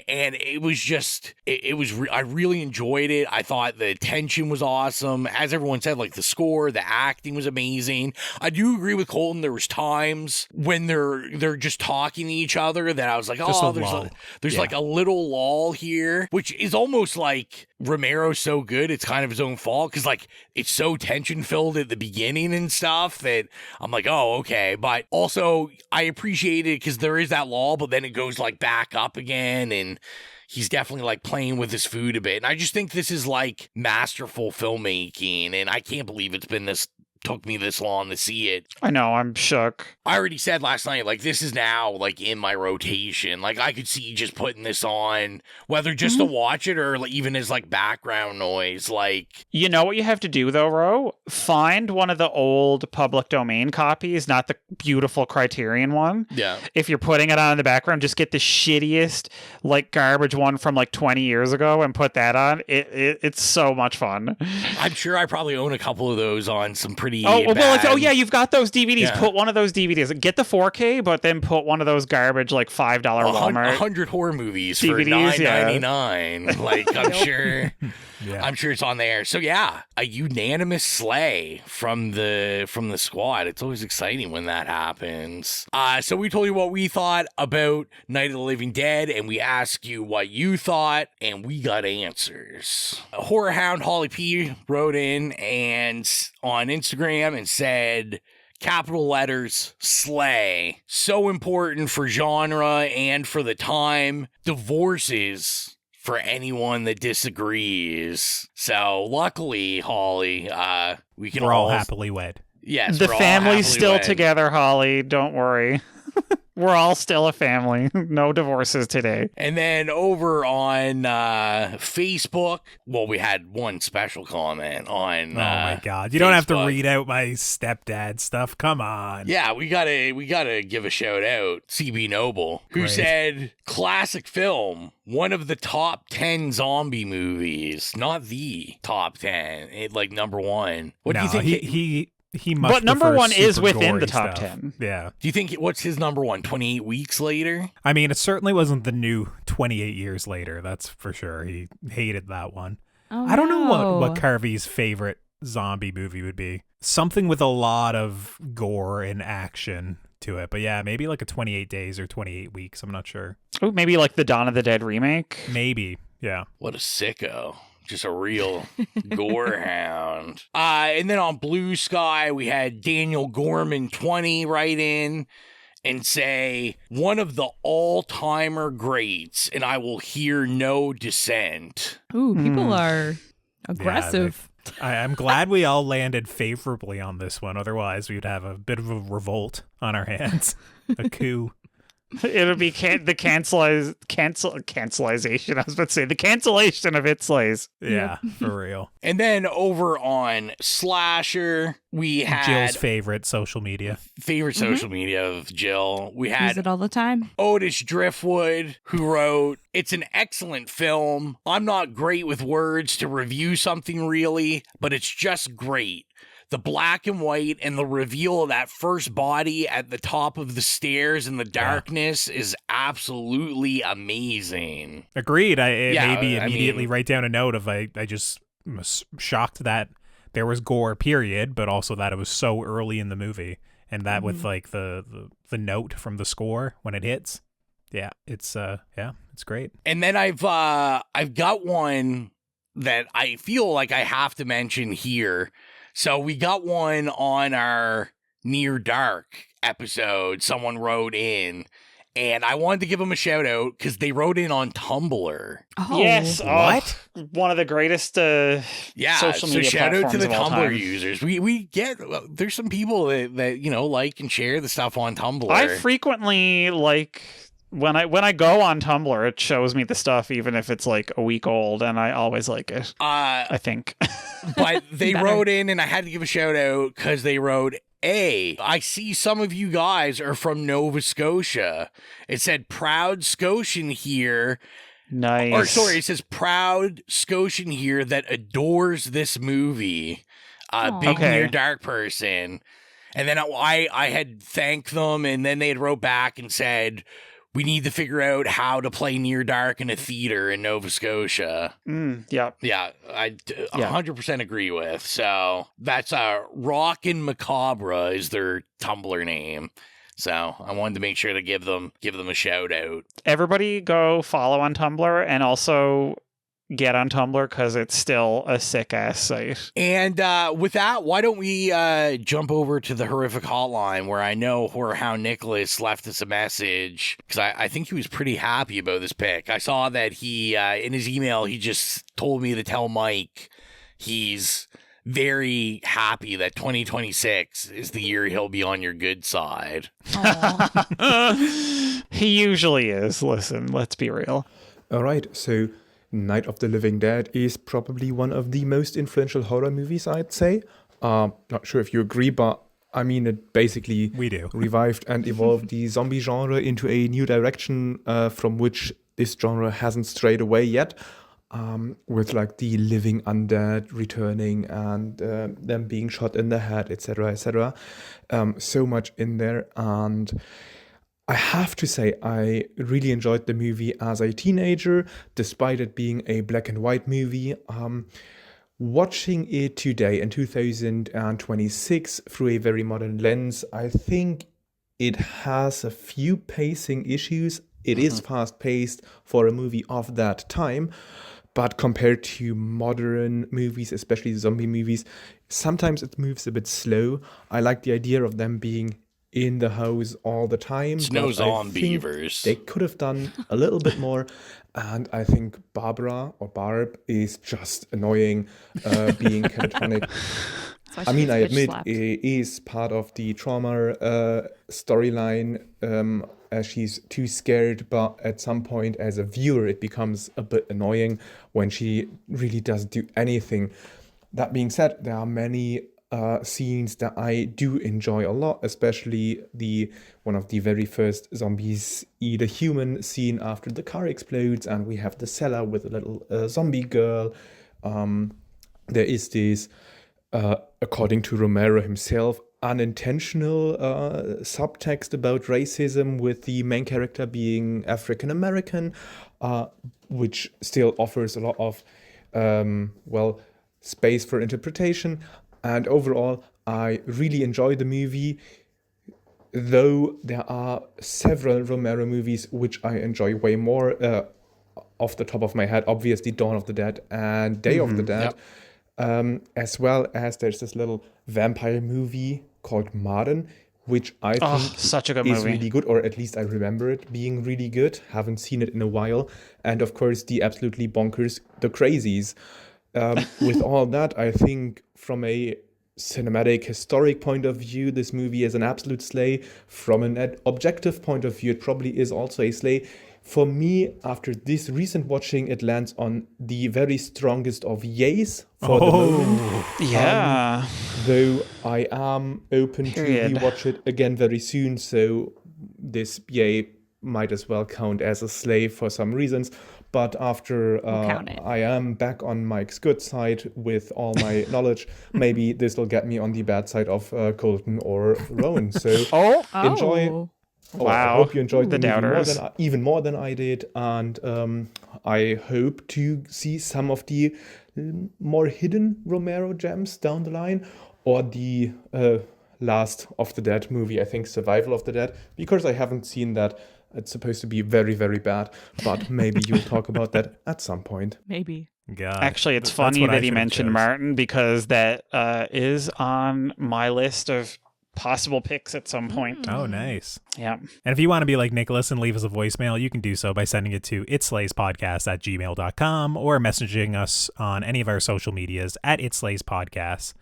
And it was just, I really enjoyed it. I thought the tension was awesome. As everyone said, like the score, the acting was amazing. I do agree with Colton. There was times when they're just talking to each other that I was like, there's like a little lull here, which is almost like Romero's so good, it's kind of his own fault because like it's so tension filled at the beginning and stuff that I'm like, oh, okay. But also I appreciate it because there is that lull, but then it goes like back up again and he's definitely like playing with his food a bit. And I just think this is like masterful filmmaking and I can't believe took me this long to see it. I know, I'm shook. I already said last night, like, this is now, like, in my rotation. Like, I could see just putting this on, whether just to watch it or like, even as, like, background noise, like... You know what you have to do, though, Ro? Find one of the old public domain copies, not the beautiful Criterion one. Yeah. If you're putting it on in the background, just get the shittiest, like, garbage one from, like, 20 years ago and put that on. It's so much fun. I'm sure I probably own a couple of those on some pretty you've got those DVDs. Yeah. Put one of those DVDs. Get the 4K, but then put one of those garbage like $5 Walmart 100 horror movies DVDs, for $9.99. Like I'm sure. Yeah. I'm sure it's on there. So yeah, a unanimous slay from the squad. It's always exciting when that happens. So we told you what we thought about Night of the Living Dead, and we asked you what you thought, and we got answers. Horror Hound Holly P wrote in and on Instagram and said, capital letters, slay. So important for genre and for the time. Divorces for anyone that disagrees. So luckily, Holly, we're all happily wed. Yes, the family's still together, Holly. Don't worry. We're all still a family. No divorces today. And then over on Facebook, well, we had one special comment on. Oh my God! You don't have to read out my stepdad stuff. Come on. Yeah, we gotta give a shout out. CB Noble, who said, "Classic film, one of the top 10 zombie movies, not the top 10, like number one." What do you think? He must. But number one is within the top 10. Yeah. Do you think what's his number one? 28 Weeks Later? I mean, it certainly wasn't the new 28 Years Later. That's for sure. He hated that one. Oh, I don't know what Carvey's favorite zombie movie would be. Something with a lot of gore and action to it. But yeah, maybe like a 28 Days or 28 Weeks. I'm not sure. Oh, maybe like the Dawn of the Dead remake? Maybe. Yeah. What a sicko. Just a real gore hound. And then on Bluesky, we had Daniel Gorman 20 right in. and say one of the all-timer greats, and I will hear no dissent. Ooh, people are aggressive. I'm glad we all landed favorably on this one. Otherwise, we'd have a bit of a revolt on our hands. A coup. It would be the cancelization. I was about to say the cancellation of It Slays. Yeah, for real. And then over on Slasher, we had Jill's favorite social media. Social media of Gill. We had Use it all the time. Otis Driftwood, who wrote, "It's an excellent film. I'm not great with words to review something really, but it's just great. The black and white and the reveal of that first body at the top of the stairs in the darkness is absolutely amazing." Agreed. It made me immediately write down a note of I just was shocked that there was gore, period, but also that it was so early in the movie, and that with like the note from the score when it hits. Yeah, it's great. And then I've got one that I feel like I have to mention here. So we got one on our Near Dark episode. Someone wrote in, and I wanted to give them a shout out because they wrote in on Tumblr. Oh, yes. What? One of the greatest social media shout out to the Tumblr Tumblr users. We get, there's some people that like and share the stuff on Tumblr. I frequently when I go on Tumblr, it shows me the stuff, even if it's like a week old, and I always like it. I think. But they wrote in, and I had to give a shout out because they wrote, "Hey, I see some of you guys are from Nova Scotia." It said proud Scotian here. Nice. Or sorry, it says proud Scotian here that adores this movie. Big Near Dark person. And then I had thanked them, and then they had wrote back and said, "We need to figure out how to play Near Dark in a theater in Nova Scotia." Yeah. Yeah, I 100% agree with. So that's Rockin' Macabre is their Tumblr name. So I wanted to make sure to give them a shout out. Everybody go follow on Tumblr, and also get on Tumblr because it's still a sick-ass site. And with that, why don't we jump over to the Horrific Hotline, where I know Horrorhound Nicholas left us a message, because I think he was pretty happy about this pick. I saw that he, in his email, he just told me to tell Mike he's very happy that 2026 is the year he'll be on your good side. He usually is. Listen, let's be real. All right, so Night of the Living Dead is probably one of the most influential horror movies, I'd say. Not sure if you agree, but I mean, it basically revived and evolved the zombie genre into a new direction from which this genre hasn't strayed away yet, with like the living undead returning and them being shot in the head, etc., etc. So much in there, and I have to say, I really enjoyed the movie as a teenager, despite it being a black and white movie. Watching it today in 2026 through a very modern lens, I think it has a few pacing issues. It is fast-paced for a movie of that time, but compared to modern movies, especially zombie movies, sometimes it moves a bit slow. I like the idea of them being in the house all the time. No zombievers. They could have done a little bit more, and I think Barbara or Barb is just annoying, being catatonic. I mean, I admit it is part of the trauma storyline, as she's too scared, but at some point as a viewer it becomes a bit annoying when she really doesn't do anything. That being said, there are many scenes that I do enjoy a lot, especially one of the very first zombies eat a human scene after the car explodes, and we have the cellar with a little zombie girl. There is this, according to Romero himself, unintentional subtext about racism with the main character being African American, which still offers a lot of space for interpretation. And overall, I really enjoyed the movie, though there are several Romero movies which I enjoy way more. Off the top of my head, obviously Dawn of the Dead and Day of the Dead, as well as there's this little vampire movie called Marden, which I think such a good is movie. really good, or at least I remember it being really good. Haven't seen it in a while. And of course, the absolutely bonkers The Crazies. With all that, I think from a cinematic, historic point of view, this movie is an absolute slay. From an objective point of view, it probably is also a slay. For me, after this recent watching, it lands on the very strongest of yays for the moment. Yeah. Though I am open to rewatch it again very soon, so this yay might as well count as a slay for some reasons. But after I am back on Mike's good side with all my knowledge, maybe this will get me on the bad side of Colton or Rowan. So enjoy. Wow. I hope you enjoyed the doubters. even more than I did. And I hope to see some of the more hidden Romero gems down the line, or the Last of the Dead movie, I think Survival of the Dead, because I haven't seen that. It's supposed to be very, very bad, but maybe you'll talk about that at some point. Maybe. God. Actually, it's funny that you mentioned Martin, because that is on my list of possible picks at some point. Oh, nice. Yeah. And if you want to be like Nicholas and leave us a voicemail, you can do so by sending it to itslayespodcast@gmail.com or messaging us on any of our social medias at itslayespodcast.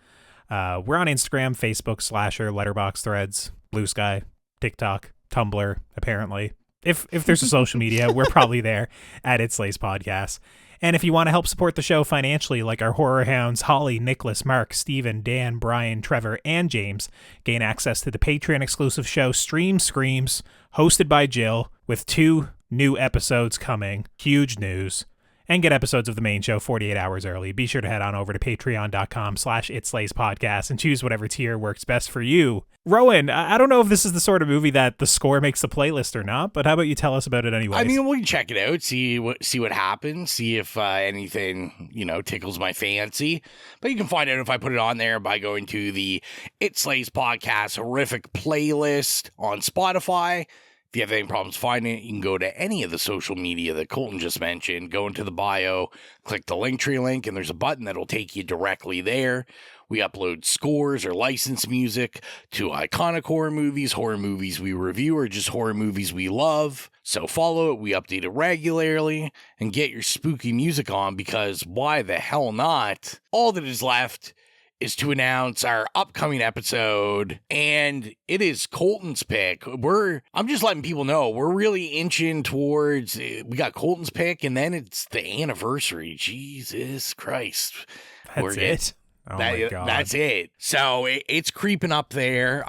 We're on Instagram, Facebook, Slasher, Letterboxd, Threads, Bluesky, TikTok, Tumblr, apparently. If there's a social media, we're probably there at itslayespodcast. And if you want to help support the show financially, like our horror hounds, Holly, Nicholas, Mark, Steven, Dan, Brian, Trevor, and James, gain access to the Patreon-exclusive show Stream Screams, hosted by Gill, with 2 new episodes coming. Huge news. And get episodes of the main show 48 hours early. Be sure to head on over to patreon.com/itslayespodcast and choose whatever tier works best for you. Rowan, I don't know if this is the sort of movie that the score makes the playlist or not, but how about you tell us about it anyway? I mean, we can check it out, see what happens, see if anything, tickles my fancy. But you can find out if I put it on there by going to the It Slays Podcast Horrific playlist on Spotify. If you have any problems finding it, you can go to any of the social media that Colton just mentioned, go into the bio, click the Linktree link, and there's a button that'll take you directly there. We upload scores or licensed music to iconic horror movies we review, or just horror movies we love. So follow it, we update it regularly, and get your spooky music on, because why the hell not? All that is left is to announce our upcoming episode, and it is Colton's pick. I'm just letting people know we're really inching towards, we got Colton's pick, and then it's the anniversary. Jesus Christ. That's it? Oh my God. That's it. So it's creeping up there.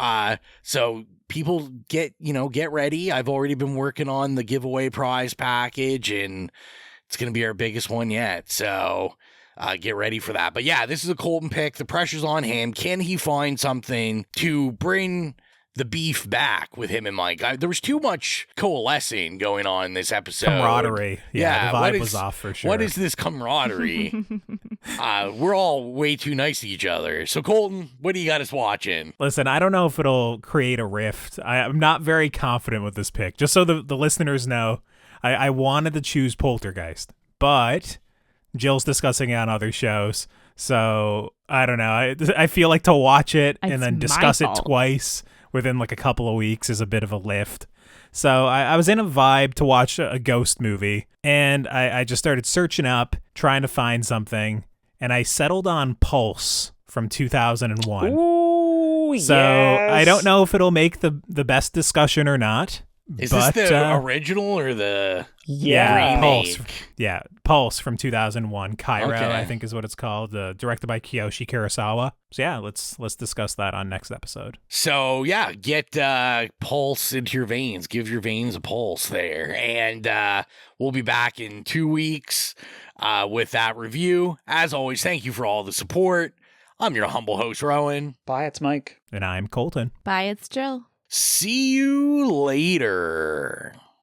So people get ready. I've already been working on the giveaway prize package, and it's going to be our biggest one yet. So get ready for that. But yeah, this is a Colton pick. The pressure's on him. Can he find something to bring the beef back with him and Mike? There was too much coalescing going on in this episode. Camaraderie. Yeah, the vibe was off for sure. What is this camaraderie? We're all way too nice to each other. So Colton, what do you got us watching? Listen, I don't know if it'll create a rift. I'm not very confident with this pick. Just so the listeners know, I wanted to choose Poltergeist, but Jill's discussing it on other shows, so I don't know. I feel like to watch it and then discuss it twice within like a couple of weeks is a bit of a lift. So I was in a vibe to watch a ghost movie, and I just started searching up, trying to find something, and I settled on Pulse from 2001. Ooh, so yes. I don't know if it'll make the best discussion or not. Is this the original or the remake? Pulse. Yeah, Pulse from 2001. Cairo, Okay. I think is what it's called. Directed by Kiyoshi Kurosawa. So yeah, let's discuss that on next episode. So yeah, get Pulse into your veins. Give your veins a pulse there. And we'll be back in 2 weeks with that review. As always, thank you for all the support. I'm your humble host, Rowan. Bye, it's Mike. And I'm Colton. Bye, it's Jill. See you later.